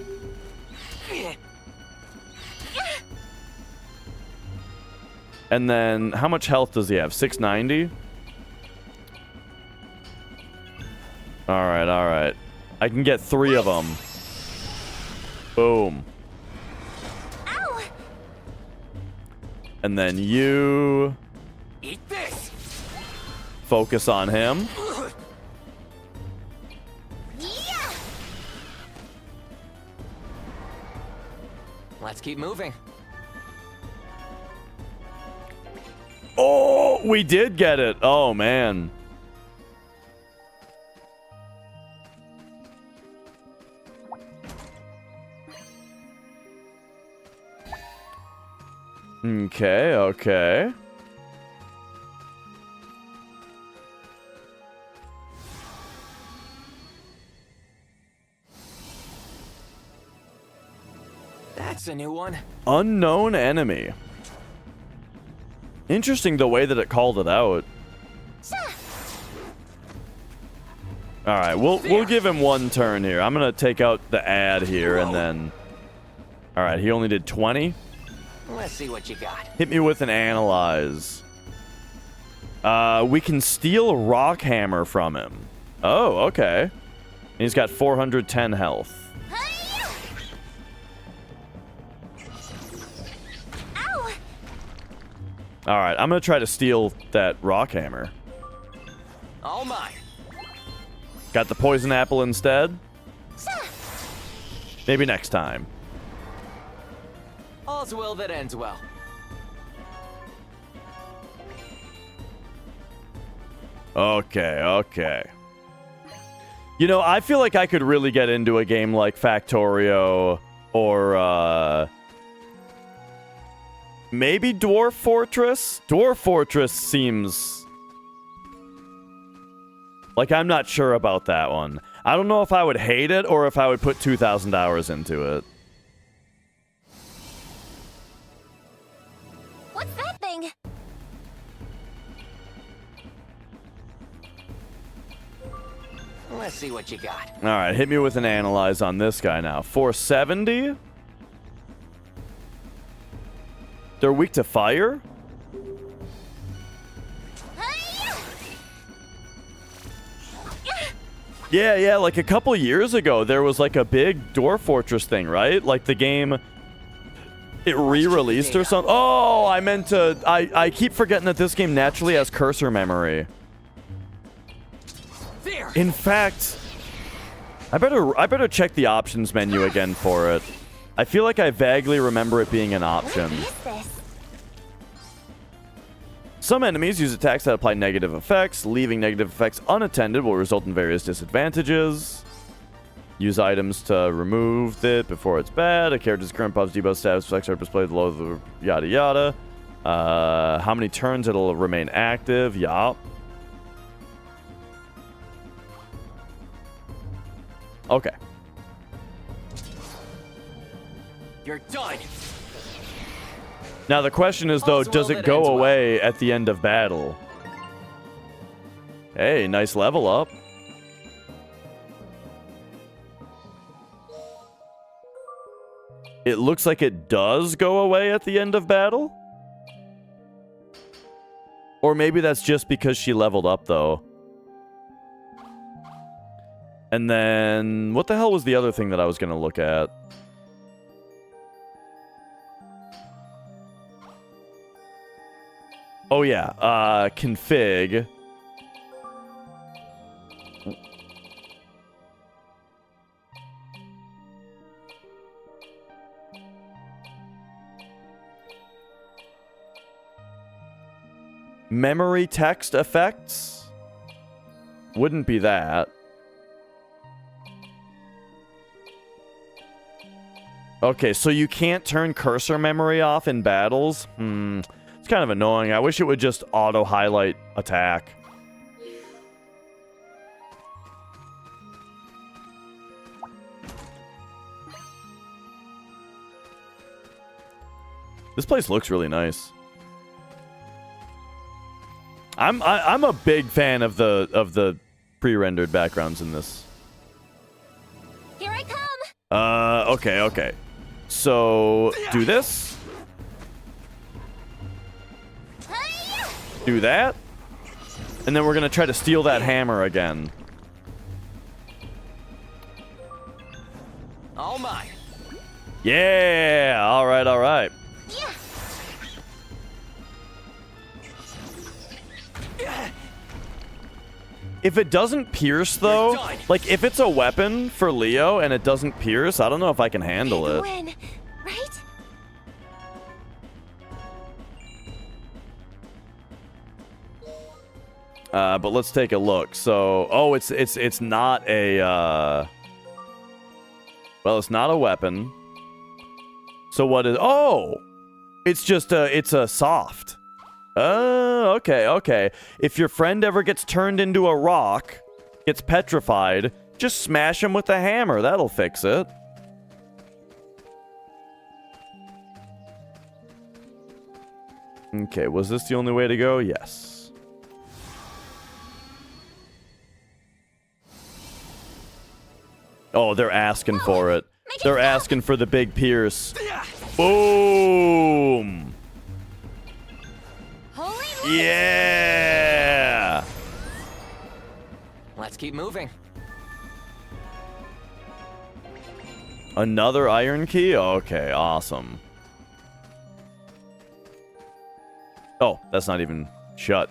And then, how much health does he have? 690? Alright, alright. I can get 3 of them. Boom. Ow! And then you... Eat this! Focus on him. Yeah! Let's keep moving. Oh, we did get it. Oh, man. Okay, okay. That's a new one. Unknown enemy. Interesting the way that it called it out. All right, we'll give him one turn here. I'm gonna take out the ad here and then. All right, he only did 20. Let's see what you got. Hit me with an analyze. We can steal a rock hammer from him. Oh, okay. He's got 410 health. Ow! All right, I'm gonna try to steal that rock hammer. All mine. Got the poison apple instead. Maybe next time. All's well that ends well. Okay, okay. You know, I feel like I could really get into a game like Factorio or maybe Dwarf Fortress. Dwarf Fortress seems like I'm not sure about that one. I don't know if I would hate it or if I would put 2,000 hours into it. What's that thing? Let's see what you got. All right, hit me with an analyze on this guy now. 470? They're weak to fire? Yeah, like a couple years ago, there was like a big Dwarf Fortress thing, right? Like the game, it re-released or something. Oh, I meant to, I keep forgetting that this game naturally has cursor memory. In fact, I better check the options menu again for it. I feel like I vaguely remember it being an option. What is this? Some enemies use attacks that apply negative effects. Leaving negative effects unattended will result in various disadvantages. Use items to remove it before it's bad. A character's current buffs, debuffs, status effects are displayed below the yada yada. How many turns it'll remain active. Yup. Okay. You're done. Now the question is, though, does it go away at the end of battle? Hey, nice level up. It looks like it does go away at the end of battle? Or maybe that's just because she leveled up, though. And then, what the hell was the other thing that I was going to look at? Oh yeah, config. Memory text effects? Wouldn't be that. Okay, so you can't turn cursor memory off in battles? It's kind of annoying. I wish it would just auto-highlight attack. This place looks really nice. I'm a big fan of the pre-rendered backgrounds in this. Here I come. Okay. So do this. Do that. And then we're gonna try to steal that hammer again. All mine. Yeah. All right. If it doesn't pierce, though, like if it's a weapon for Leo and it doesn't pierce, I don't know if I can handle it. Win, right? But let's take a look. So, oh, it's not a well, it's not a weapon. So what is? Oh, it's a soft. Oh, okay. If your friend ever gets turned into a rock, gets petrified, just smash him with a hammer. That'll fix it. Okay, was this the only way to go? Yes. Oh, they're asking for it. They're asking for the big pierce. Boom! Yeah! Let's keep moving. Another iron key? Okay, awesome. Oh, that's not even shut.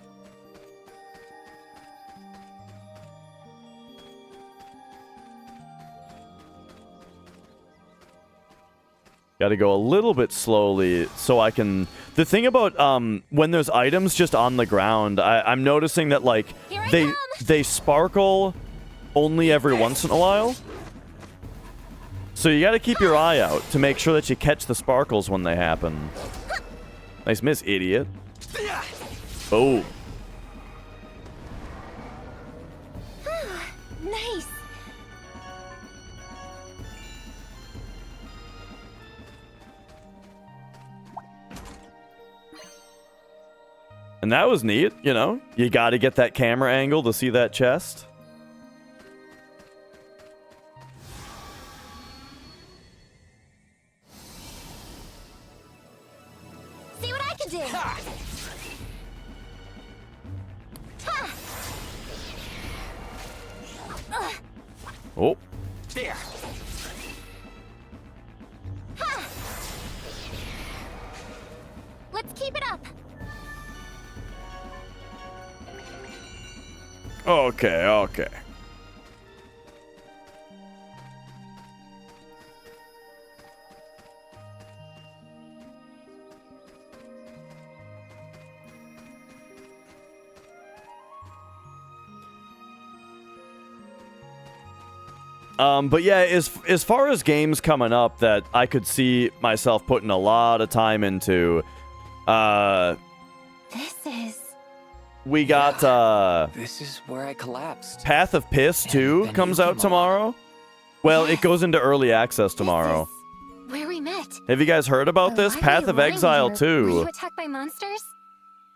Got to go a little bit slowly so I can... The thing about when there's items just on the ground, I'm noticing that, like, they sparkle only every once in a while. So you got to keep your eye out to make sure that you catch the sparkles when they happen. Nice miss, idiot. Oh. Nice. And that was neat, you know? You got to get that camera angle to see that chest. See what I can do. Oh. There. Let's keep it up. Okay. But yeah, as far as games coming up that I could see myself putting a lot of time into, we got This is where I collapsed. Path of Piss 2 comes out tomorrow. Well, it goes into early access tomorrow. Where we met. Have you guys heard about this? Path of Exile 2. Were you attacked by monsters?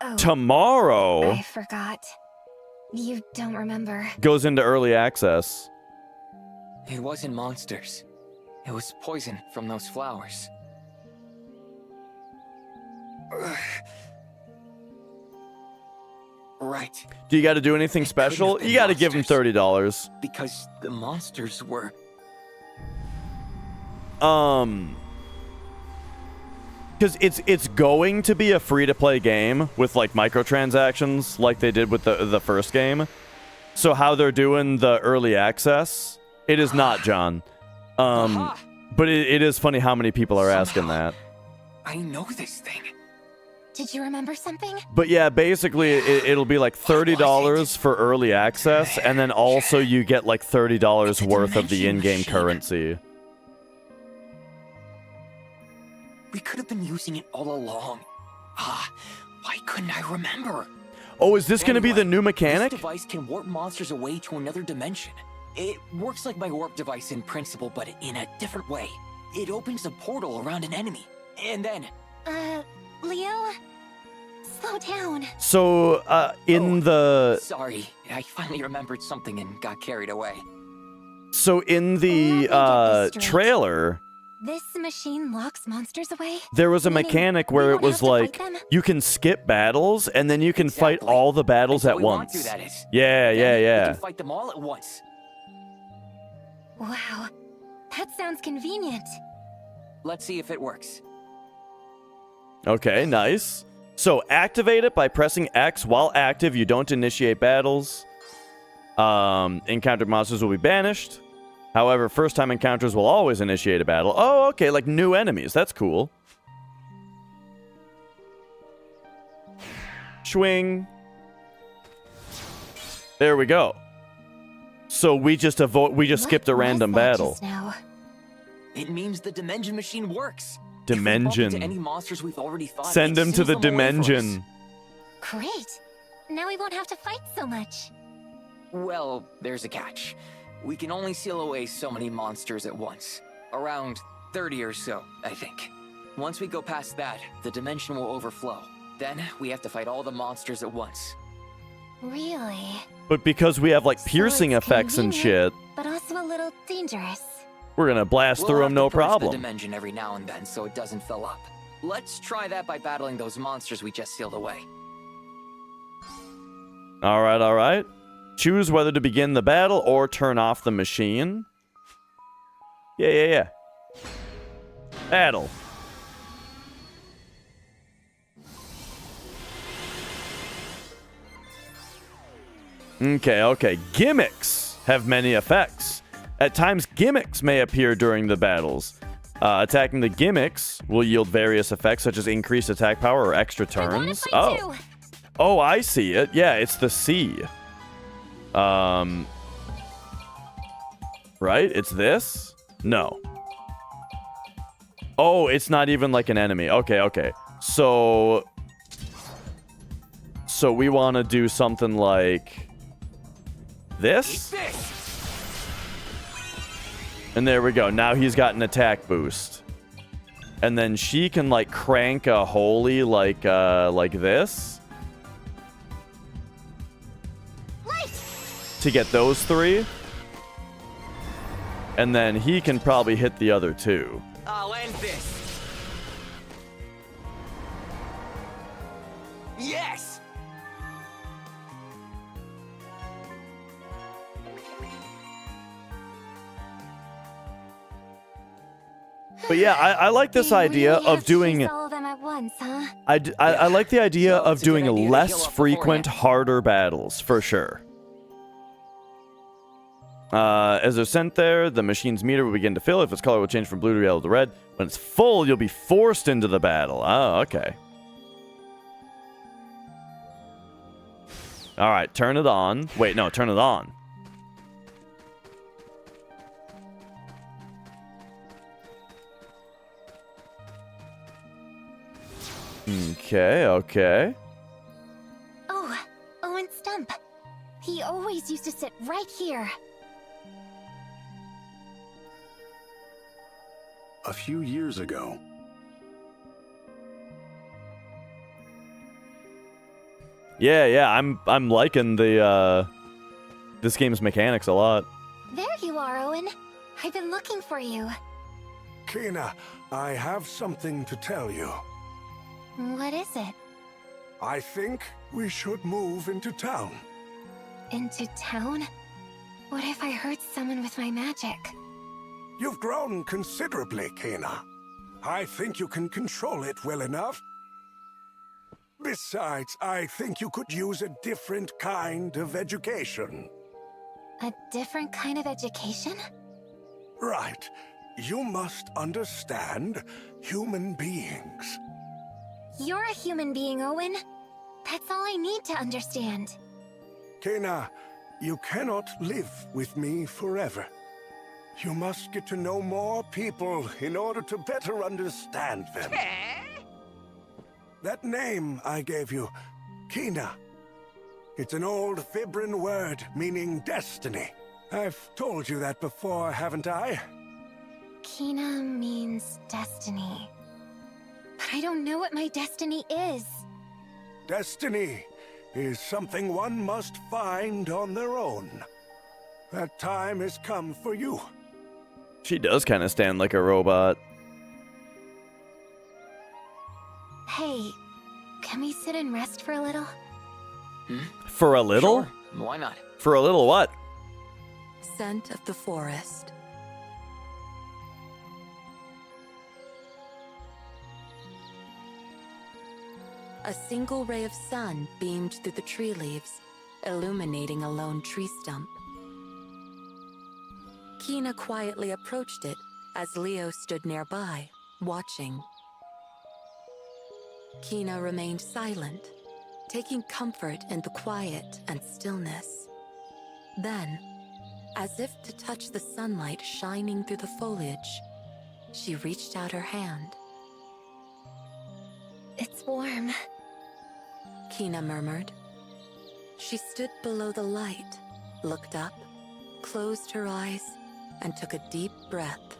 Oh, Tomorrow I forgot. You don't remember. goes into early access. It wasn't monsters. It was poison from those flowers. Right. Do you got to do anything special? You got to give him $30. Because the monsters were... Because it's going to be a free-to-play game with, like, microtransactions like they did with the first game. So how they're doing the early access, it is not, John. But it is funny how many people are asking that. I know this thing. Did you remember something? But yeah, basically it'll be like $30 for early access, and then also you get like $30 worth of the in-game currency. We could have been using it all along. Why couldn't I remember? Oh, is this going to be the new mechanic? This device can warp monsters away to another dimension. It works like my warp device in principle, but in a different way. It opens a portal around an enemy, and then... Leo? Slow down. So, Sorry, I finally remembered something and got carried away. So in the trailer... This machine locks monsters away? There was a mechanic where it was like, you can skip battles, and then you can fight all the battles at once. To, that is. Yeah. We can fight them all at once. Wow, that sounds convenient. Let's see if it works. Okay, nice. So activate it by pressing X. While active, you don't initiate battles. Encountered monsters will be banished. However, first-time encounters will always initiate a battle. Oh, okay, like new enemies. That's cool. Swing. There we go. So we just skipped a random battle. Now? It means the Dimension Machine works. Dimension. If we bump into any monsters we've already fought, Send them to the Dimension. Great. Now we won't have to fight so much. Well, there's a catch. We can only seal away so many monsters at once. Around 30 or so, I think. Once we go past that, the dimension will overflow. Then we have to fight all the monsters at once. Really? But because we have like piercing effects and shit, but also a little dangerous. We're gonna blast through them no problem. The dimension every now and then so it doesn't fill up. Let's try that by battling those monsters we just sealed away. All right. Choose whether to begin the battle or turn off the machine. Yeah. Battle. Okay. Gimmicks have many effects. At times, gimmicks may appear during the battles. Attacking the gimmicks will yield various effects, such as increased attack power or extra turns. Oh, I see it. Yeah, it's the C. Right? It's this? No. Oh, it's not even like an enemy. Okay. So we want to do something like this? And there we go. Now he's got an attack boost. And then she can like crank a holy like this. To get those 3. And then he can probably hit the other 2. I'll end this. Yes! But yeah, I like this idea of doing... all of them at once, huh? I like the idea of doing less frequent, harder battles, for sure. As they're sent there, the machine's meter will begin to fill. If its color will change from blue to yellow to red. When it's full, you'll be forced into the battle. Oh, okay. Alright, turn it on. Wait, no, turn it on. Okay. Oh, Owen Stump. He always used to sit right here. A few years ago, Yeah, I'm liking the this game's mechanics a lot. There you are, Owen. I've been looking for you. Kina, I have something to tell you. What is it? I think we should move into town. Into town? What if I hurt someone with my magic? You've grown considerably, Kina. I think you can control it well enough. Besides, I think you could use a different kind of education. A different kind of education? Right. You must understand human beings. You're a human being, Owen. That's all I need to understand. Kina, you cannot live with me forever. You must get to know more people in order to better understand them. That name I gave you, Kina. It's an old Vibran word meaning destiny. I've told you that before, haven't I? Kina means destiny. But I don't know what my destiny is. Destiny is something one must find on their own. That time has come for you. She does kind of stand like a robot. Hey, can we sit and rest for a little? For a little? Sure, why not? For a little what? Scent of the forest. A single ray of sun beamed through the tree leaves, illuminating a lone tree stump. Kina quietly approached it as Leo stood nearby, watching. Kina remained silent, taking comfort in the quiet and stillness. Then, as if to touch the sunlight shining through the foliage, she reached out her hand. It's warm, Kina murmured. She stood below the light, looked up, closed her eyes, and took a deep breath.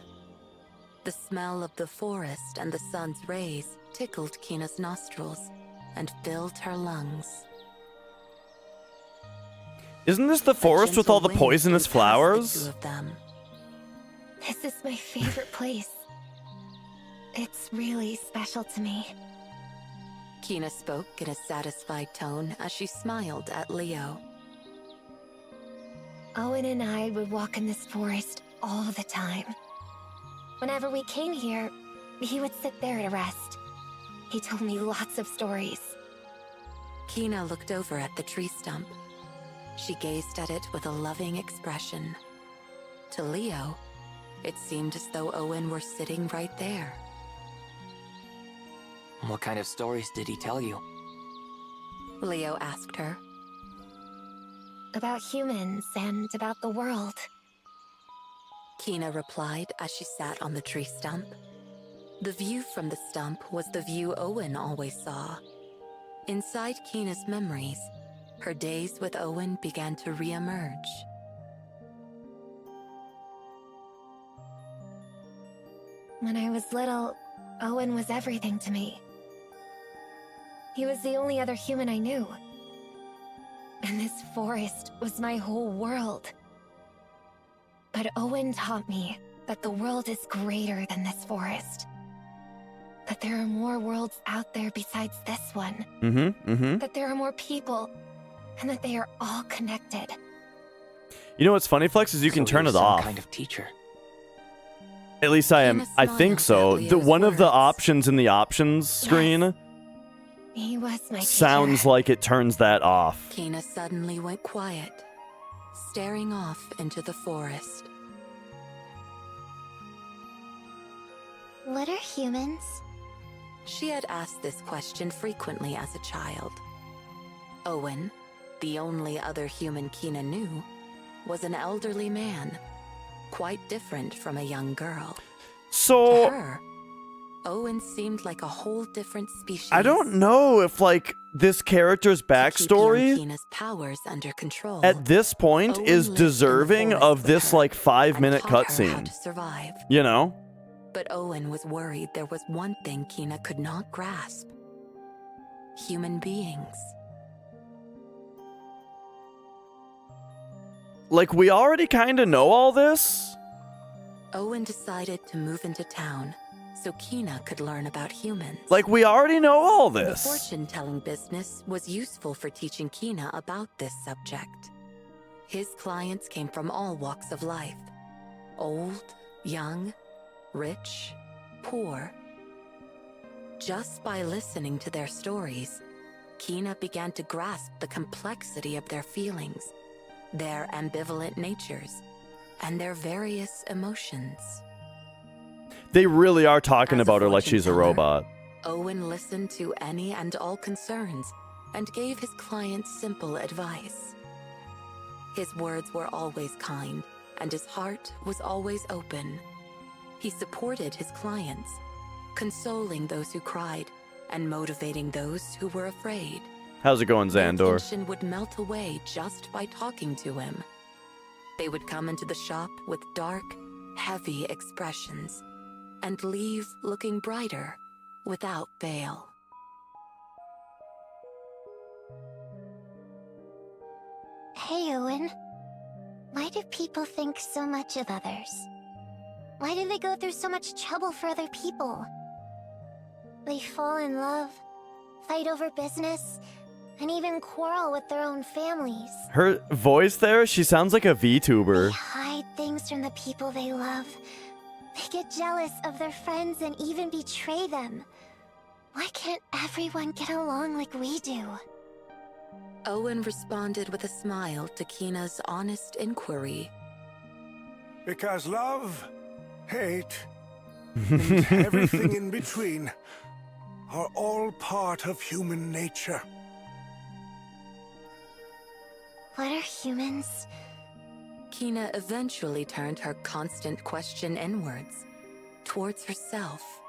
The smell of the forest and the sun's rays tickled Kina's nostrils and filled her lungs. Isn't this the forest with all the poisonous flowers? The two of them. This is my favorite place. It's really special to me. Kina spoke in a satisfied tone as she smiled at Leo. Owen and I would walk in this forest all the time. Whenever we came here, he would sit there to rest. He told me lots of stories. Kina looked over at the tree stump. She gazed at it with a loving expression. To Leo, it seemed as though Owen were sitting right there. What kind of stories did he tell you? Leo asked her. About humans and about the world. Kina replied as she sat on the tree stump. The view from the stump was the view Owen always saw. Inside Kina's memories, her days with Owen began to re-emerge. When I was little, Owen was everything to me. He was the only other human I knew. And this forest was my whole world. But Owen taught me that the world is greater than this forest. That there are more worlds out there besides this one. That there are more people, and that they are all connected. You know what's funny, Flex, is you can turn it some off. kind of teacher. At least I am. I think so. The one of the options in the options screen He was my sounds teacher. like it turns that off. Kina suddenly went quiet, staring off into the forest. What are humans? She had asked this question frequently as a child. Owen, the only other human Kina knew, was an elderly man, quite different from a young girl. So, To her, Owen seemed like a whole different species. I don't know if, like, this character's Keep young backstory Kina's powers under control. at this point Owen is lived in the deserving forest of with this, her like, 5-minute and taught her how cutscene. to survive. You know? But Owen was worried there was one thing Kina could not grasp. Human beings. Like, we already kind of know all this? Owen decided to move into town so Kina could learn about humans. Like, we already know all The this. fortune-telling business was useful for teaching Kina about this subject. His clients came from all walks of life. Old, young, rich, poor. Just by listening to their stories, Kina began to grasp the complexity of their feelings, their ambivalent natures, and their various emotions. They really are talking As a about her like she's a fortune-teller, robot. Owen listened to any and all concerns and gave his clients simple advice. His words were always kind, and his heart was always open. He supported his clients, consoling those who cried and motivating those who were afraid. How's it going, Their Xandor? tension would melt away just by talking to him. They would come into the shop with dark, heavy expressions and leave looking brighter without fail. Hey, Owen. Why do people think so much of others? Why do they go through so much trouble for other people? They fall in love, fight over business, and even quarrel with their own families. Her voice there, she sounds like a VTuber. They hide things from the people they love. They get jealous of their friends and even betray them. Why can't everyone get along like we do? Owen responded with a smile to Kina's honest inquiry. Because love, hate, and everything in between are all part of human nature. What are humans? Kina eventually turned her constant question inwards, towards herself.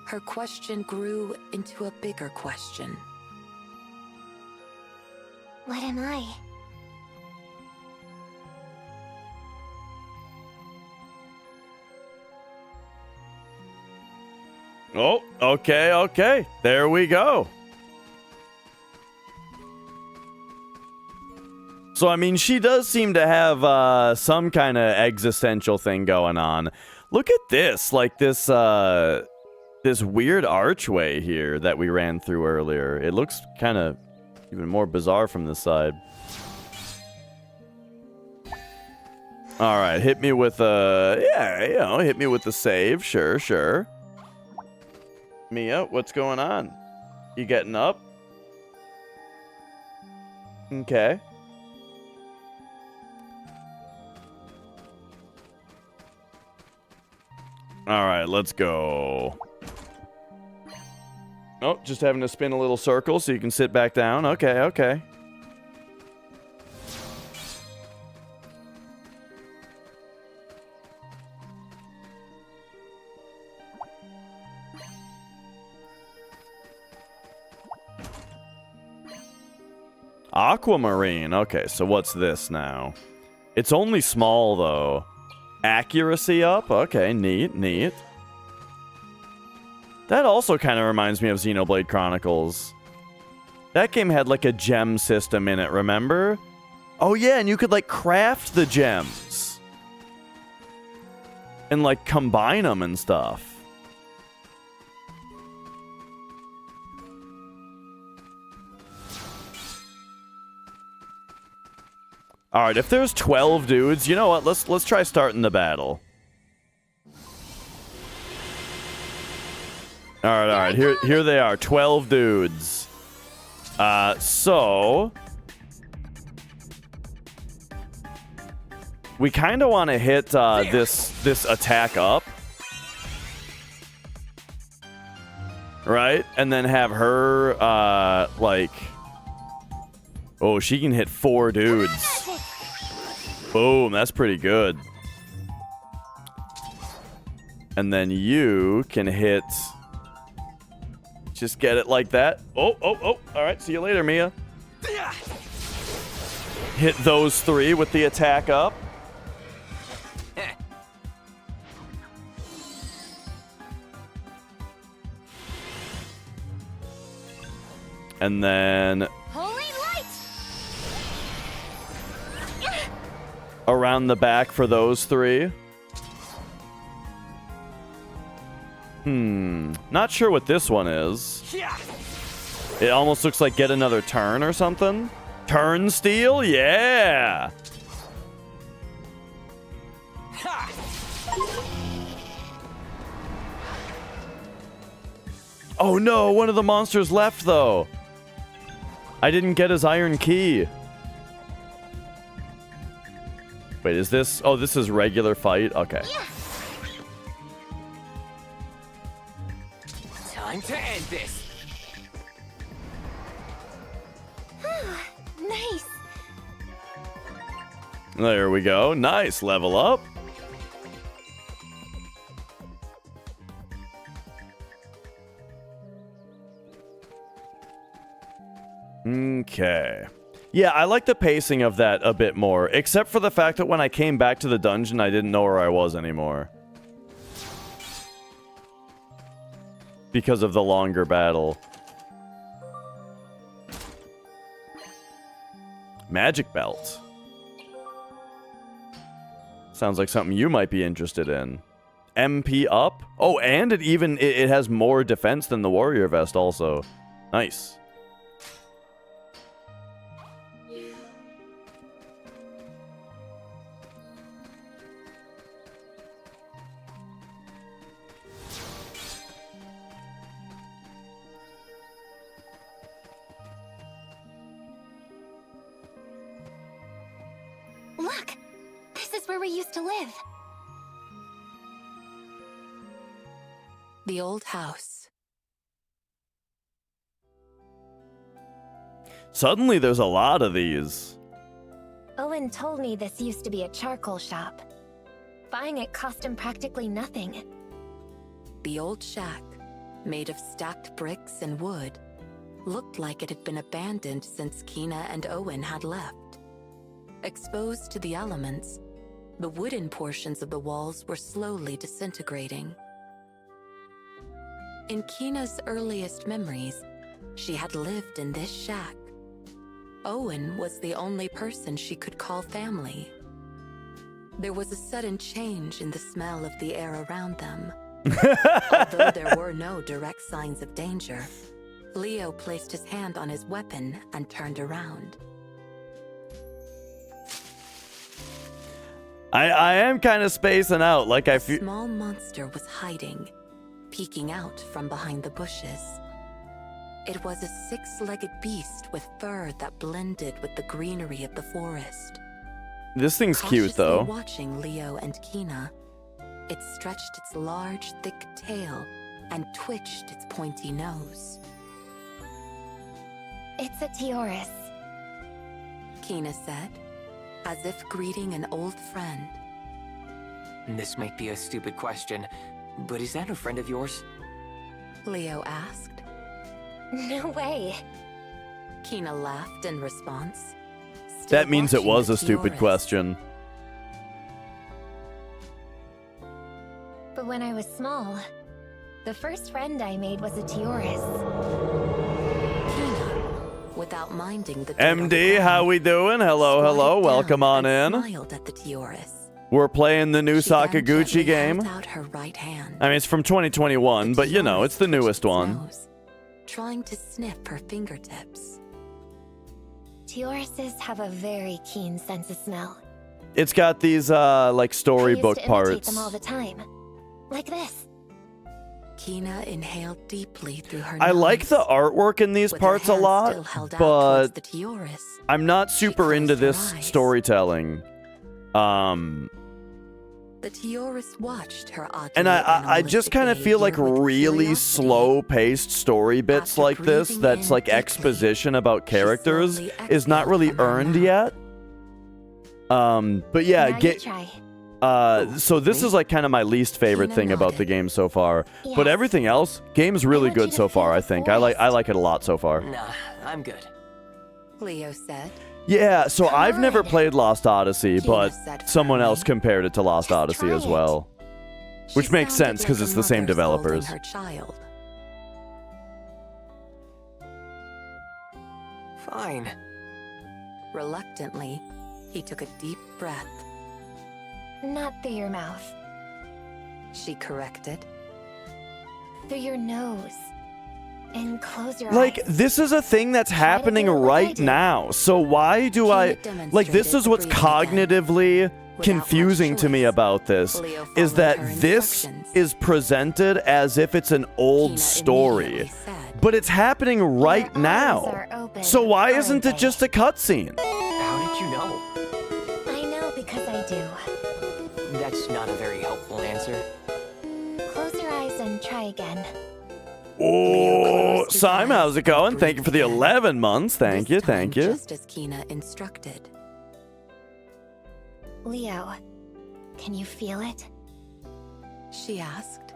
Her question grew into a bigger question. What am I? Oh, okay. There we go. So, I mean, she does seem to have some kind of existential thing going on. Look at this, like this weird archway here that we ran through earlier. It looks kind of even more bizarre from this side. All right, hit me with hit me with the save. Sure. Mia, what's going on? You getting up? Okay. All right, let's go. Oh, just having to spin a little circle so you can sit back down. Okay. Aquamarine. Okay, so what's this now? It's only small, though. Accuracy up? Okay, neat. That also kind of reminds me of Xenoblade Chronicles. That game had like a gem system in it, remember? Oh yeah, and you could like craft the gems. And like combine them and stuff. All right, if there's 12 dudes, you know what? Let's try starting the battle. All right. Here they are, 12 dudes. So we kind of want to hit this attack up, right? And then have her like, oh, she can hit 4 dudes. Boom, that's pretty good. And then you can hit... Just get it like that. Oh. All right, see you later, Mia. Hit those 3 with the attack up. And then... Holy light! Around the back for those 3. Not sure what this one is. It almost looks like get another turn or something. Turn steal? Yeah! Oh no, one of the monsters left though. I didn't get his iron key. Wait, is this... Oh, this is regular fight? Okay. Time to end this. Nice. There we go. Nice. Level up. Okay. Yeah, I like the pacing of that a bit more, except for the fact that when I came back to the dungeon, I didn't know where I was anymore. Because of the longer battle. Magic belt. Sounds like something you might be interested in. MP up? Oh, and it has more defense than the warrior vest also. Nice. Look! This is where we used to live. The old house. Suddenly there's a lot of these. Owen told me this used to be a charcoal shop. Buying it cost him practically nothing. The old shack, made of stacked bricks and wood, looked like it had been abandoned since Kina and Owen had left. Exposed to the elements, the wooden portions of the walls were slowly disintegrating. In Kina's earliest memories, she had lived in this shack. Owen was the only person she could call family. There was a sudden change in the smell of the air around them. Although there were no direct signs of danger, Leo placed his hand on his weapon and turned around. I am kind of spacing out, like I feel... A small monster was hiding, peeking out from behind the bushes. It was a six-legged beast with fur that blended with the greenery of the forest. This thing's cute, though. Cautiously watching Leo and Kina, it stretched its large, thick tail and twitched its pointy nose. It's a Teoris, Kina said, as if greeting an old friend. This might be a stupid question, but is that a friend of yours? Leo asked. No way. Kina laughed in response. That means it was a stupid question. But when I was small, the first friend I made was a Teoris. Kina, without minding the MD, how we doing? Hello, hello. Welcome on in. Smiled at the Teoris. We're playing the new She then Sakaguchi gently game. held out her right hand. I mean, it's from 2021, but you know, it's the newest one. Nose, trying to sniff her fingertips. Teorises have a very keen sense of smell. It's got these, like, storybook I used to imitate parts. them all the time. Like this. Kina inhaled deeply through her I nose. like the artwork in these with her parts a hand lot, still held out but towards the Teoris. I'm not super into closed her this eyes. storytelling. The Teoris watched her oddly And I just kind of feel like behavior with really curiosity. slow-paced story bits After like this breathing that's in like deeply, exposition about characters slowly is not exhaled really from her earned mouth. yet. But yeah, Now you try. So this is like kind of my least favorite thing about the game so far. But everything else, game's really good so far, I think. I like it a lot so far. Nah, I'm good. Leo said. Yeah, so I've never played Lost Odyssey, but someone else compared it to Lost Odyssey as well. Which makes sense because it's the same developers. Her child. Fine. Reluctantly, he took a deep breath. Not through your mouth. She corrected. Through your nose. And close your eyes. Like, this is a thing that's happening right now. So why do I... Like, this is what's cognitively confusing to me about this, is that this is presented as if it's an old story. But it's happening right now. So why isn't it just a cutscene? How did you know? I know because I do. That's not a very helpful answer. Close your eyes and try again. Oh, Simon, how's it going? Thank you for the 11 months. Thank you, thank you. Just as Kina instructed. Leo, can you feel it? She asked.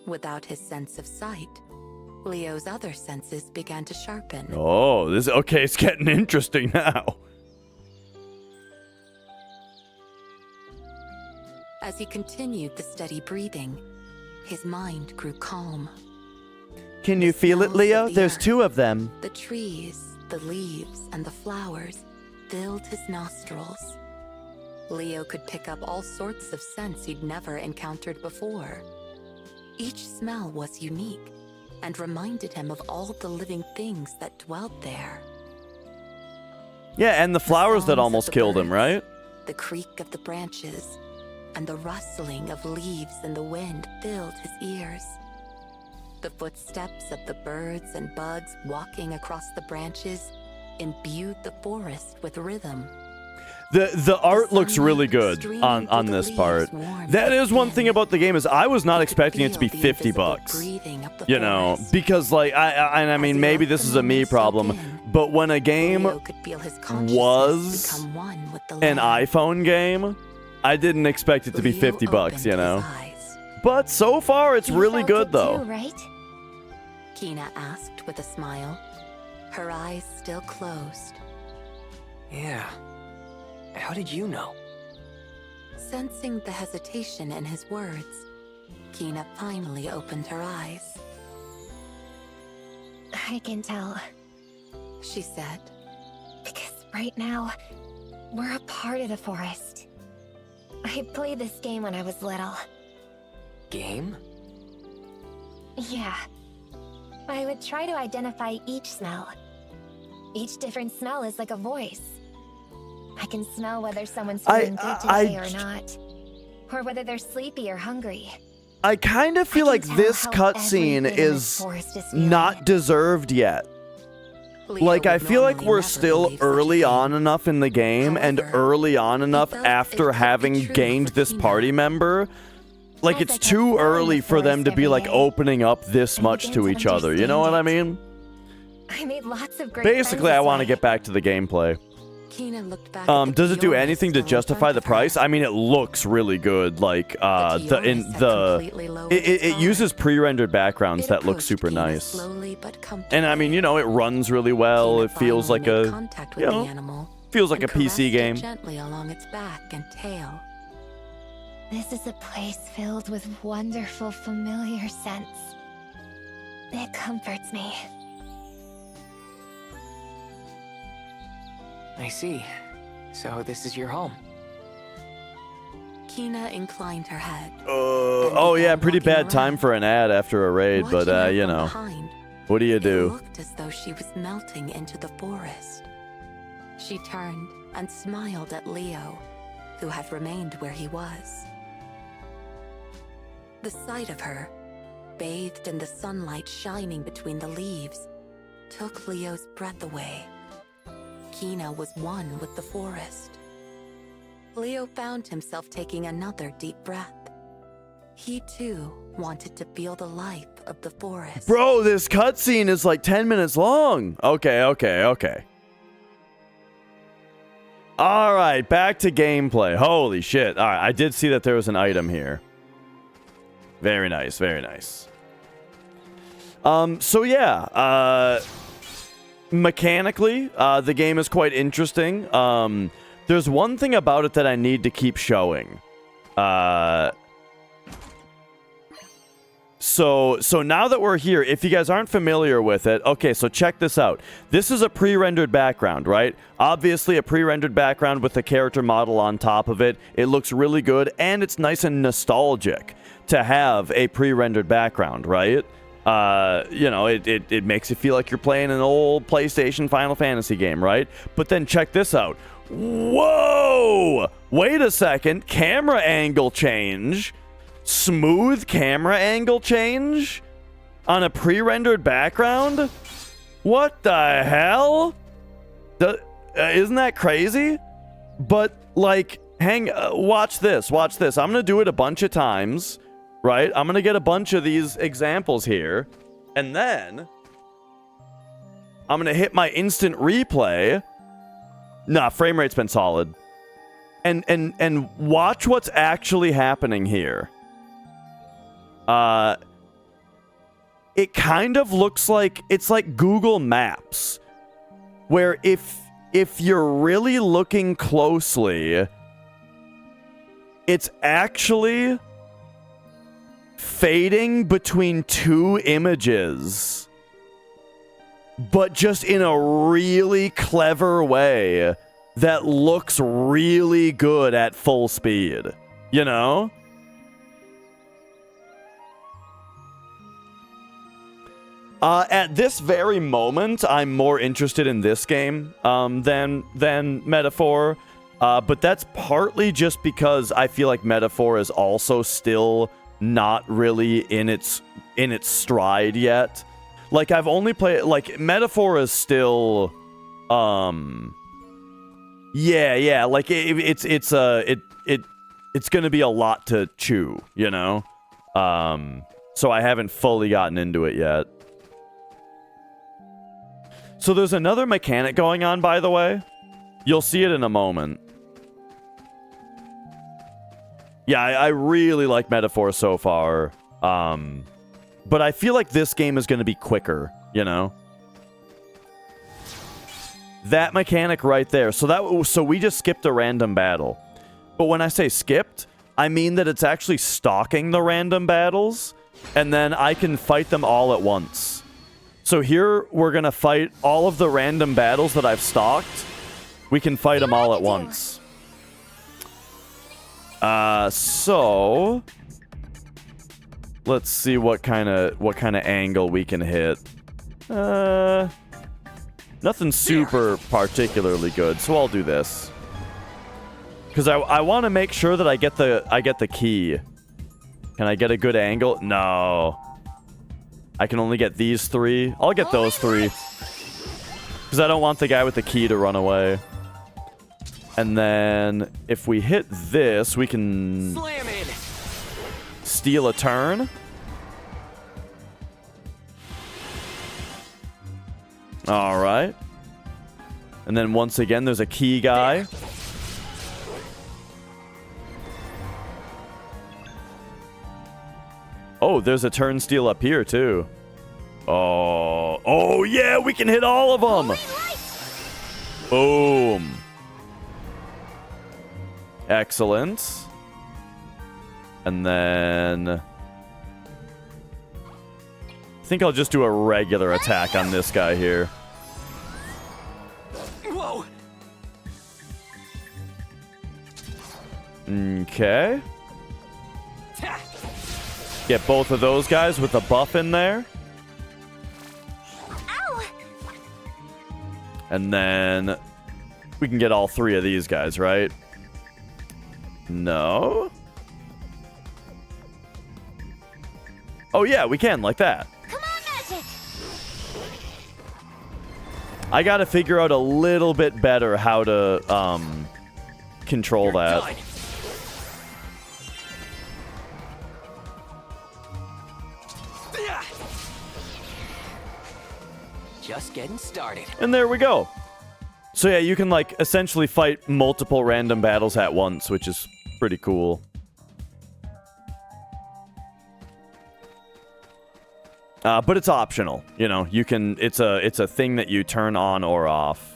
Without his sense of sight, Leo's other senses began to sharpen. Oh, this okay, it's getting interesting now. As he continued the steady breathing, his mind grew calm. Can you feel it, Leo? There's two of them. The trees, the leaves, and the flowers filled his nostrils. Leo could pick up all sorts of scents he'd never encountered before. Each smell was unique and reminded him of all the living things that dwelt there. Yeah, and the flowers that almost killed him, right? The creak of the branches and the rustling of leaves in the wind filled his ears. The footsteps of the birds and bugs walking across the branches imbued the forest with rhythm. The art looks really good on this part. That is one thing about the game, is I was not expecting it to be $50. You know, because like I mean maybe this is a me problem, but when a game was an iPhone game, I didn't expect it to be $50, you know. But so far it's really good though. Right? Kina asked with a smile, her eyes still closed. Yeah. How did you know? Sensing the hesitation in his words, Kina finally opened her eyes. I can tell. She said. Because right now, we're a part of the forest. I played this game when I was little. Game? Yeah. I would try to identify each smell. Each different smell is like a voice. I can smell whether someone's feeling good today or not. Or whether they're sleepy or hungry. I kind of feel like this cutscene is not deserved yet. Like, I feel like we're still early on enough in the game and early on enough after having gained this party member. Like, it's too early for them to be, like, opening up this much to each other. You know what I mean? I made lots of great Basically, I want to get back to the gameplay. Kina looked back Does it do anything to justify the price? I mean, it looks really good. Like, it uses pre-rendered backgrounds that look super nice. And I mean, you know, it runs really well. It feels like a, you know, feels like a PC game. Gently along its back and tail. This is a place filled with wonderful, familiar scents. It comforts me. I see. So this is your home. Kina inclined her head. Oh yeah, pretty bad time for an ad after a raid, but you know, what do you do? It looked as though she was melting into the forest. She turned and smiled at Leo, who had remained where he was. The sight of her, bathed in the sunlight shining between the leaves, took Leo's breath away. Kina was one with the forest. Leo found himself taking another deep breath. He too wanted to feel the life of the forest. Bro, this cutscene is like 10 minutes long. Okay. All right, back to gameplay. Holy shit. All right, I did see that there was an item here. Very nice, very nice. So yeah, mechanically, the game is quite interesting. There's one thing about it that I need to keep showing. So now that we're here, if you guys aren't familiar with it, okay, so check this out. This is a pre-rendered background, right? Obviously a pre-rendered background with the character model on top of it. It looks really good, and it's nice and nostalgic to have a pre-rendered background, right? You know, it makes you feel like you're playing an old PlayStation Final Fantasy game, right? But then check this out. Whoa! Wait a second. Camera angle change. Smooth camera angle change on a pre-rendered background? What the hell? Isn't that crazy? But, like, watch this. Watch this. I'm going to do it a bunch of times, right? I'm going to get a bunch of these examples here. And then I'm going to hit my instant replay. Nah, frame rate's been solid. And watch what's actually happening here. It kind of looks like it's like Google Maps, where if you're really looking closely, it's actually fading between two images, but just in a really clever way that looks really good at full speed, you know? At this very moment, I'm more interested in this game than Metaphor, but that's partly just because I feel like Metaphor is also still not really in its stride yet. Like, I've only played, like, Metaphor is still, yeah, like it's gonna be a lot to chew, you know. So I haven't fully gotten into it yet. So there's another mechanic going on, by the way. You'll see it in a moment. Yeah, I really like Metaphor so far. But I feel like this game is going to be quicker, you know? That mechanic right there. So we just skipped a random battle. But when I say skipped, I mean that it's actually stalking the random battles, and then I can fight them all at once. So here, we're going to fight all of the random battles that I've stalked. We can fight them all at once. So let's see what kind of angle we can hit. Nothing super particularly good, so I'll do this. Because I want to make sure that I get the key. Can I get a good angle? No. I can only get these three. I'll get those three. Because I don't want the guy with the key to run away. And then if we hit this, we can steal a turn. All right. And then once again, there's a key guy. Oh, there's a turn steal up here, too. Oh, yeah, we can hit all of them. Boom. Excellent. And then I think I'll just do a regular attack on this guy here. Whoa. Okay. Get both of those guys with a buff in there. Ow. And then we can get all three of these guys, right? No? Oh, yeah, we can, like that. Come on, magic. I gotta figure out a little bit better how to control that. Done. Just getting started. And there we go. So yeah, you can like essentially fight multiple random battles at once, which is pretty cool. But it's optional, you know. You can. It's a thing that you turn on or off.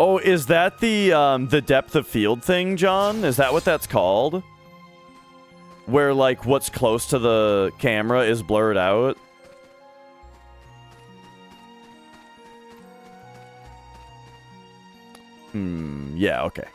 Oh, is that the depth of field thing, John? Is that what that's called? Where, like, what's close to the camera is blurred out? Yeah, okay.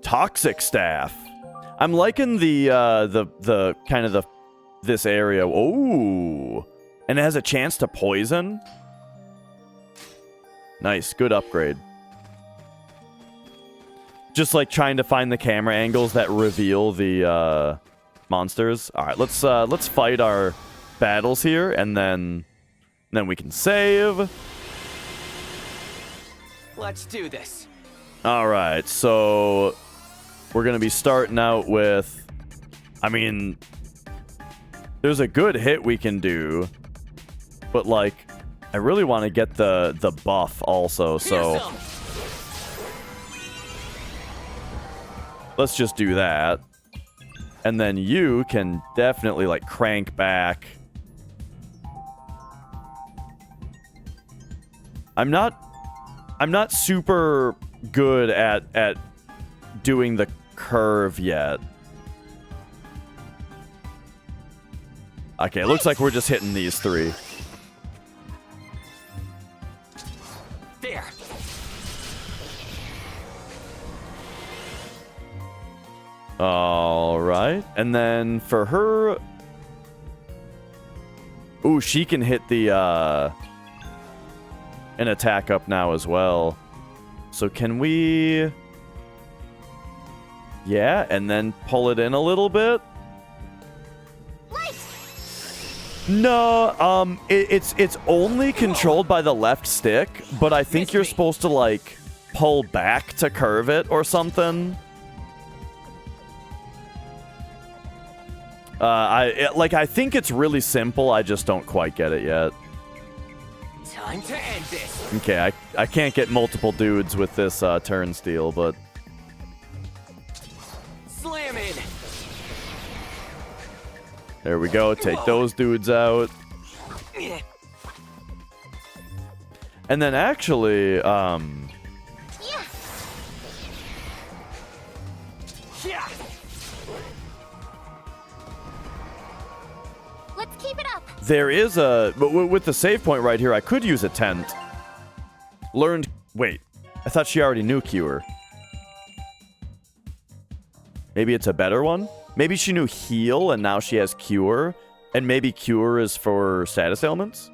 Toxic staff. I'm liking the kind of this area. Oh, and it has a chance to poison. Nice, good upgrade. Just like trying to find the camera angles that reveal the monsters. All right, let's fight our battles here, and then we can save. Let's do this. All right, so we're going to be starting out with, I mean, there's a good hit we can do, but, like, I really want to get the buff also, so let's just do that. And then you can definitely, like, crank back. I'm not super good at doing the curve yet. Okay, it looks like we're just hitting these three. There. All right, and then for her, ooh, she can hit the an attack up now as well. So can we? Yeah, and then pull it in a little bit. No, it's only controlled by the left stick, but I think you're supposed to like pull back to curve it or something. I think it's really simple. I just don't quite get it yet. Time to end this. Okay, I can't get multiple dudes with this turnstile, but slam it. There we go. Take those dudes out. And then actually, Yeah. Let's keep it up. there is a... But with the save point right here, I could use a tent. Learned... Wait. I thought she already knew Cure. Maybe it's a better one? Maybe she knew Heal, and now she has Cure. And maybe Cure is for status ailments?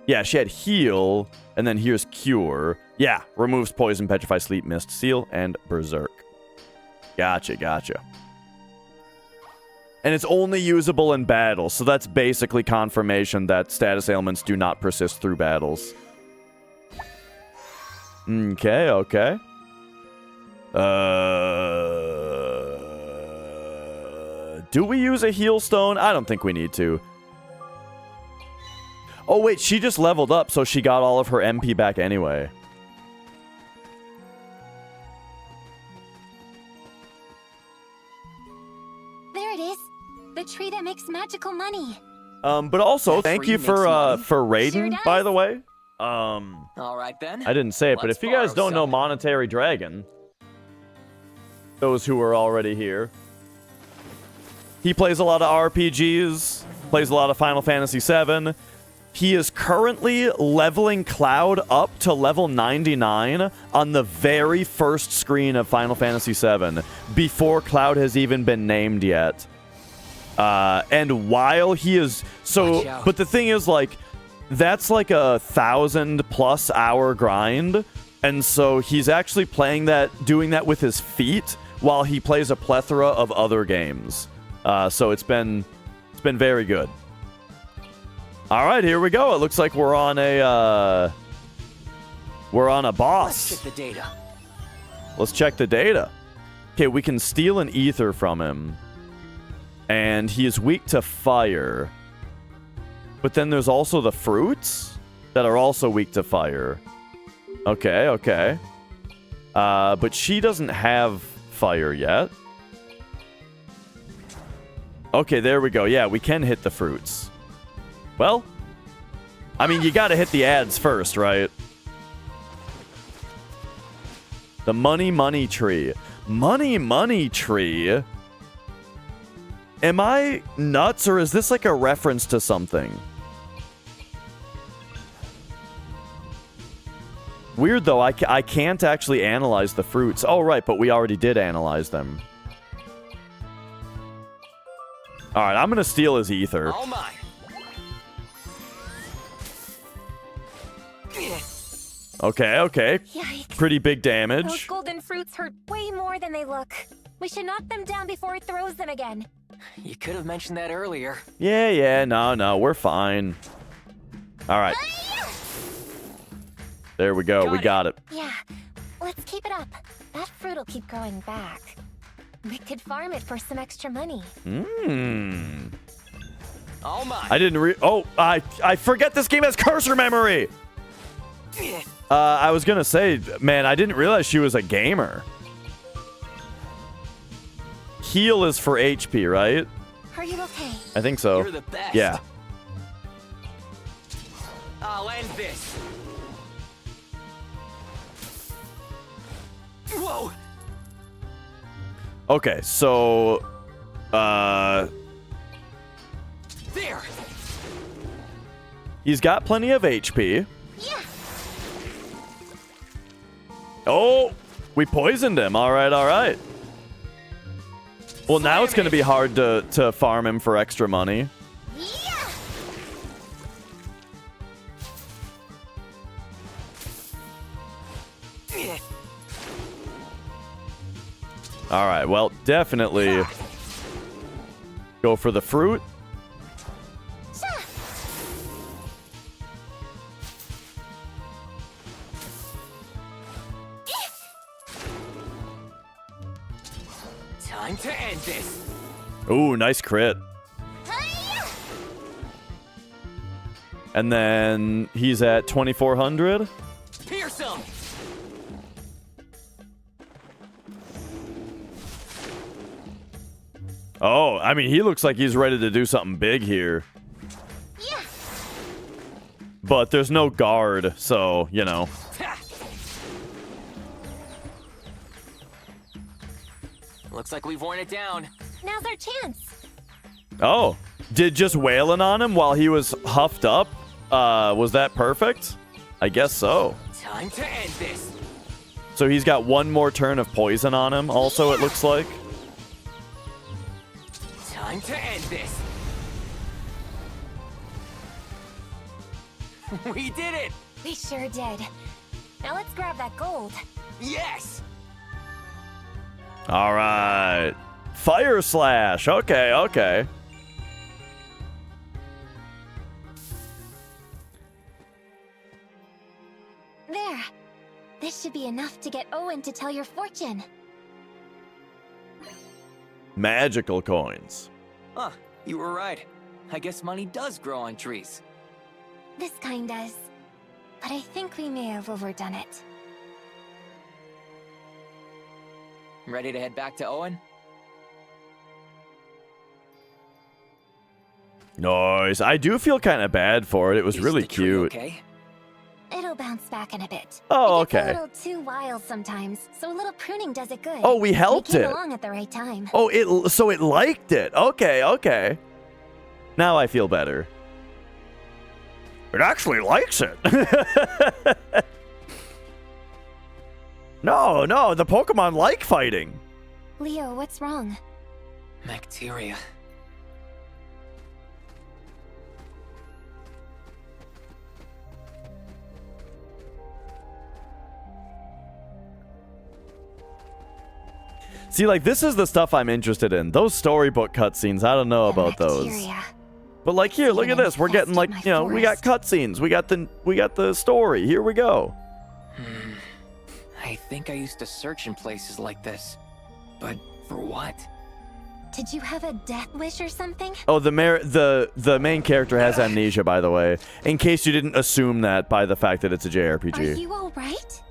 Yeah, she had Heal, and then here's Cure. Yeah, removes Poison, Petrify, Sleep, Mist, Seal, and Berserk. Gotcha, gotcha. And it's only usable in battle, so that's basically confirmation that status ailments do not persist through battles. Okay, okay. Do we use a heal stone? I don't think we need to. Oh, wait, she just leveled up, so she got all of her MP back anyway. There it is. The tree that makes magical money. But also, thank you for Raiden, Sure by the way. All right then. I didn't say it, but if you guys don't know Monetary Dragon, those who are already here, he plays a lot of RPGs, plays a lot of Final Fantasy VII. He is currently leveling Cloud up to level 99 on the very first screen of Final Fantasy VII, before Cloud has even been named yet. And while he is Watch out. but the thing is, like, that's like a 1,000+ hour grind, and so he's actually doing that with his feet while he plays a plethora of other games. So it's been very good. All right, here we go. It looks like we're on a boss. Let's check the data. Let's check the data. Okay, we can steal an ether from him. And he is weak to fire. But then there's also the fruits that are also weak to fire. Okay, okay. But she doesn't have fire yet. Okay, there we go. Yeah, we can hit the fruits. Well, I mean, you gotta hit the ads first, right? The money tree. Money tree? Am I nuts, or is this like a reference to something? Weird, though. I can't actually analyze the fruits. Oh, right, but we already did analyze them. All right, I'm going to steal his ether. All mine. Okay, okay. Yikes. Pretty big Those damage. golden fruits hurt way more than they look. We should knock them down before it throws them again. You could have mentioned that earlier. Yeah, no, we're fine. All right. There we go. We got it. Yeah, let's keep it up. That fruit will keep growing back. We could farm it for some extra money. All mine. I didn't I forget this game has cursor memory. I was gonna say, man, I didn't realize she was a gamer. Heal is for HP, right? Are you okay? I think so. You're the best. Yeah. I'll end this. Whoa. Okay, so There. he's got plenty of HP. Yeah. Oh, we poisoned him. All right. Well, now it's going to be hard to farm him for extra money. Yeah. All right, well, definitely go for the fruit. Time to end this. Ooh, nice crit. And then he's at 2,400. Pierce him. Oh, I mean, he looks like he's ready to do something big here. Yeah. But there's no guard, so, you know. Looks like we've worn it down. Now's our chance. Oh, did just wailing on him while he was huffed up? Was that perfect? I guess so. Time to end this. So he's got one more turn of poison on him, also, it looks like. Time to end this. We did it! We sure did. Now let's grab that gold. Yes! All right. Fire slash. Okay. There. This should be enough to get Owen to tell your fortune. Magical coins. Huh, you were right. I guess money does grow on trees. This kind does. But I think we may have overdone it. Ready to head back to Owen? Nice. I do feel kind of bad for it. It was Is really the tree cute. Okay? It'll bounce back in a bit. Oh, It gets okay. a little too wild sometimes, so a little pruning does it good. Oh, we helped came it. along at the right time. Oh, so it liked it. Okay. Now I feel better. It actually likes it. No, the Pokemon like fighting. Leo, what's wrong? Bacteria. See, like, this is the stuff I'm interested in. Those storybook cutscenes, I don't know about those. But like here, look at this. We're getting like, you know, we got cutscenes. We got the story. Here we go. I think I used to search in places like this. But for what? Did you have a death wish or something? Oh, the main character has amnesia, by the way. In case you didn't assume that by the fact that it's a JRPG. Are you all right?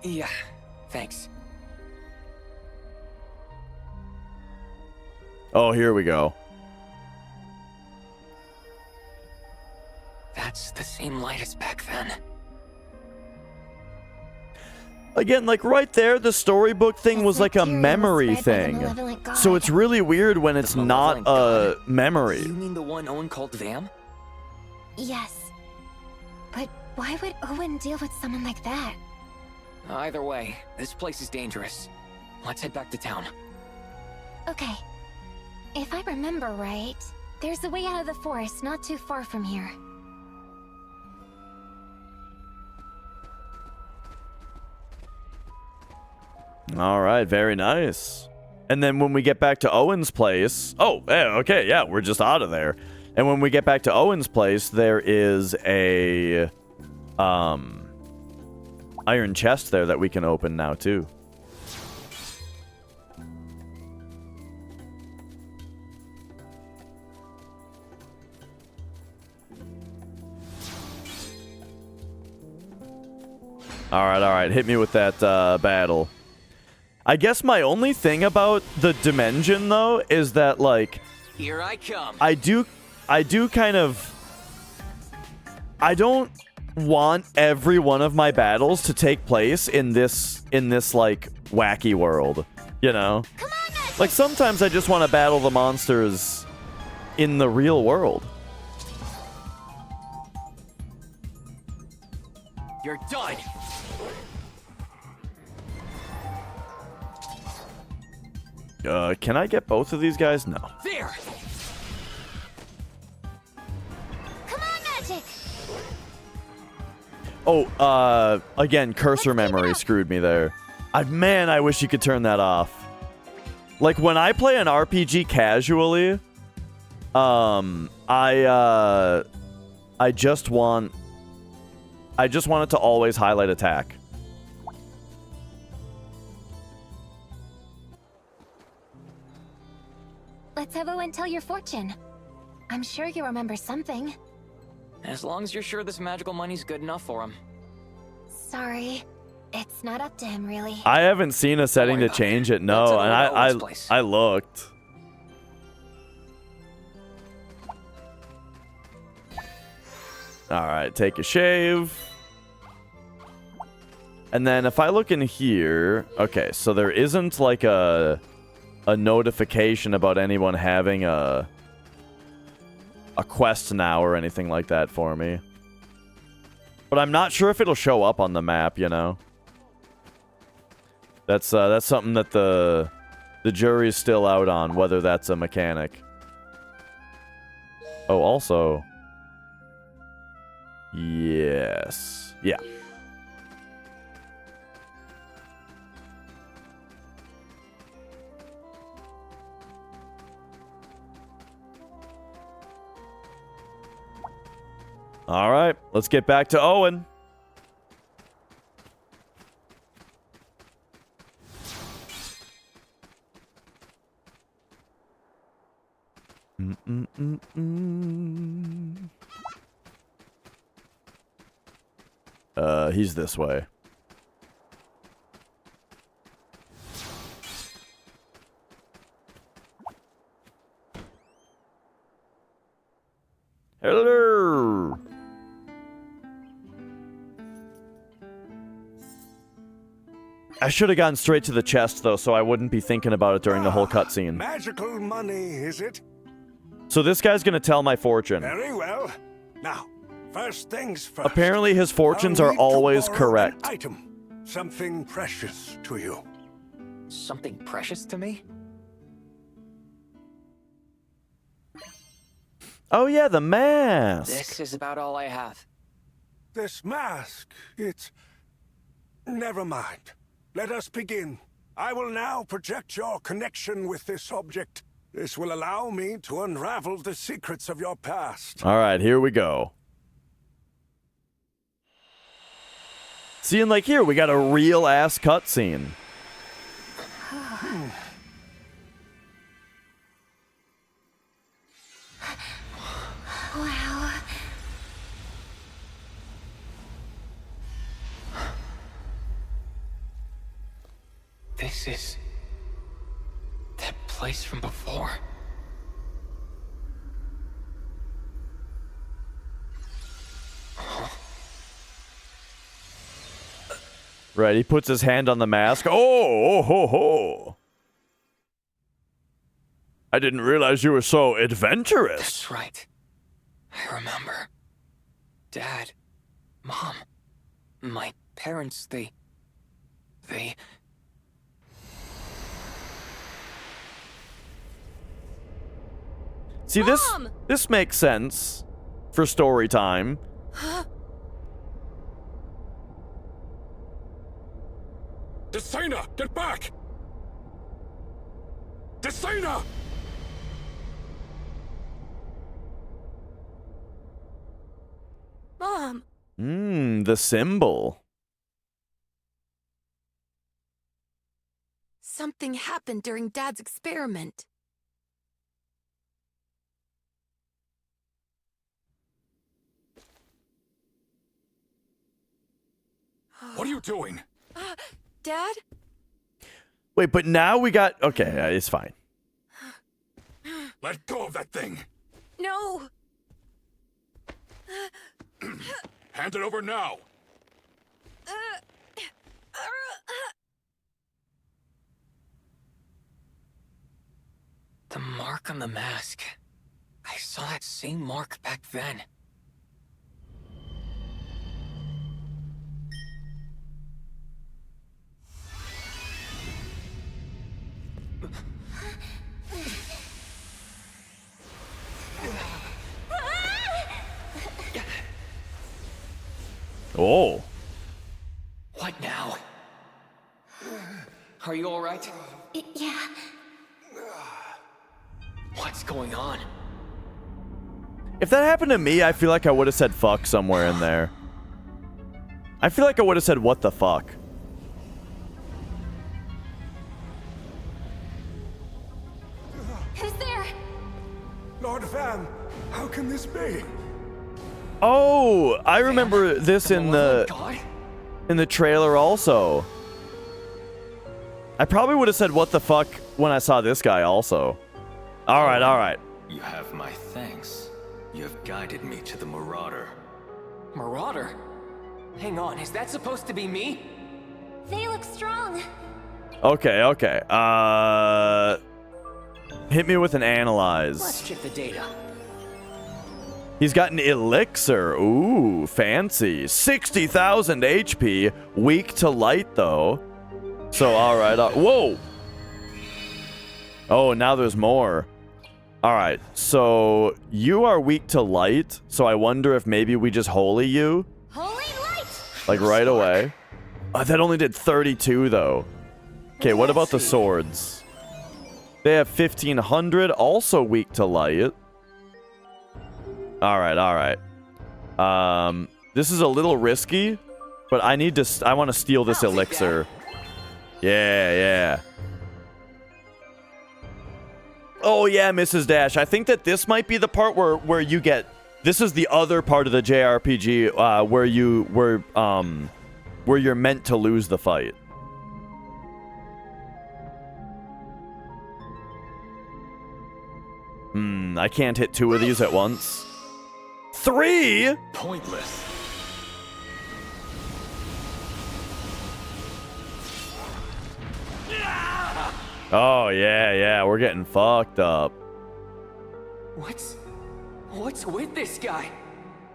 Yeah, thanks. Oh, here we go. That's the same light as back then. Again, like right there, the storybook thing was like a memory thing. So it's really weird when it's not a memory. You mean the one Owen called Vam? Yes. But why would Owen deal with someone like that? Either way, this place is dangerous. Let's head back to town. Okay. If I remember right, there's a way out of the forest not too far from here. All right, very nice. And then when we get back to Owen's place... Oh, okay, yeah, we're just out of there. And when we get back to Owen's place, there is a... iron chest there that we can open now, too. Alright, hit me with that battle. I guess my only thing about the Dimension, though, is that, like... Here I come. I do kind of... I don't want every one of my battles to take place in this like, wacky world. You know? Come on, Magic! Like, sometimes I just want to battle the monsters in the real world. You're done. Can I get both of these guys? No. There. Come on, Magic! Oh, again, cursor memory screwed me there. Man, I wish you could turn that off. Like, when I play an RPG casually, I just want it to always highlight attack. Let's have Owen tell your fortune. I'm sure you remember something. As long as you're sure this magical money's good enough for him. Sorry. It's not up to him, really. I haven't seen a setting to change it, no, and I looked. Alright, take a shave. And then if I look in here... Okay, so there isn't like a notification about anyone having a quest now or anything like that for me. But I'm not sure if it'll show up on the map, you know? That's something that the jury's still out on, whether that's a mechanic. Oh, also... Yes. Yeah. All right, let's get back to Owen. He's this way. Hello. I should have gone straight to the chest, though, so I wouldn't be thinking about it during the whole cutscene. Magical money, is it? So this guy's gonna tell my fortune. Very well. Now, first things first. Apparently his fortunes are always correct. An item. Something precious to you. Something precious to me? Oh yeah, the mask. This is about all I have. This mask, it's Never mind. Let us begin. I will now project your connection with this object. This will allow me to unravel the secrets of your past. All right, here we go. See, and like here, we got a real-ass cutscene. Wow. This is that place from before. Right, he puts his hand on the mask. Oh, ho, ho. I didn't realize you were so adventurous. That's right. I remember. Dad, Mom, my parents, they... See, Mom! this makes sense for story time. Desena, get back! Desena! Mom! The symbol. Something happened during Dad's experiment. What are you doing? Dad? Wait, but now we got... Okay, it's fine. Let go of that thing! No! Hand it over now! The mark on the mask. I saw that same mark back then. Oh. What now? Are you all right? Yeah. What's going on? If that happened to me, I feel like I would have said fuck somewhere in there. I feel like I would have said what the fuck. Who's there? Lord Van, how can this be? Oh, I remember this in the trailer also. I probably would have said what the fuck when I saw this guy also. All right, all right. You have my thanks. You have guided me to the Marauder. Marauder? Hang on, is that supposed to be me? They look strong. Okay, okay. Hit me with an analyze. Let's check the data. He's got an elixir. Ooh, fancy. 60,000 HP. Weak to light, though. So, all right. Whoa! Oh, now there's more. All right. So, you are weak to light. So, I wonder if maybe we just holy you. Holy light! Like, right away. That only did 32, though. Okay, what about the swords? They have 1,500. Also weak to light. All right, all right. This is a little risky, but I need to. I want to steal this elixir. Yeah, yeah. Oh yeah, Mrs. Dash. I think that this might be the part where you get. This is the other part of the JRPG where you're meant to lose the fight. I can't hit two of these at once. 3? Pointless. Oh, yeah, yeah. We're getting fucked up. What's with this guy?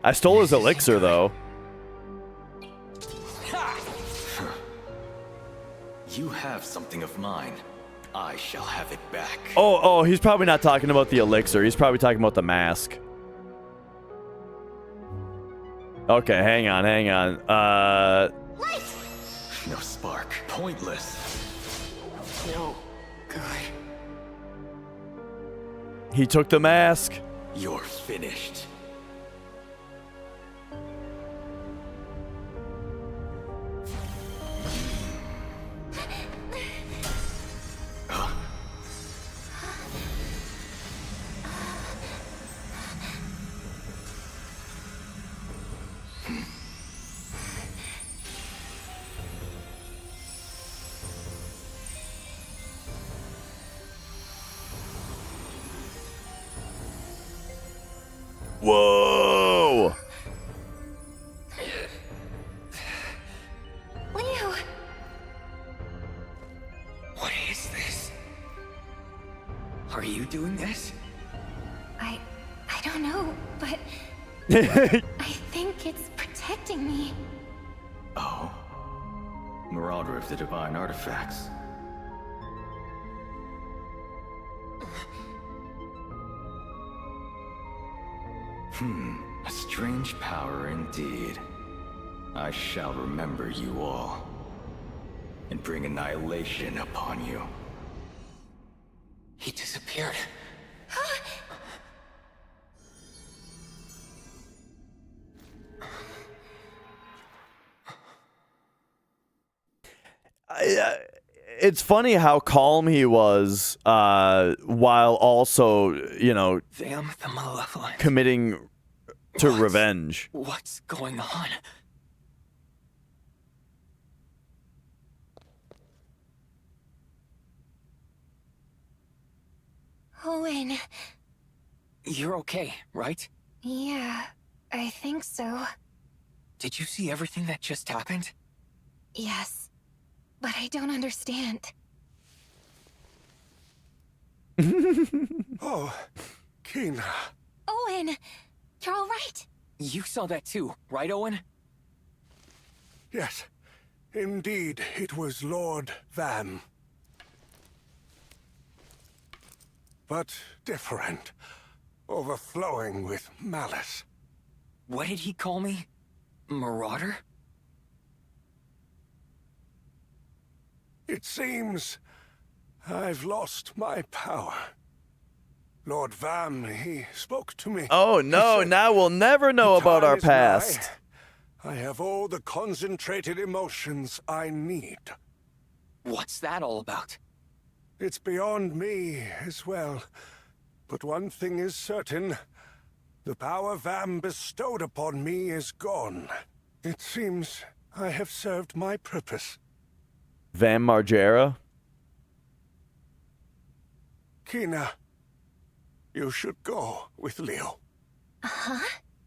I stole his elixir, though. You have something of mine. I shall have it back. Oh, he's probably not talking about the elixir. He's probably talking about the mask. Okay, hang on. no spark. Pointless. No good. He took the mask. You're finished. Whoa! Leo! What is this? Are you doing this? I don't know, but I think it's protecting me. Oh. Marauder of the Divine Artifacts. A strange power indeed. I shall remember you all, and bring annihilation upon you. He disappeared. It's funny how calm he was, while also, you know, Vam the Malevolent. committing to revenge. What's going on? Owen. You're okay, right? Yeah, I think so. Did you see everything that just happened? Yes, but I don't understand. Oh, Kina. Owen, you're all right. You saw that too, right, Owen? Yes, indeed, it was Lord Vam. But different, overflowing with malice. What did he call me? Marauder? It seems I've lost my power. Lord Vam, he spoke to me. Oh no, now we'll never know about our past. I have all the concentrated emotions I need. What's that all about? It's beyond me as well. But one thing is certain. The power Vam bestowed upon me is gone. It seems I have served my purpose. Vam Margera? Kina, you should go with Leo. Huh?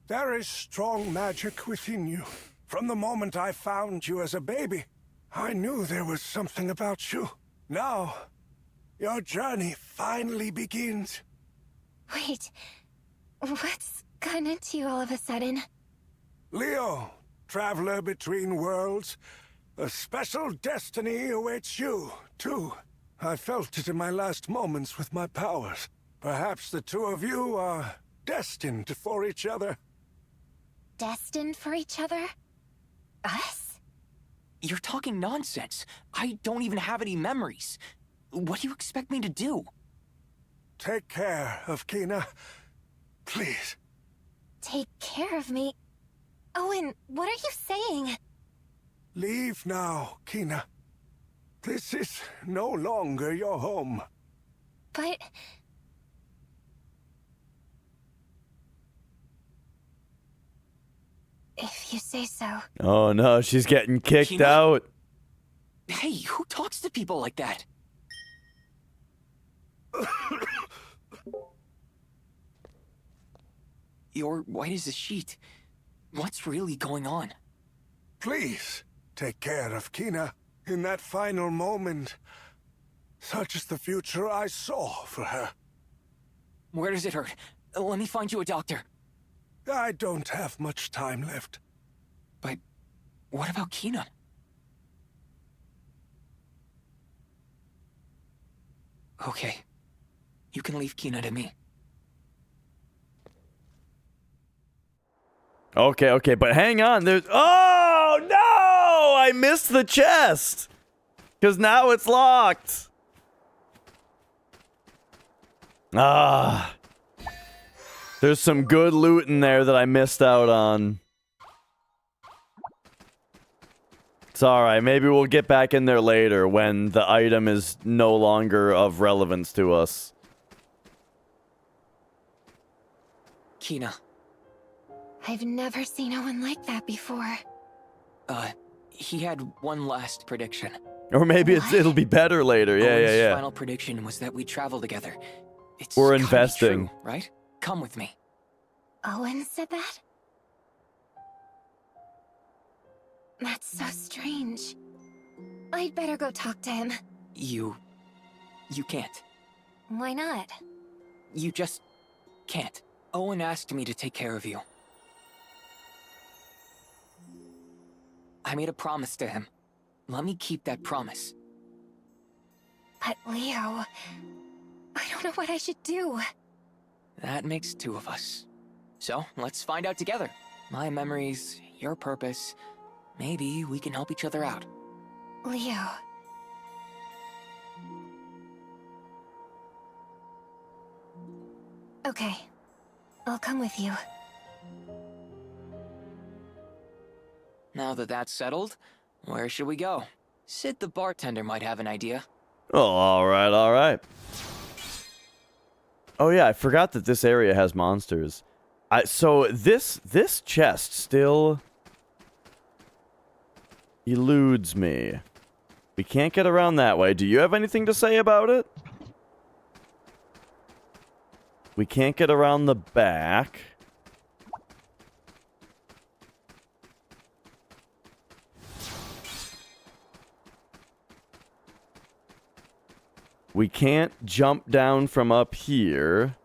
There is strong magic within you. From the moment I found you as a baby, I knew there was something about you. Now, your journey finally begins. Wait, what's gotten into you all of a sudden? Leo, traveler between worlds, a special destiny awaits you, too. I felt it in my last moments with my powers. Perhaps the two of you are destined for each other. Destined for each other? Us? You're talking nonsense. I don't even have any memories. What do you expect me to do? Take care of Kina. Please. Take care of me? Owen, what are you saying? Leave now, Kina. This is no longer your home. But... if you say so. Oh no, she's getting kicked Kina? out. Hey, who talks to people like that? You're white as a sheet. What's really going on? Please, take care of Kina in that final moment. Such is the future I saw for her. Where does it hurt? Let me find you a doctor. I don't have much time left. But what about Kina? Okay. You can leave Kina to me. Okay, but hang on. There's... Oh, No, I missed the chest. Because now it's locked. Ah. There's some good loot in there that I missed out on. It's alright, maybe we'll get back in there later when the item is no longer of relevance to us. Kina. I've never seen Owen like that before. He had one last prediction. Or maybe it'll be better later. Yeah, Owen's yeah, yeah. final prediction was that we travel together. It's We're gotta be investing. true, right? Come with me. Owen said that? That's so strange. I'd better go talk to him. You can't. Why not? You just can't. Owen asked me to take care of you. I made a promise to him. Let me keep that promise. But Leo, I don't know what I should do. That makes two of us. So, let's find out together. My memories, your purpose. Maybe we can help each other out. Leo. Okay. I'll come with you. Now that that's settled, where should we go? Sid the bartender might have an idea. Oh, alright, alright. Oh yeah, I forgot that this area has monsters. So this chest still eludes me. We can't get around that way. Do you have anything to say about it? We can't get around the back. We can't jump down from up here.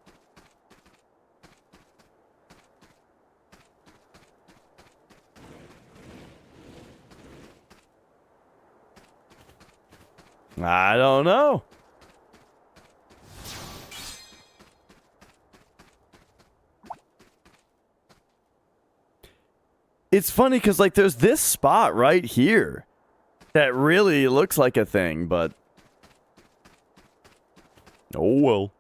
I don't know. It's funny because, like, there's this spot right here that really looks like a thing, but... Oh, well.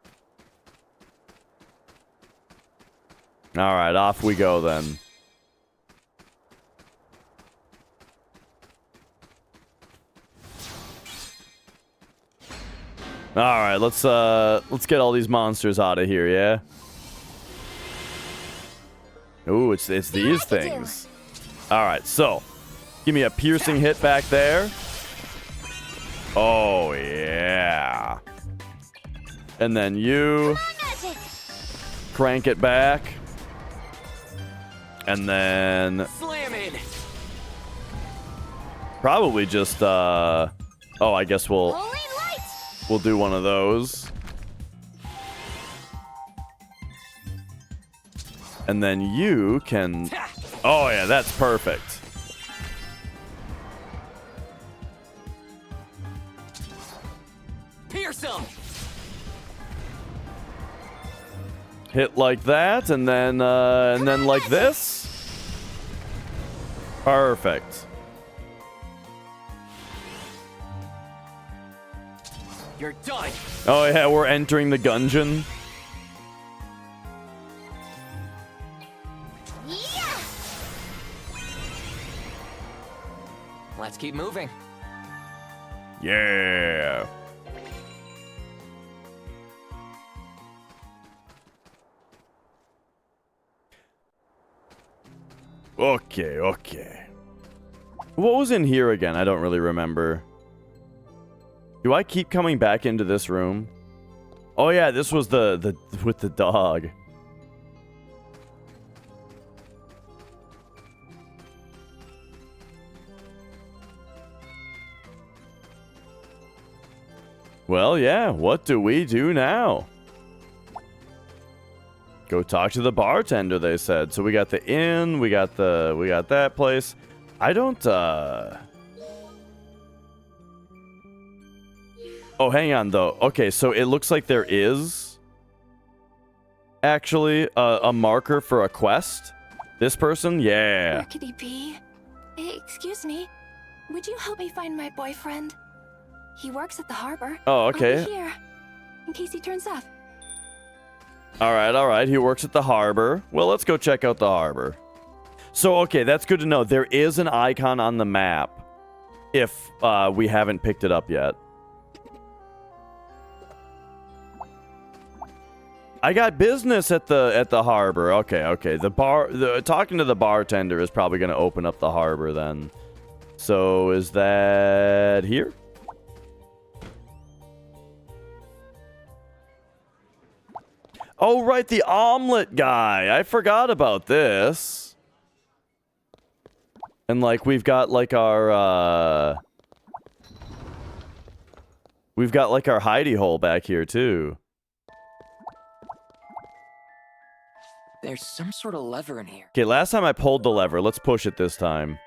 Alright, off we go then. Alright, let's get all these monsters out of here, yeah? Ooh, it's these things. Alright, so. Give me a piercing hit back there. Oh, yeah. And then you crank it back. And then Slam it. Probably just oh, I guess we'll do one of those. And then you can... Oh yeah, that's perfect. Pierce him. Hit like that, and then like this. Perfect. You're done. Oh yeah, we're entering the gungeon. Yeah! Let's keep moving. Yeah. Okay, okay. What was in here again? I don't really remember. Do I keep coming back into this room? Oh yeah, this was the with the dog. Well, yeah, what do we do now? Go talk to the bartender, they said. So we got the inn, we got that place. I don't Oh, hang on though. Okay, so it looks like there is actually a marker for a quest. This person? Yeah. Where could he be? Excuse me. would you help me find my boyfriend? He works at the harbor. Oh, okay. I'll be here, in case he turns up. All right. He works at the harbor. Well, let's go check out the harbor. So, okay, that's good to know. There is an icon on the map if we haven't picked it up yet. I got business at the harbor. Okay. Talking to the bartender is probably going to open up the harbor then. So, is that here? Oh, right, the omelet guy. I forgot about this. And, like, we've got, like, our hidey hole back here, too. There's some sort of lever in here. Okay, last time I pulled the lever. Let's push it this time.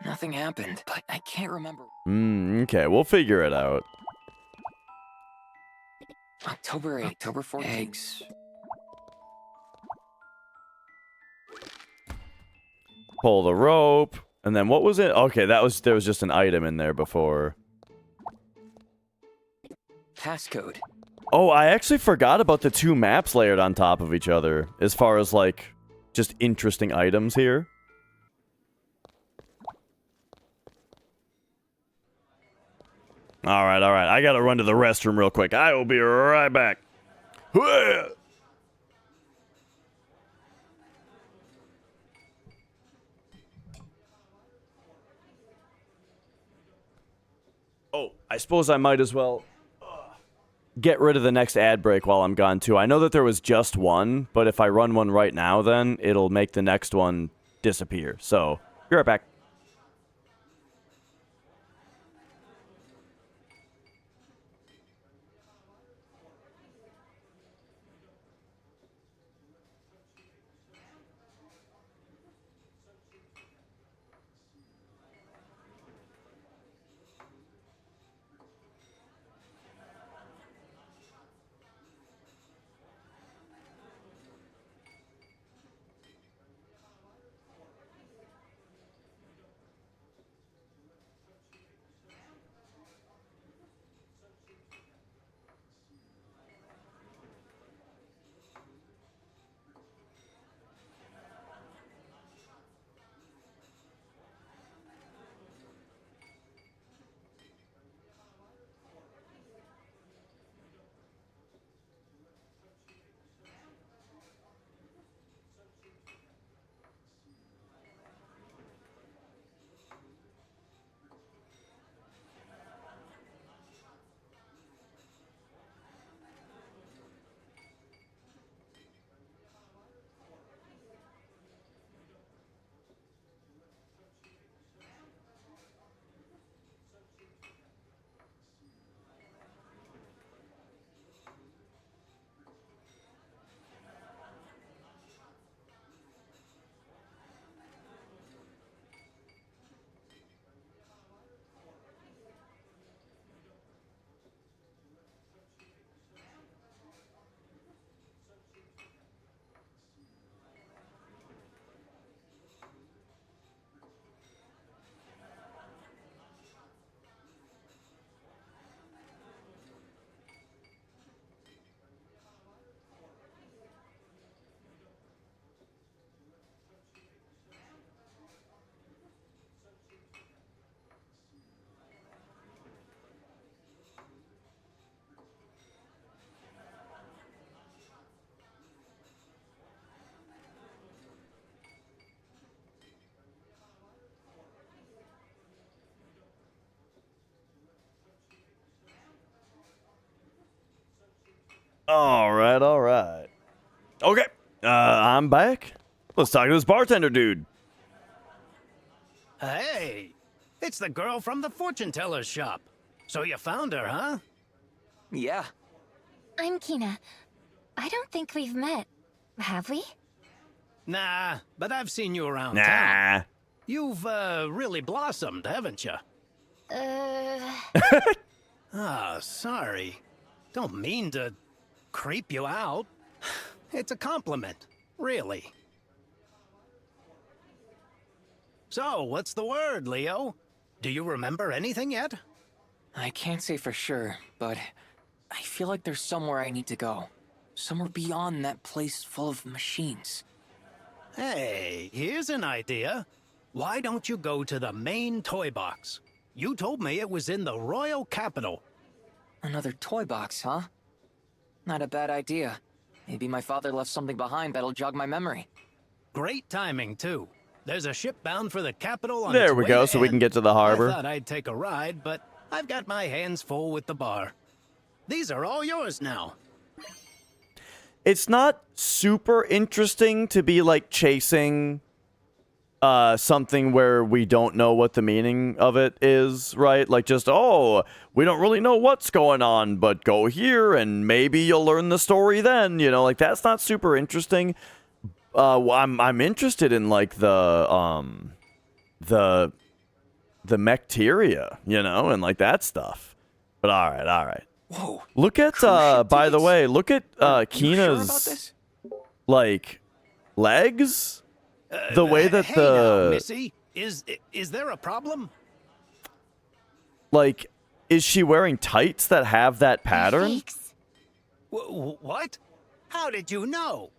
Nothing happened, but I can't remember. Okay, we'll figure it out. October 8th, October 14th. Eggs. Pull the rope. And then what was it? Okay, there was just an item in there before. Passcode. Oh, I actually forgot about the two maps layered on top of each other. As far as, like, just interesting items here. All right. I gotta run to the restroom real quick. I will be right back. Oh, I suppose I might as well get rid of the next ad break while I'm gone, too. I know that there was just one, but if I run one right now, then it'll make the next one disappear. So, be right back. All right. Okay, I'm back. Let's talk to this bartender dude. Hey, it's the girl from the fortune teller's shop. So you found her, huh? Yeah. I'm Kina. I don't think we've met. Have we? Nah, but I've seen you around Nah. town. You've, really blossomed, haven't you? Ah, sorry. Don't mean to creep you out. It's a compliment, really. So, what's the word, Leo? Do you remember anything yet? I can't say for sure, but I feel like there's somewhere I need to go. Somewhere beyond that place full of machines. Hey, here's an idea. Why don't you go to the main toy box? You told me it was in the royal capital. Another toy box, huh? Not a bad idea. Maybe my father left something behind that'll jog my memory. Great timing, too. There's a ship bound for the capital on There its we way go, to so we can end. get to the harbor. I thought I'd take a ride, but I've got my hands full with the bar. These are all yours now. It's not super interesting to be like chasing something where we don't know what the meaning of it is, right? Like just, oh, we don't really know what's going on, but go here and maybe you'll learn the story then, you know, like that's not super interesting. I'm interested in like the Mecteria, you know, and like that stuff. But all right. Whoa. Look at by the way, look at Kina's about this? like legs. The way that Hey the now, Missy, is there a problem? like, is she wearing tights that have that pattern? What? How did you know?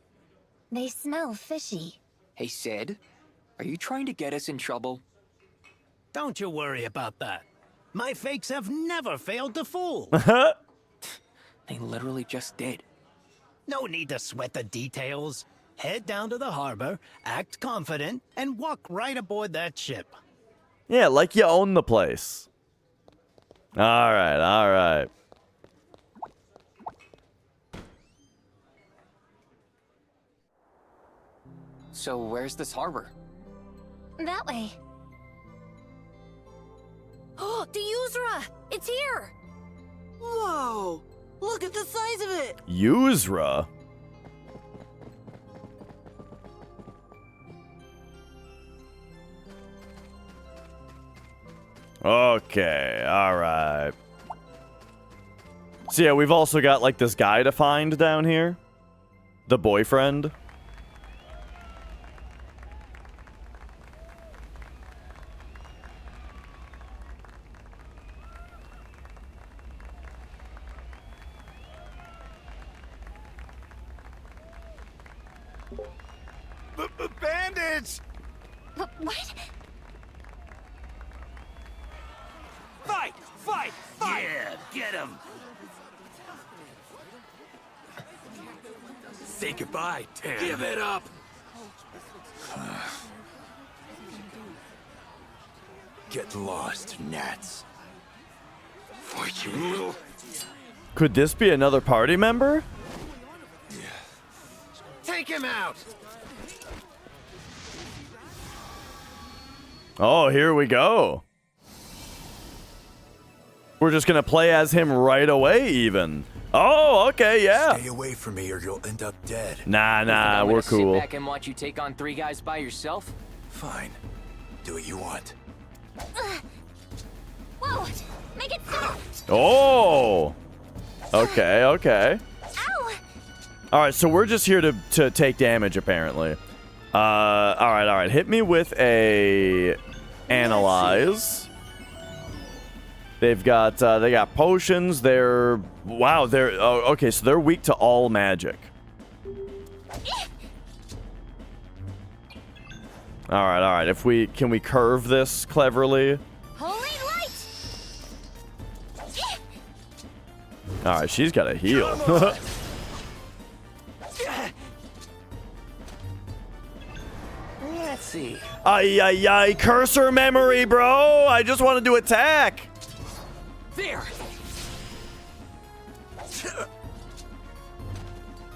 They smell fishy. Hey, Sid, are you trying to get us in trouble? Don't you worry about that. My fakes have never failed to fool. They literally just did. No need to sweat the details. Head down to the harbor, act confident, and walk right aboard that ship. Yeah, like you own the place. All right. So where's this harbor? That way. Oh, the Yuzra! It's here! Whoa! Look at the size of it! Yuzra. Okay, all right. So yeah, we've also got like this guy to find down here. The boyfriend. Bandits! What? Fight! Yeah, get him! Say goodbye, Tim. Give it up! Get lost, gnats. For you little... Could this be another party member? Take him out! Oh, here we go. We're just gonna play as him right away, even. Oh, okay, yeah. Stay away from me or you'll end up dead. Nah, I'm we're gonna cool. Sit back and watch you take on 3 guys by yourself? Fine. Do what you want. Whoa! Make it stop! Oh. Okay. Ow! All right, so we're just here to take damage, apparently. All right. Hit me with a analyze. They got potions. Okay, so they're weak to all magic. All right. Can we curve this cleverly? Holy light! All right, she's got a heal. Let's see. Ay, cursor memory, bro. I just wanted to attack. There.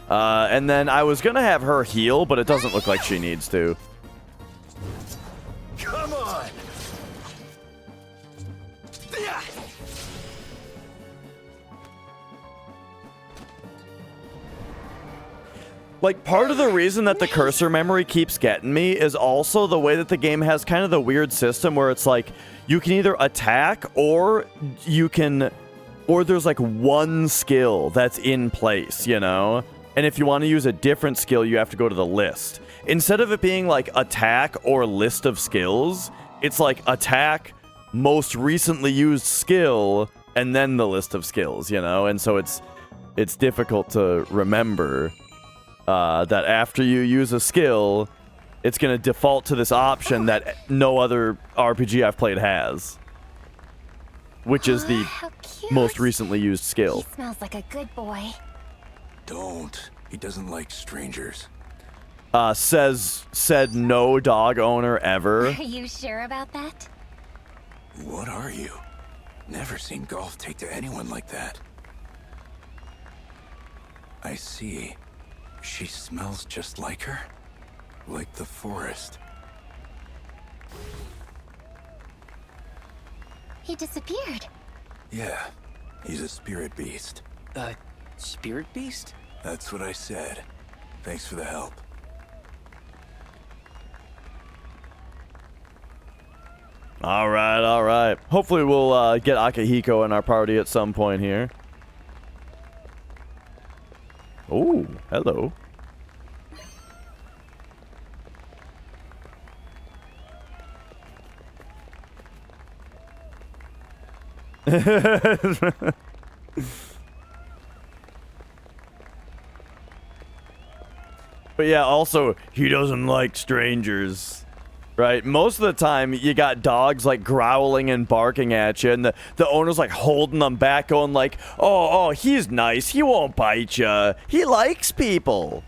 And then I was gonna have her heal, but it doesn't look like she needs to. Come on! Like, part of the reason that the cursor memory keeps getting me is also the way that the game has kind of the weird system where it's like, you can either attack or there's like one skill that's in place, you know? And if you want to use a different skill, you have to go to the list. Instead of it being like attack or list of skills, it's like attack, most recently used skill and then the list of skills, you know? And so it's difficult to remember that after you use a skill, it's going to default to this option that no other RPG I've played has, which is the most recently used skill. He smells like a good boy. Don't. He doesn't like strangers. Said no dog owner ever. Are you sure about that? What are you? Never seen Golf take to anyone like that. I see. She smells just like her? Like the forest. He disappeared. Yeah, he's a spirit beast. Spirit beast? That's what I said. Thanks for the help. All right. Hopefully we'll get Akihiko in our party at some point here. Oh, hello. But yeah, also, he doesn't like strangers. Right? Most of the time, you got dogs, like, growling and barking at you, and the owner's, like, holding them back, going like, oh, he's nice. He won't bite you. He likes people.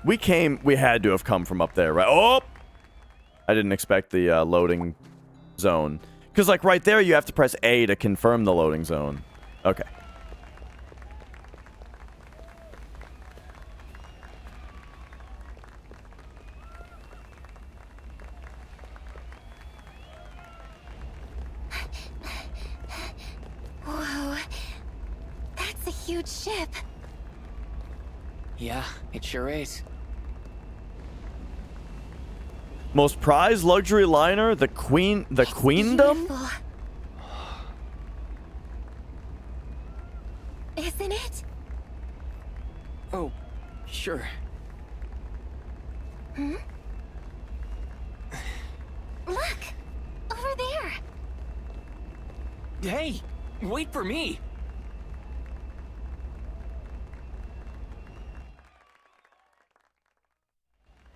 We had to have come from up there, right? Oh! I didn't expect the loading zone. Because, like, right there, you have to press A to confirm the loading zone. Okay. Whoa. That's a huge ship. Yeah, it sure is. Most prized luxury liner, the Queendom? Beautiful. Isn't it? Oh, sure. Hmm? Look! Over there! Hey! Wait for me!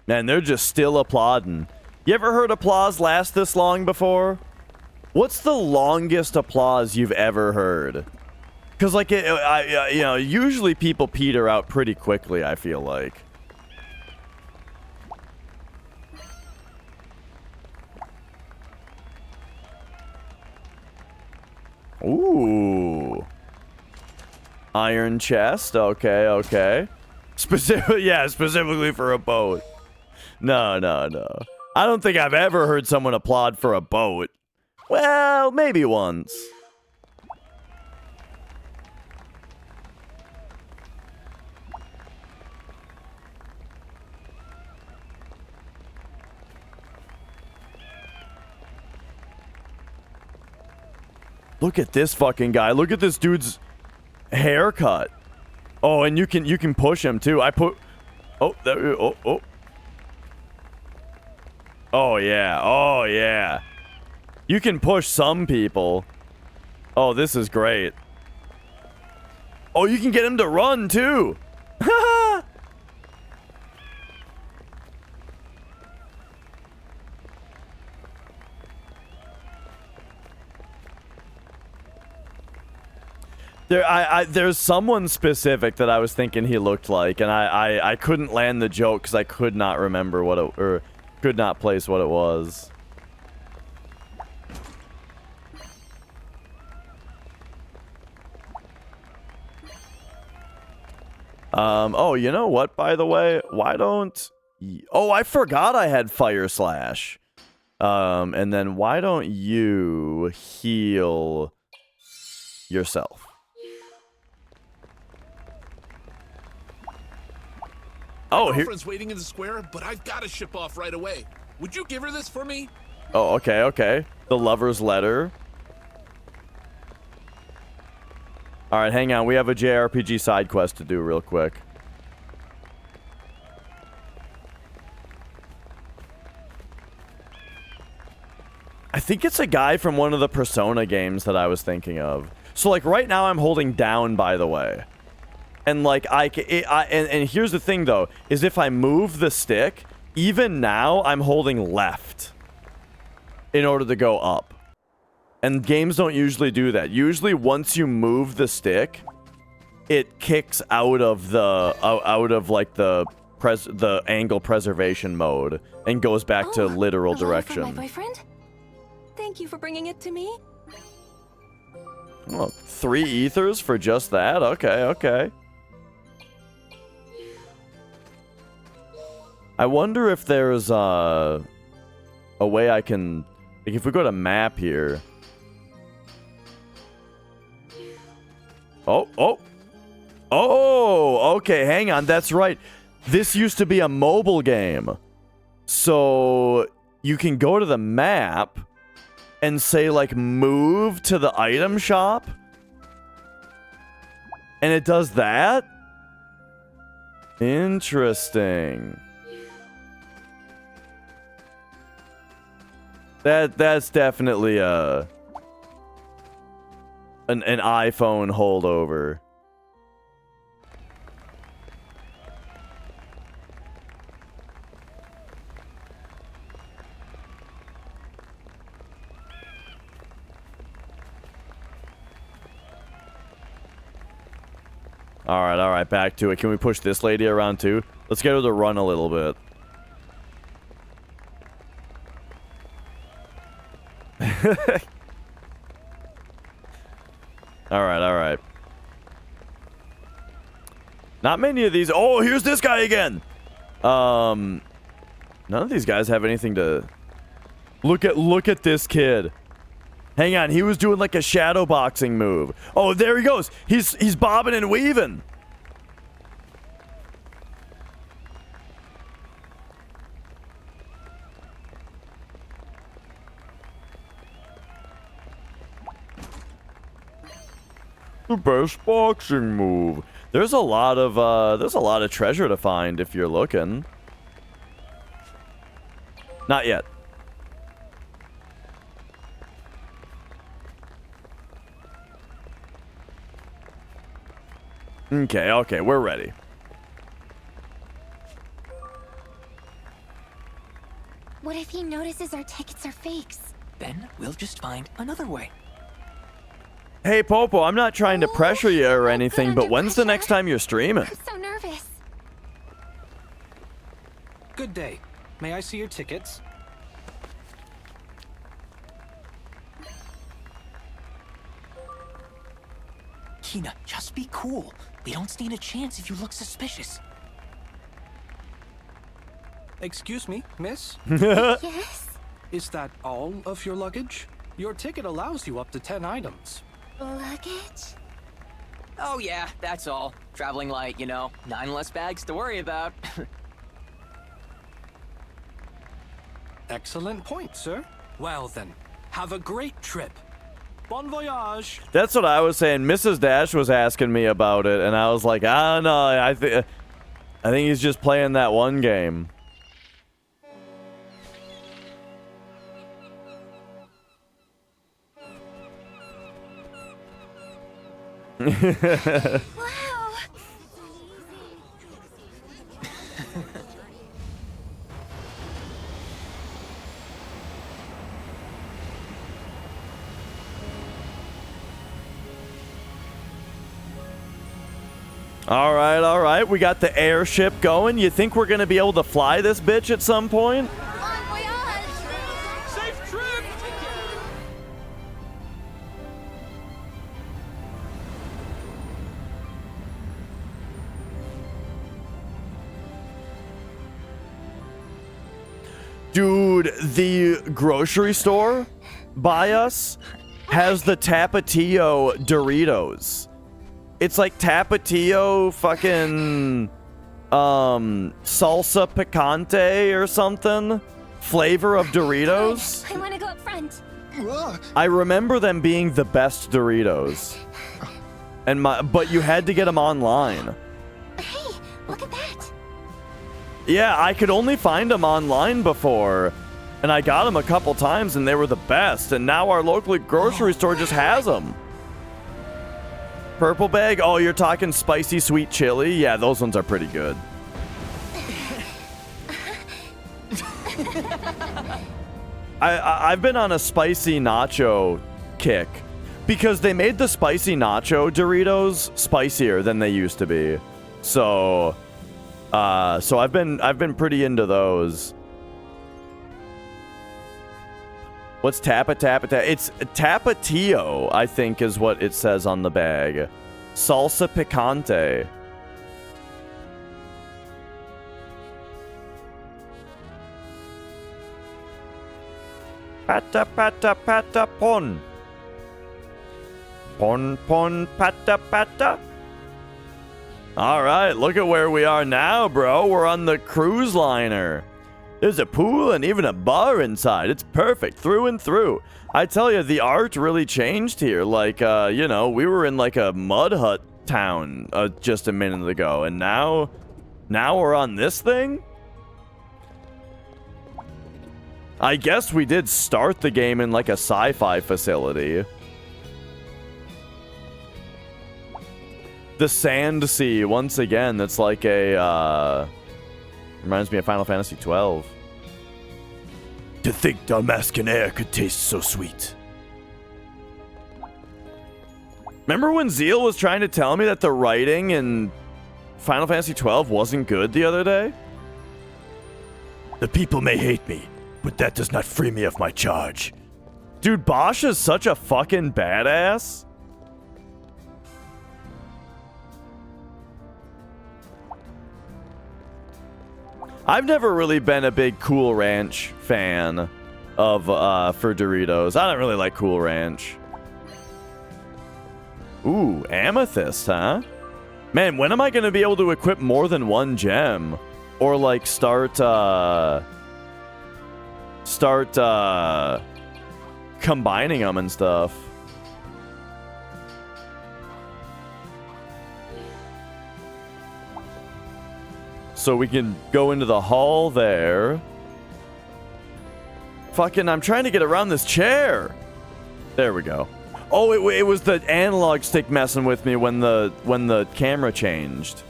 Man, they're just still applauding. You ever heard applause last this long before? What's the longest applause you've ever heard? Because, like, you know, usually people peter out pretty quickly, I feel like. Ooh. Iron chest. Okay. Specifically for a boat. No. I don't think I've ever heard someone applaud for a boat. Well, maybe once. Look at this fucking guy. Look at this dude's haircut. Oh, and you can push him too. Oh, there. Oh. Oh yeah. You can push some people. Oh, this is great. Oh, you can get him to run too. There's someone specific that I was thinking he looked like, and I couldn't land the joke because I could not remember what it, or could not place what it was. Oh, you know what, by the way? Why don't... Oh, I forgot I had Fire Slash. And then why don't you heal yourself? Oh, my girlfriend's waiting in the square, but I've got to ship off right away. Would you give her this for me? Oh, okay. The lover's letter. All right, hang on. We have a JRPG side quest to do real quick. I think it's a guy from one of the Persona games that I was thinking of. So, like, right now I'm holding down, by the way. And, like, and here's the thing, though, is if I move the stick, even now I'm holding left in order to go up. And games don't usually do that. Usually, once you move the stick, it kicks out of the the angle preservation mode and goes back to literal direction. From my boyfriend? Thank you for bringing it to me. Well, 3 ethers for just that? Okay, okay. I wonder if there's a way I can... Like, if we go to map here... Oh, okay, hang on, that's right. This used to be a mobile game. So, you can go to the map and say, like, move to the item shop. And it does that? Interesting. That's definitely an iPhone holdover. All right, back to it. Can we push this lady around too? Let's get her to run a little bit. All right. Not many of these. Oh, here's this guy again. None of these guys have anything to... Look at this kid. Hang on, he was doing like a shadow boxing move. Oh, there he goes. He's bobbing and weaving. The best boxing move. There's a lot of treasure to find if you're looking. Not yet. Okay, we're ready. What if he notices our tickets are fakes? Then we'll just find another way. Hey, Popo, I'm not trying to pressure you or anything, but when's the next time you're streaming? I'm so nervous. Good day. May I see your tickets? Kina, just be cool. We don't stand a chance if you look suspicious. Excuse me, miss? Yes? Is that all of your luggage? Your ticket allows you up to 10 items. Luggage? Oh yeah, that's all. Traveling light, you know. 9 less bags to worry about. Excellent point, sir. Well then, have a great trip. Bon voyage. That's what I was saying. Mrs. Dash was asking me about it, and I was like, I don't know. I think he's just playing that one game. Wow. All right. We got the airship going. You think we're going to be able to fly this bitch at some point? Safe trip! Dude, the grocery store by us has the Tapatio Doritos. It's like Tapatio fucking salsa picante or something. Flavor of Doritos. I want to go up front. I remember them being the best Doritos. and but you had to get them online. Hey, look at that. Yeah, I could only find them online before, and I got them a couple times, and they were the best. And now our local grocery store just has them. Purple bag? Oh, you're talking spicy sweet chili? Yeah, those ones are pretty good. I've been on a spicy nacho kick because they made the spicy nacho Doritos spicier than they used to be. So I've been pretty into those. What's Tappa? It's Tapatio, I think is what it says on the bag. Salsa picante. Pata pata pata pon. Pon pon pata pata. Alright, look at where we are now, bro. We're on the cruise liner. There's a pool and even a bar inside. It's perfect through and through. I tell you, the art really changed here. Like, you know, we were in like a mud hut town just a minute ago. And now we're on this thing? I guess we did start the game in like a sci-fi facility. The Sand Sea, once again, that's like a, reminds me of Final Fantasy 12. To think Damascus air could taste so sweet. Remember when Zeal was trying to tell me that the writing in Final Fantasy 12 wasn't good the other day? The people may hate me, but that does not free me of my charge. Dude, Bosch is such a fucking badass. I've never really been a big Cool Ranch fan of for Doritos. I don't really like Cool Ranch. Ooh, Amethyst, huh? Man, when am I gonna be able to equip more than one gem? Or like start combining them and stuff? So we can go into the hall there. Fucking, I'm trying to get around this chair. There we go. Oh, it was the analog stick messing with me when the camera changed.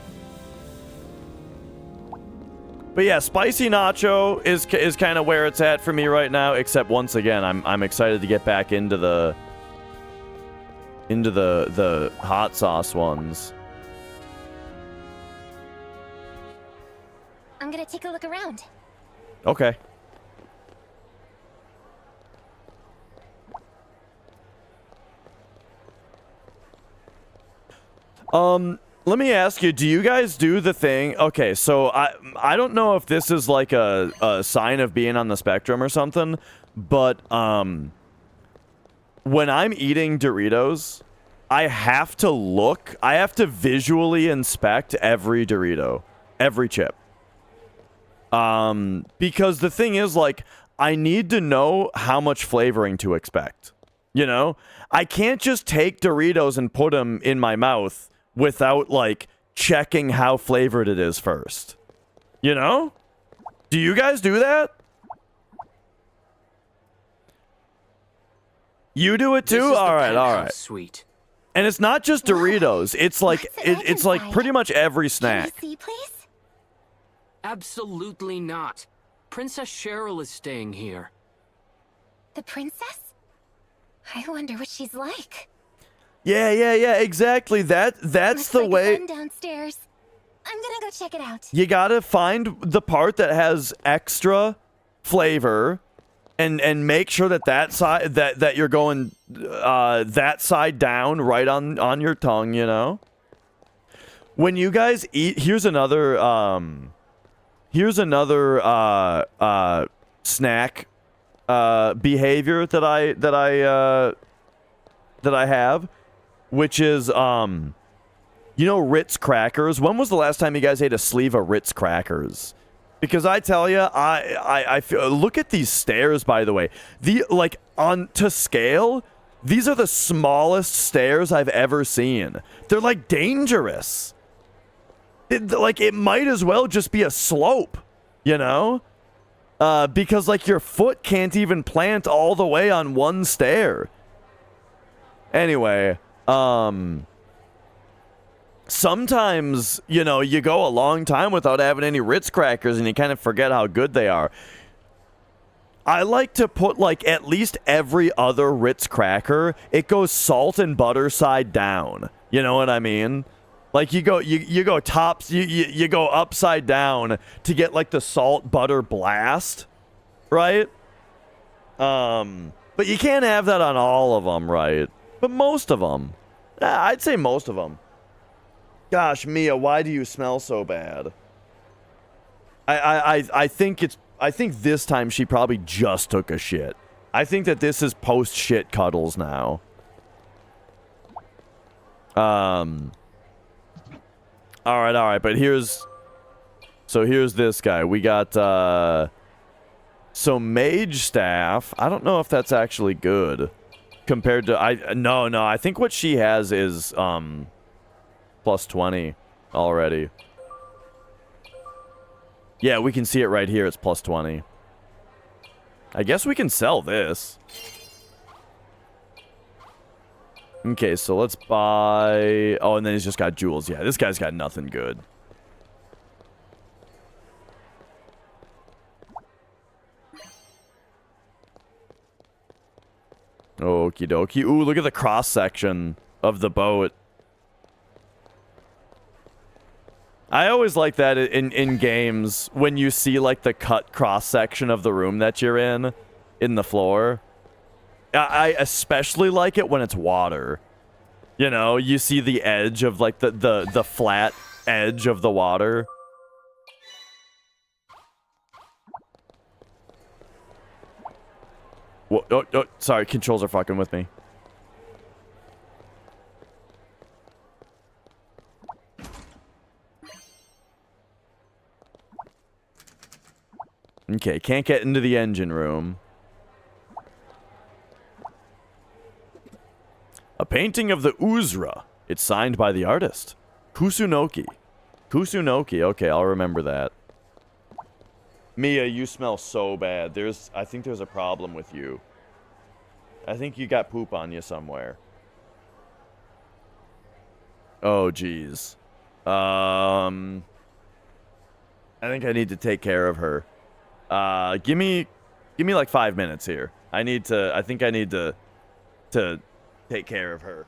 But yeah, spicy nacho is kind of where it's at for me right now. Except once again, I'm excited to get back into the hot sauce ones. I'm gonna take a look around. Okay. Let me ask you, do you guys do the thing? Okay, so I don't know if this is like a sign of being on the spectrum or something, but when I'm eating Doritos, I have to visually inspect every Dorito, every chip. Because the thing is, like, I need to know how much flavoring to expect. You know? I can't just take Doritos and put them in my mouth without, like, checking how flavored it is first. You know? Do you guys do that? You do it too? Alright. Sweet. And it's not just Doritos. It's like, it's like pretty much every snack. Can you see, please? Absolutely not. Princess Cheryl is staying here. The princess? I wonder what she's like. Yeah, exactly. That's the way. Fun downstairs. I'm gonna go check it out. You gotta find the part that has extra flavor, and make sure that side that you're going that side down right on your tongue. You know. When you guys eat, here's another snack behavior that I have, which is you know, Ritz crackers. When was the last time you guys ate a sleeve of Ritz crackers? Because I tell you, I feel, look at these stairs, by the way. To scale, These are the smallest stairs I've ever seen. They're like dangerous. It might as well just be a slope, you know? Because like your foot can't even plant all the way on one stair. Anyway, sometimes, you know, you go a long time without having any Ritz crackers and you kind of forget how good they are. I like to put like at least every other Ritz cracker, it goes salt and butter side down. You know what I mean? Like you go tops, you go upside down to get like the salt butter blast, right? But you can't have that on all of them, right? But most of them. I'd say most of them. Gosh, Mia, why do you smell so bad? I think this time she probably just took a shit. I think that this is post shit cuddles now. All right, but here's this guy. We got so mage staff. I don't know if that's actually good compared to no, I think what she has is plus 20 already. Yeah, we can see it right here. It's plus 20. I guess we can sell this. Okay, so let's buy... Oh, and then he's just got jewels. Yeah, this guy's got nothing good. Okie dokie. Ooh, look at the cross-section of the boat. I always like that in games when you see, like, the cut cross-section of the room that you're in the floor. I especially like it when it's water. You know, you see the edge of, like, the flat edge of the water. Whoa, oh, sorry, controls are fucking with me. Okay, can't get into the engine room. A painting of the Uzra. It's signed by the artist. Kusunoki. Kusunoki. Okay, I'll remember that. Mia, you smell so bad. I think there's a problem with you. I think you got poop on you somewhere. Oh, jeez. I think I need to take care of her. Give me like 5 minutes here. I think I need to take care of her.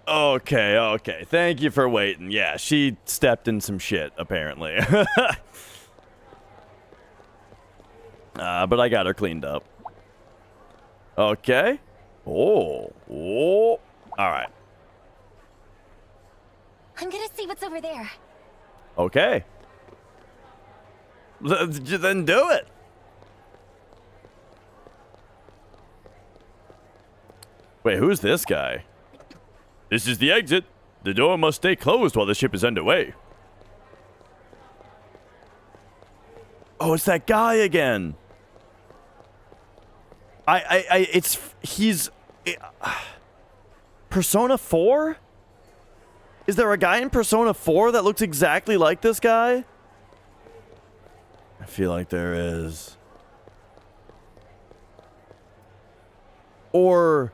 Okay. Thank you for waiting. Yeah, she stepped in some shit, apparently. But I got her cleaned up. Okay. Oh. All right. I'm gonna see what's over there. Okay. Then do it. Wait, who's this guy? This is the exit. The door must stay closed while the ship is underway. Oh, it's that guy again. He's Persona 4? Is there a guy in Persona 4 that looks exactly like this guy? I feel like there is. Or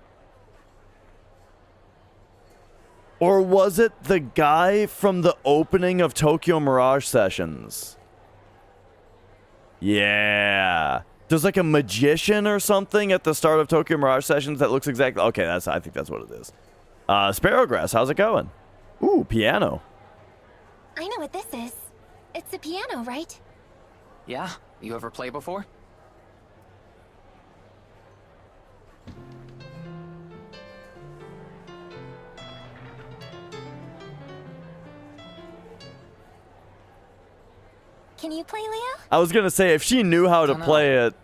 was it the guy from the opening of Tokyo Mirage Sessions? Yeah. There's like a magician or something at the start of Tokyo Mirage Sessions that looks exactly... Okay, I think that's what it is. Sparrowgrass, how's it going? Ooh, piano. I know what this is. It's a piano, right? Yeah? You ever play before? Can you play, Leo? I was gonna say, if she knew how to play it,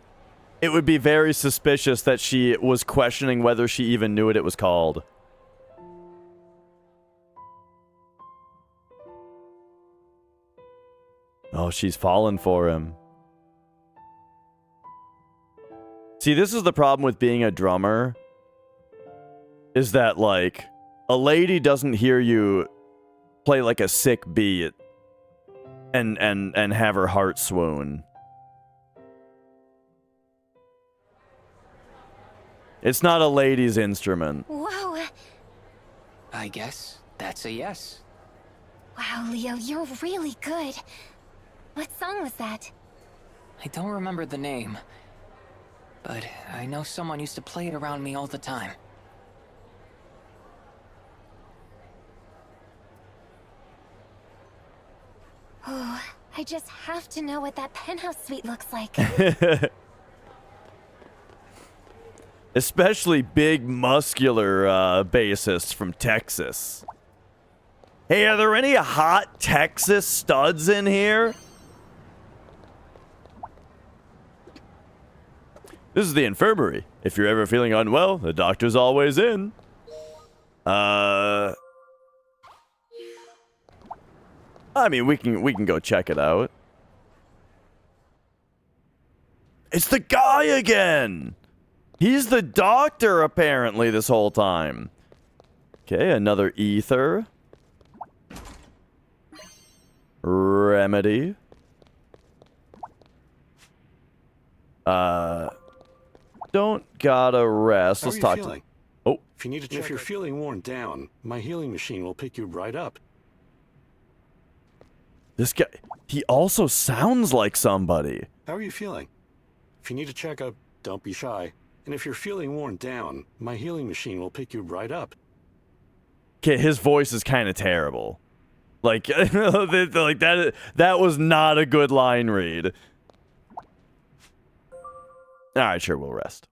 it would be very suspicious that she was questioning whether she even knew what it was called. Oh, she's fallen for him. See, this is the problem with being a drummer. Is that, like, a lady doesn't hear you play, like, a sick beat and have her heart swoon. It's not a lady's instrument. Whoa. I guess that's a yes. Wow, Leo, you're really good. What song was that? I don't remember the name, but I know someone used to play it around me all the time. Oh, I just have to know what that penthouse suite looks like. Especially big, muscular bassists from Texas. Hey, are there any hot Texas studs in here? This is the infirmary. If you're ever feeling unwell, the doctor's always in. I mean, we can go check it out. It's the guy again! He's the doctor, apparently, this whole time. Okay, another ether. Remedy. Don't gotta rest. Let's talk to... Oh. If you need to check, if you're feeling worn down, my healing machine will pick you right up. This guy, he also sounds like somebody. How are you feeling? If you need a checkup, don't be shy. And if you're feeling worn down, my healing machine will pick you right up. Okay, his voice is kind of terrible. Like, like that was not a good line read. All right, sure, we'll rest.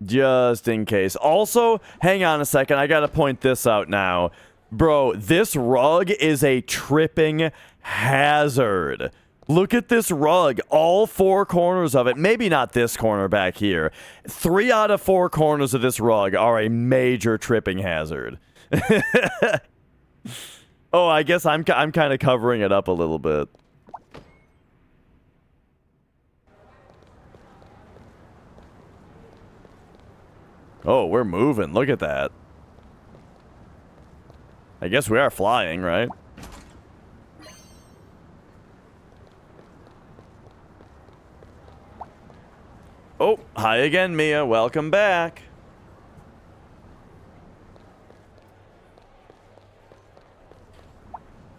Just in case. Also, hang on a second. I gotta point this out now. Bro, this rug is a tripping hazard. Look at this rug. All four corners of it. Maybe not this corner back here. 3 out of 4 corners of this rug are a major tripping hazard. Oh, I guess I'm kind of covering it up a little bit. Oh, we're moving. Look at that. I guess we are flying, right? Oh, hi again, Mia. Welcome back.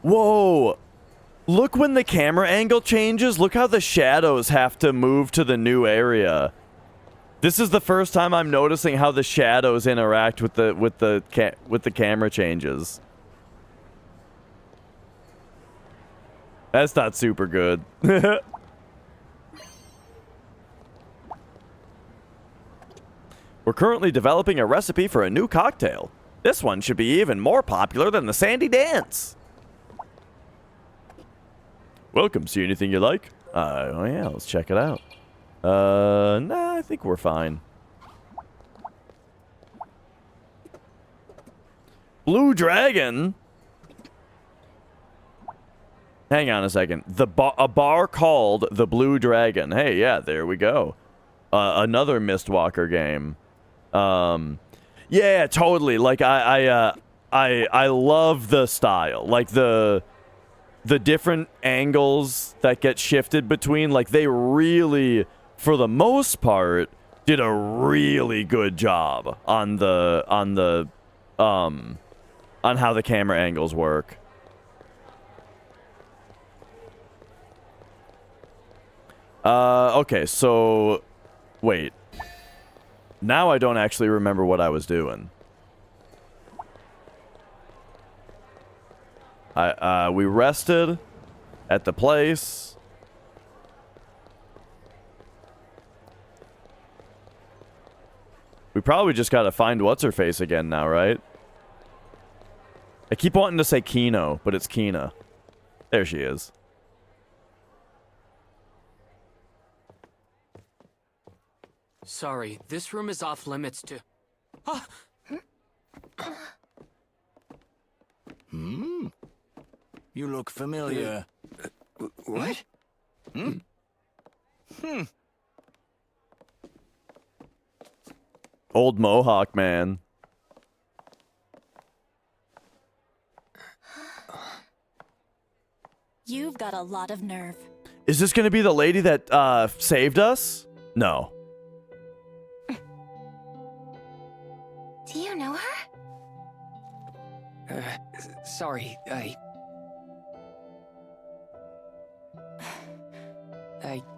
Whoa. Look when the camera angle changes. Look how the shadows have to move to the new area. This is the first time I'm noticing how the shadows interact with the camera changes. That's not super good. We're currently developing a recipe for a new cocktail. This one should be even more popular than the Sandy Dance. Welcome, see anything you like? Oh yeah, let's check it out. Nah, I think we're fine. Blue Dragon? Hang on a second. A bar called the Blue Dragon. Hey, yeah, there we go. Another Mistwalker game. Yeah, totally. Like I love the style. Like the different angles that get shifted between, like they really, for the most part, did a really good job on how the camera angles work. Okay, so wait. Now I don't actually remember what I was doing. We rested at the place. We probably just gotta find what's-her-face again now, right? I keep wanting to say Kino, but it's Kina. There she is. Sorry, this room is off limits to... Ah! Hmm? You look familiar. What? Hmm? Hmm. Old Mohawk man. You've got a lot of nerve. Is this gonna be the lady that saved us? No. Do you know her? Sorry, I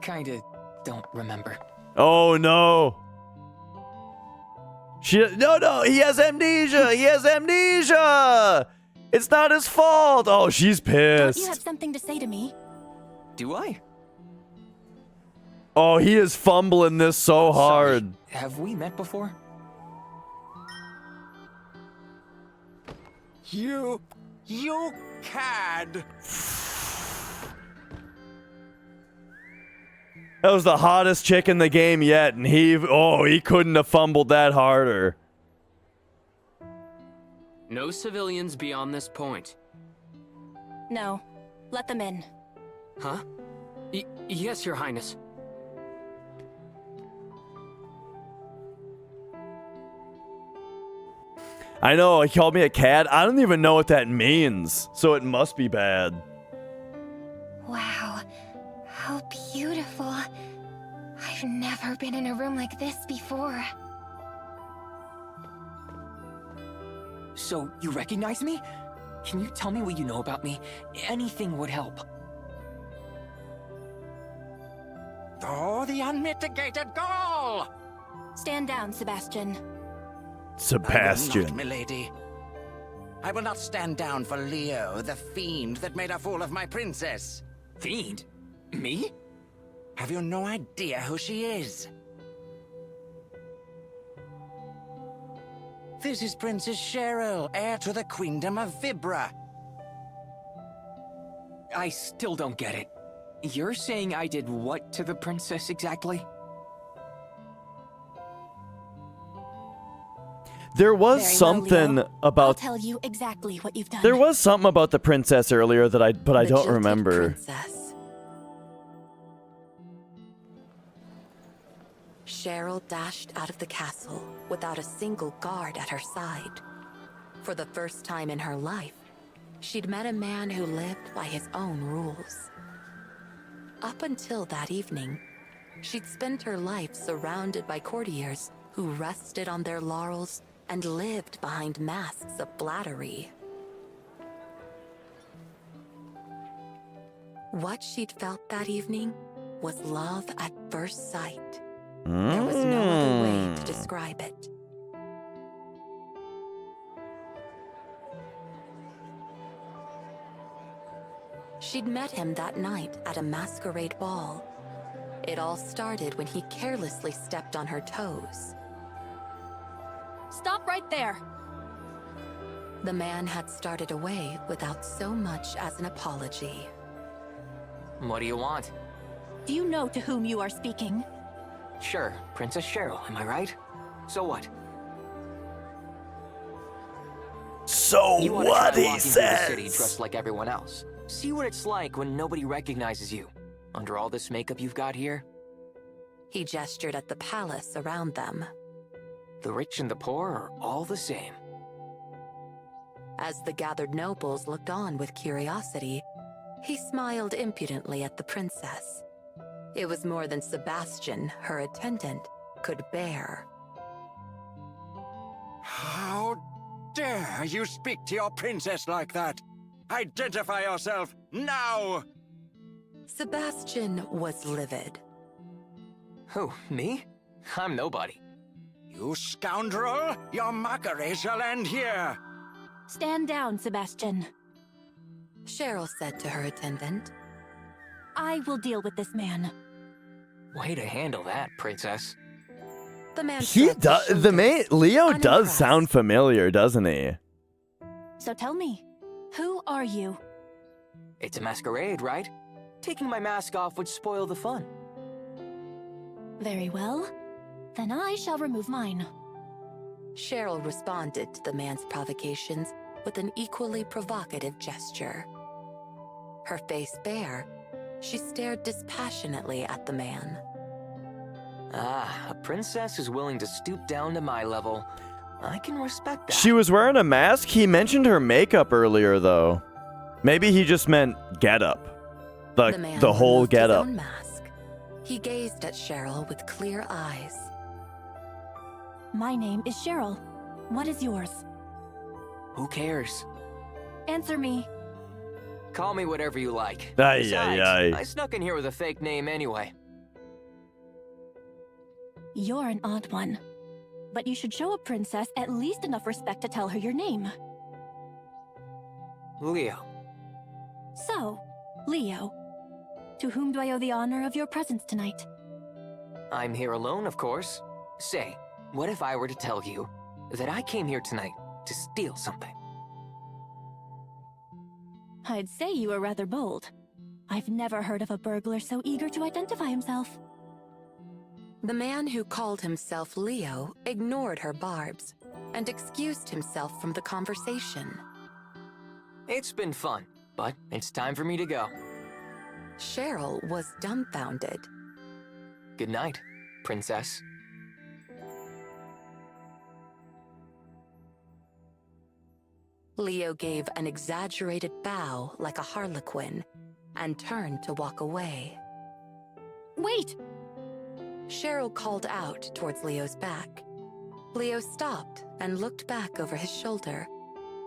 kinda don't remember. Oh no. No, he has amnesia. He has amnesia. It's not his fault. Oh, she's pissed. Don't you have something to say to me? Do I? Oh, he is fumbling this so hard. Have we met before? You cad! That was the hottest chick in the game yet, and he couldn't have fumbled that harder. No civilians beyond this point. No. Let them in. Huh? Yes, Your Highness. I know, he called me a cad. I don't even know what that means, so it must be bad. Wow. How beautiful. I've never been in a room like this before. So, you recognize me? Can you tell me what you know about me? Anything would help. Oh, the unmitigated gall! Stand down, Sebastian. Sebastian. I will not, milady. I will not stand down for Leo, the fiend that made a fool of my princess. Fiend? Me? Have you no idea who she is? This is Princess Cheryl, heir to the Queendom of Vibra. I still don't get it. You're saying I did what to the princess exactly? There was Very well, something Leo. about... I'll tell you exactly what you've done. There was something about the princess earlier that I don't jilted remember. Princess. Cheryl dashed out of the castle without a single guard at her side. For the first time in her life, she'd met a man who lived by his own rules. Up until that evening, she'd spent her life surrounded by courtiers who rested on their laurels and lived behind masks of flattery. What she'd felt that evening was love at first sight. There was no other way to describe it. She'd met him that night at a masquerade ball. It all started when he carelessly stepped on her toes. Stop right there! The man had started away without so much as an apology. What do you want? Do you know to whom you are speaking? Sure, Princess Cheryl, am I right? So what? So you wanna what try he walking through the city says. dressed like everyone else. See what it's like when nobody recognizes you. Under all this makeup you've got here. He gestured at the palace around them. The rich and the poor are all the same. As the gathered nobles looked on with curiosity, he smiled impudently at the princess. It was more than Sebastian, her attendant, could bear. How dare you speak to your princess like that? Identify yourself, now! Sebastian was livid. Who, me? I'm nobody. You scoundrel! Your mockery shall end here! Stand down, Sebastian. Cheryl said to her attendant. I will deal with this man. Way to handle that, princess. The man He does. The man Leo does unimpressed. sound familiar, doesn't he? So tell me, who are you? It's a masquerade, right? Taking my mask off would spoil the fun. Very well. Then I shall remove mine. Cheryl responded to the man's provocations with an equally provocative gesture. Her face bare, she stared dispassionately at the man. Ah, a princess is willing to stoop down to my level. I can respect that. She was wearing a mask. He mentioned her makeup earlier, though. Maybe he just meant getup. man The whole removed his getup. own mask. He gazed at Cheryl with clear eyes. My name is Cheryl. What is yours? Who cares? Answer me. Call me whatever you like. Ay, Besides, ay, ay. I snuck in here with a fake name anyway. You're an odd one. But you should show a princess at least enough respect to tell her your name. Leo. So, Leo, to whom do I owe the honor of your presence tonight? I'm here alone, of course. Say, what if I were to tell you that I came here tonight to steal something? I'd say you were rather bold. I've never heard of a burglar so eager to identify himself. The man who called himself Leo ignored her barbs and excused himself from the conversation. It's been fun, but it's time for me to go. Cheryl was dumbfounded. Good night, princess. Leo gave an exaggerated bow like a harlequin and turned to walk away. Wait! Cheryl called out towards Leo's back. Leo stopped and looked back over his shoulder,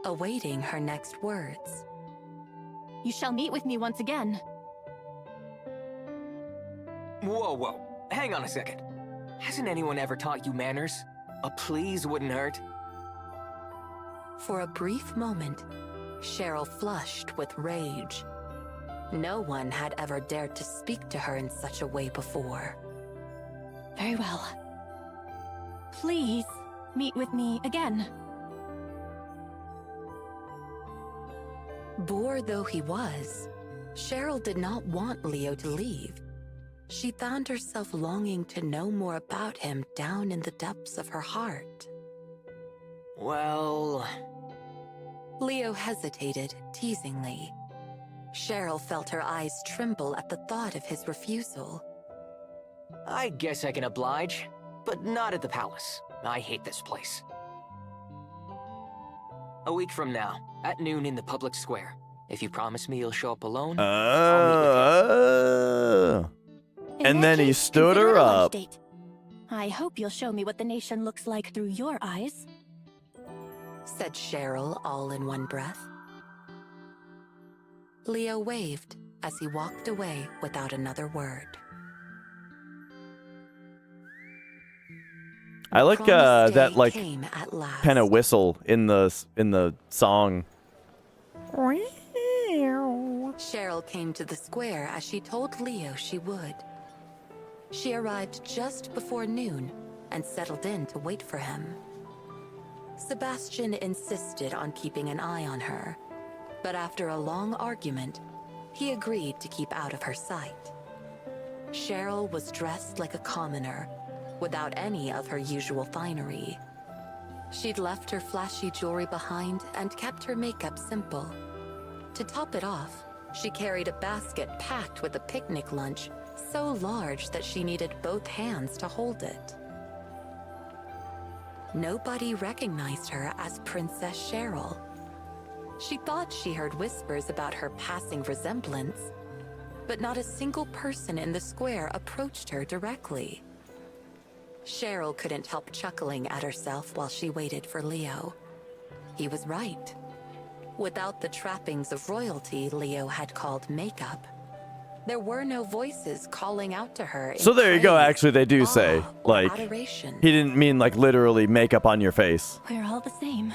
awaiting her next words. You shall meet with me once again. Whoa, whoa. Hang on a second. Hasn't anyone ever taught you manners? A please wouldn't hurt. For a brief moment, Cheryl flushed with rage. No one had ever dared to speak to her in such a way before. Very well. Please, meet with me again. Bored though he was, Cheryl did not want Leo to leave. She found herself longing to know more about him down in the depths of her heart. Well... Leo hesitated, teasingly. Cheryl felt her eyes tremble at the thought of his refusal. I guess I can oblige, but not at the palace. I hate this place. A week from now, at noon in the public square. If you promise me you'll show up alone, And then he stood her up. I hope you'll show me what the nation looks like through your eyes, said Cheryl all in one breath. Leo waved as he walked away without another word. I like Promised that day like came at last. kind of whistle in the song. Cheryl came to the square as she told Leo she would. She arrived just before noon and settled in to wait for him. Sebastian insisted on keeping an eye on her, but after a long argument, he agreed to keep out of her sight. Cheryl was dressed like a commoner, without any of her usual finery. She'd left her flashy jewelry behind and kept her makeup simple. To top it off, she carried a basket packed with a picnic lunch so large that she needed both hands to hold it. Nobody recognized her as Princess Cheryl. She thought she heard whispers about her passing resemblance, but not a single person in the square approached her directly. Cheryl couldn't help chuckling at herself while she waited for Leo. He was right. Without the trappings of royalty Leo had called makeup, there were no voices calling out to her. So there you go. Actually, they do say like adoration. he didn't mean like literally makeup on your face. We're all the same.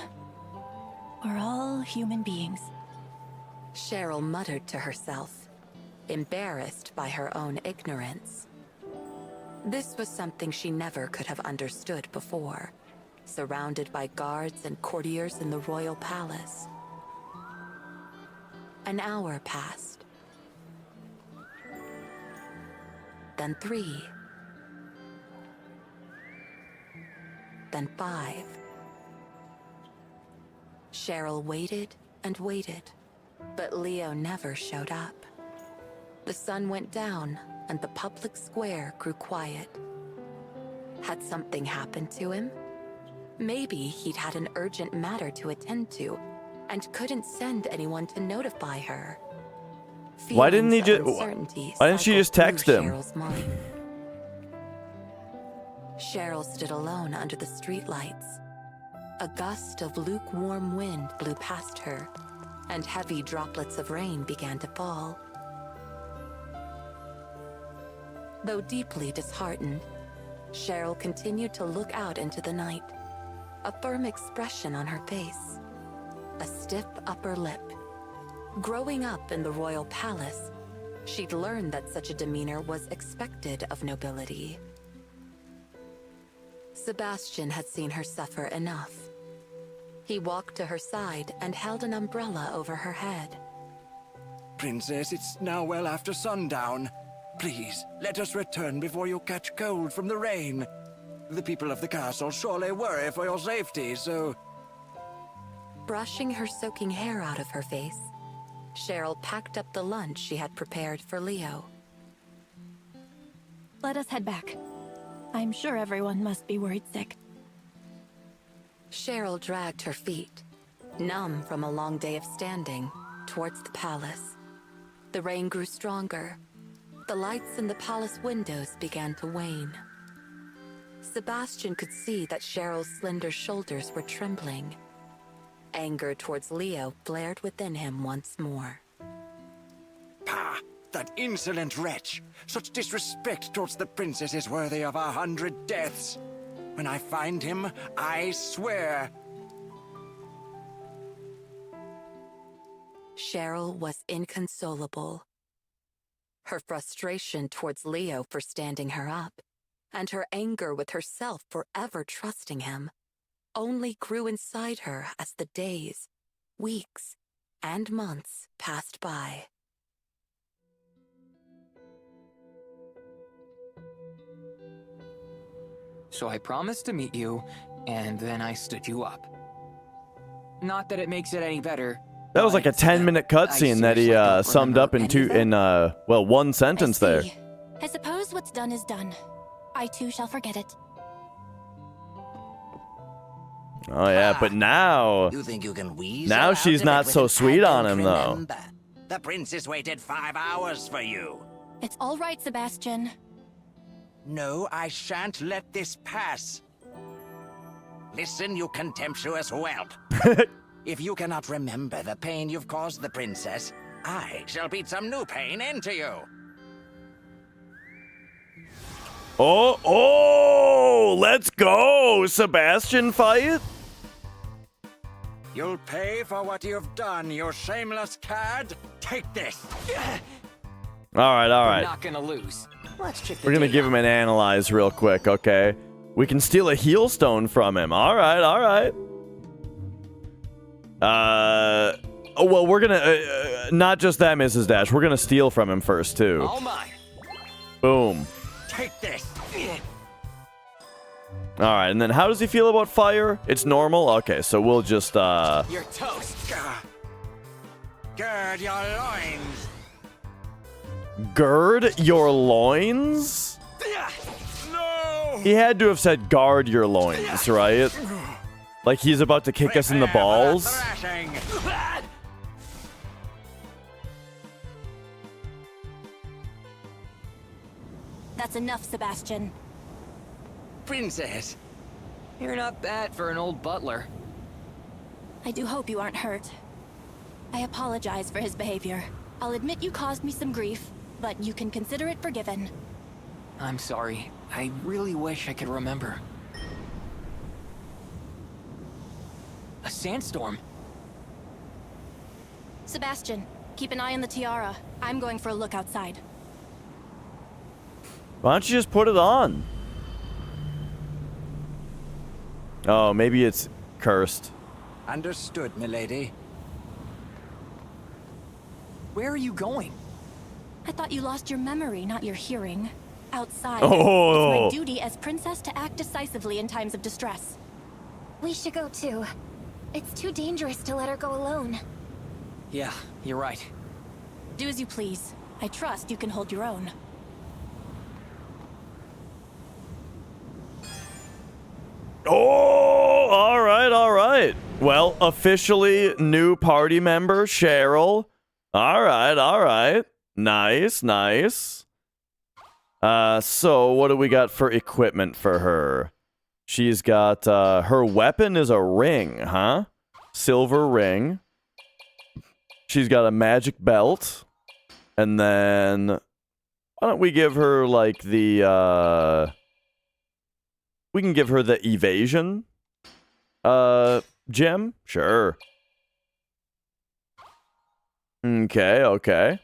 We're all human beings. Cheryl muttered to herself, embarrassed by her own ignorance. This was something she never could have understood before, surrounded by guards and courtiers in the royal palace. An hour passed. Then 3. Then 5. Cheryl waited and waited, but Leo never showed up. The sun went down and the public square grew quiet. Had something happened to him? Maybe he'd had an urgent matter to attend to and couldn't send anyone to notify her. Why didn't he Feelings of just? uncertainty Why didn't she just cycled text through him? Cheryl's mind. Cheryl stood alone under the streetlights. A gust of lukewarm wind blew past her, and heavy droplets of rain began to fall. Though deeply disheartened, Cheryl continued to look out into the night, a firm expression on her face, a stiff upper lip. Growing up in the royal palace, she'd learned that such a demeanor was expected of nobility. Sebastian had seen her suffer enough. He walked to her side and held an umbrella over her head. Princess, it's now well after sundown. Please, let us return before you catch cold from the rain. The people of the castle surely worry for your safety, so... Brushing her soaking hair out of her face, Cheryl packed up the lunch she had prepared for Leo. Let us head back. I'm sure everyone must be worried sick. Cheryl dragged her feet, numb from a long day of standing, towards the palace. The rain grew stronger. The lights in the palace windows began to wane. Sebastian could see that Cheryl's slender shoulders were trembling. Anger towards Leo flared within him once more. Pah! That insolent wretch! Such disrespect towards the princess is worthy of 100 deaths! When I find him, I swear... Cheryl was inconsolable. Her frustration towards Leo for standing her up, and her anger with herself for ever trusting him, only grew inside her as the days, weeks, and months passed by. So I promised to meet you, and then I stood you up. Not that it makes it any better. That was like a 10-minute cutscene that he summed up in one sentence there. I suppose what's done is done. I too shall forget it. Oh yeah, but now You think you can weasel now out she's of not it so with an sweet I on don't him though. remember? The princess waited 5 hours for you. It's all right, Sebastian. No, I shan't let this pass. Listen, you contemptuous whelp. If you cannot remember the pain you've caused the princess, I shall beat some new pain into you. Oh, let's go, Sebastian fight. You'll pay for what you've done, you shameless cad. Take this. All right. We're not gonna lose. Let's check the We're gonna data. give him an analyze real quick, okay? We can steal a heal stone from him. All right. Oh, well, we're gonna not just that, Mrs. Dash. We're gonna steal from him first too. All mine. Boom. Take this. All right, and then how does he feel about fire? It's normal. Okay, so we'll just You're toast. Gird your loins. gird your loins. No. He had to have said guard your loins, right? Like he's about to kick us in the balls. That's enough, Sebastian. Princess. You're not bad for an old butler. I do hope you aren't hurt. I apologize for his behavior. I'll admit you caused me some grief, but you can consider it forgiven. I'm sorry. I really wish I could remember. A sandstorm. Sebastian, keep an eye on the tiara. I'm going for a look outside. Why don't you just put it on? Oh, maybe it's cursed. Understood, milady. Where are you going? I thought you lost your memory, not your hearing. Outside. Oh. It's my duty as princess to act decisively in times of distress. We should go too. It's too dangerous to let her go alone. Yeah, you're right. Do as you please. I trust you can hold your own. Oh, all right. Well, officially new party member, Cheryl. All right. Nice. So what do we got for equipment for her? She's got, her weapon is a ring, huh? Silver ring. She's got a magic belt. And then, why don't we give her, like, the, we can give her the evasion, gem? Sure. Okay.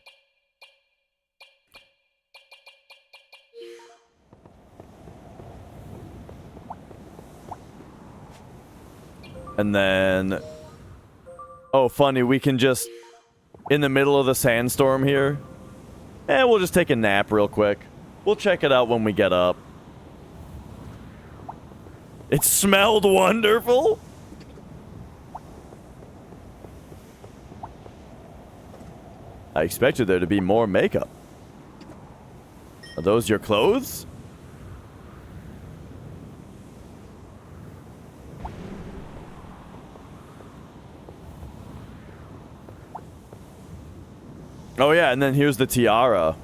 And then... Oh, funny, we can just... In the middle of the sandstorm here... we'll just take a nap real quick. We'll check it out when we get up. It smelled wonderful! I expected there to be more makeup. Are those your clothes? Oh yeah, and then here's the tiara.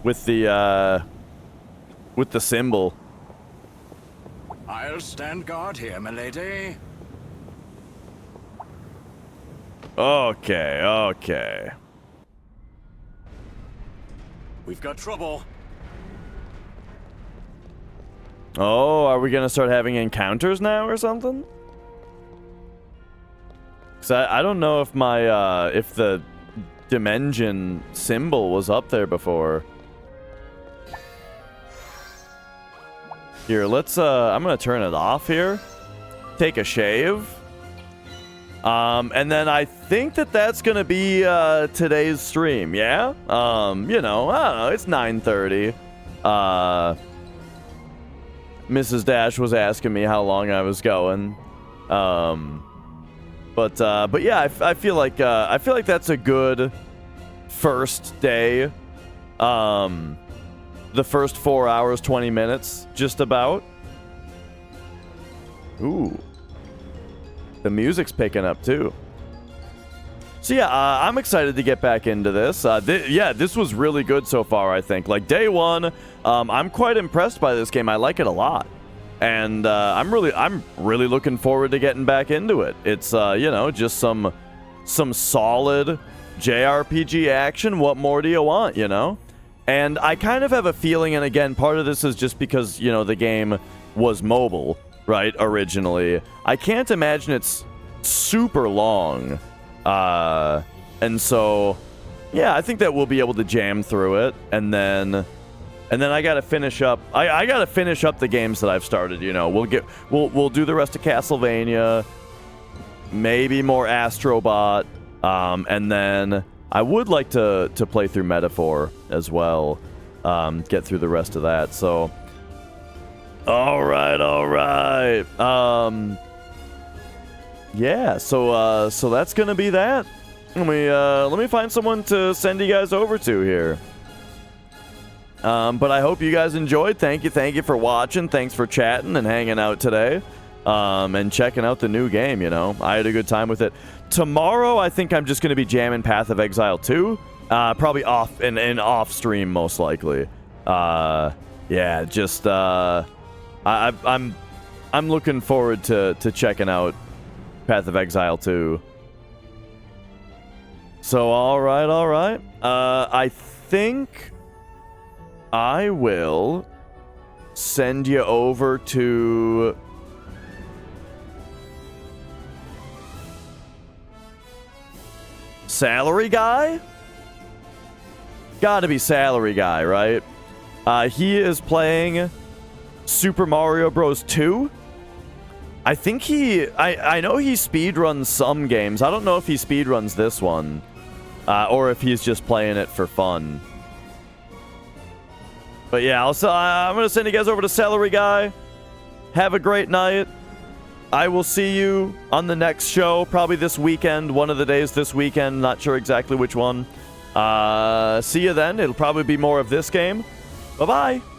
With the symbol. I'll stand guard here, milady. Okay. We've got trouble. Oh, are we gonna start having encounters now or something? Cause I don't know if my if the Dimension symbol was up there before. Here, let's I'm gonna turn it off here. Take a shave. And then I think that's gonna be today's stream, yeah? You know, I don't know, it's 9:30. Mrs. Dash was asking me how long I was going. But yeah, I feel like that's a good first day. The first 4 hours, 20 minutes, just about. Ooh. The music's picking up too. So yeah, I'm excited to get back into this. This was really good so far, I think. Like day one, I'm quite impressed by this game. I like it a lot. And I'm really looking forward to getting back into it. It's you know, just some some solid JRPG action. What more do you want, you know? And I kind of have a feeling, and again, part of this is just because, you know, the game was mobile, right, originally. I can't imagine it's super long. And so, yeah, I think that we'll be able to jam through it, and then I gotta finish up. I gotta finish up the games that I've started. You know, we'll do the rest of Castlevania, maybe more Astrobot, and then I would like to play through Metaphor as well, get through the rest of that. So, all right. Yeah. So that's gonna be that. Let me find someone to send you guys over to here. But I hope you guys enjoyed. Thank you for watching. Thanks for chatting and hanging out today. And checking out the new game, you know. I had a good time with it. Tomorrow, I think I'm just going to be jamming Path of Exile 2. Probably off in off stream, most likely. Yeah, just I'm looking forward to checking out Path of Exile 2. So all right. I think I will send you over to Salary Guy? Gotta be Salary Guy, right? He is playing Super Mario Bros. 2. I think I know he speedruns some games. I don't know if he speedruns this one. Or if he's just playing it for fun. But yeah, I'm going to send you guys over to Salary Guy. Have a great night. I will see you on the next show, probably this weekend, one of the days this weekend. Not sure exactly which one. See you then. It'll probably be more of this game. Bye-bye.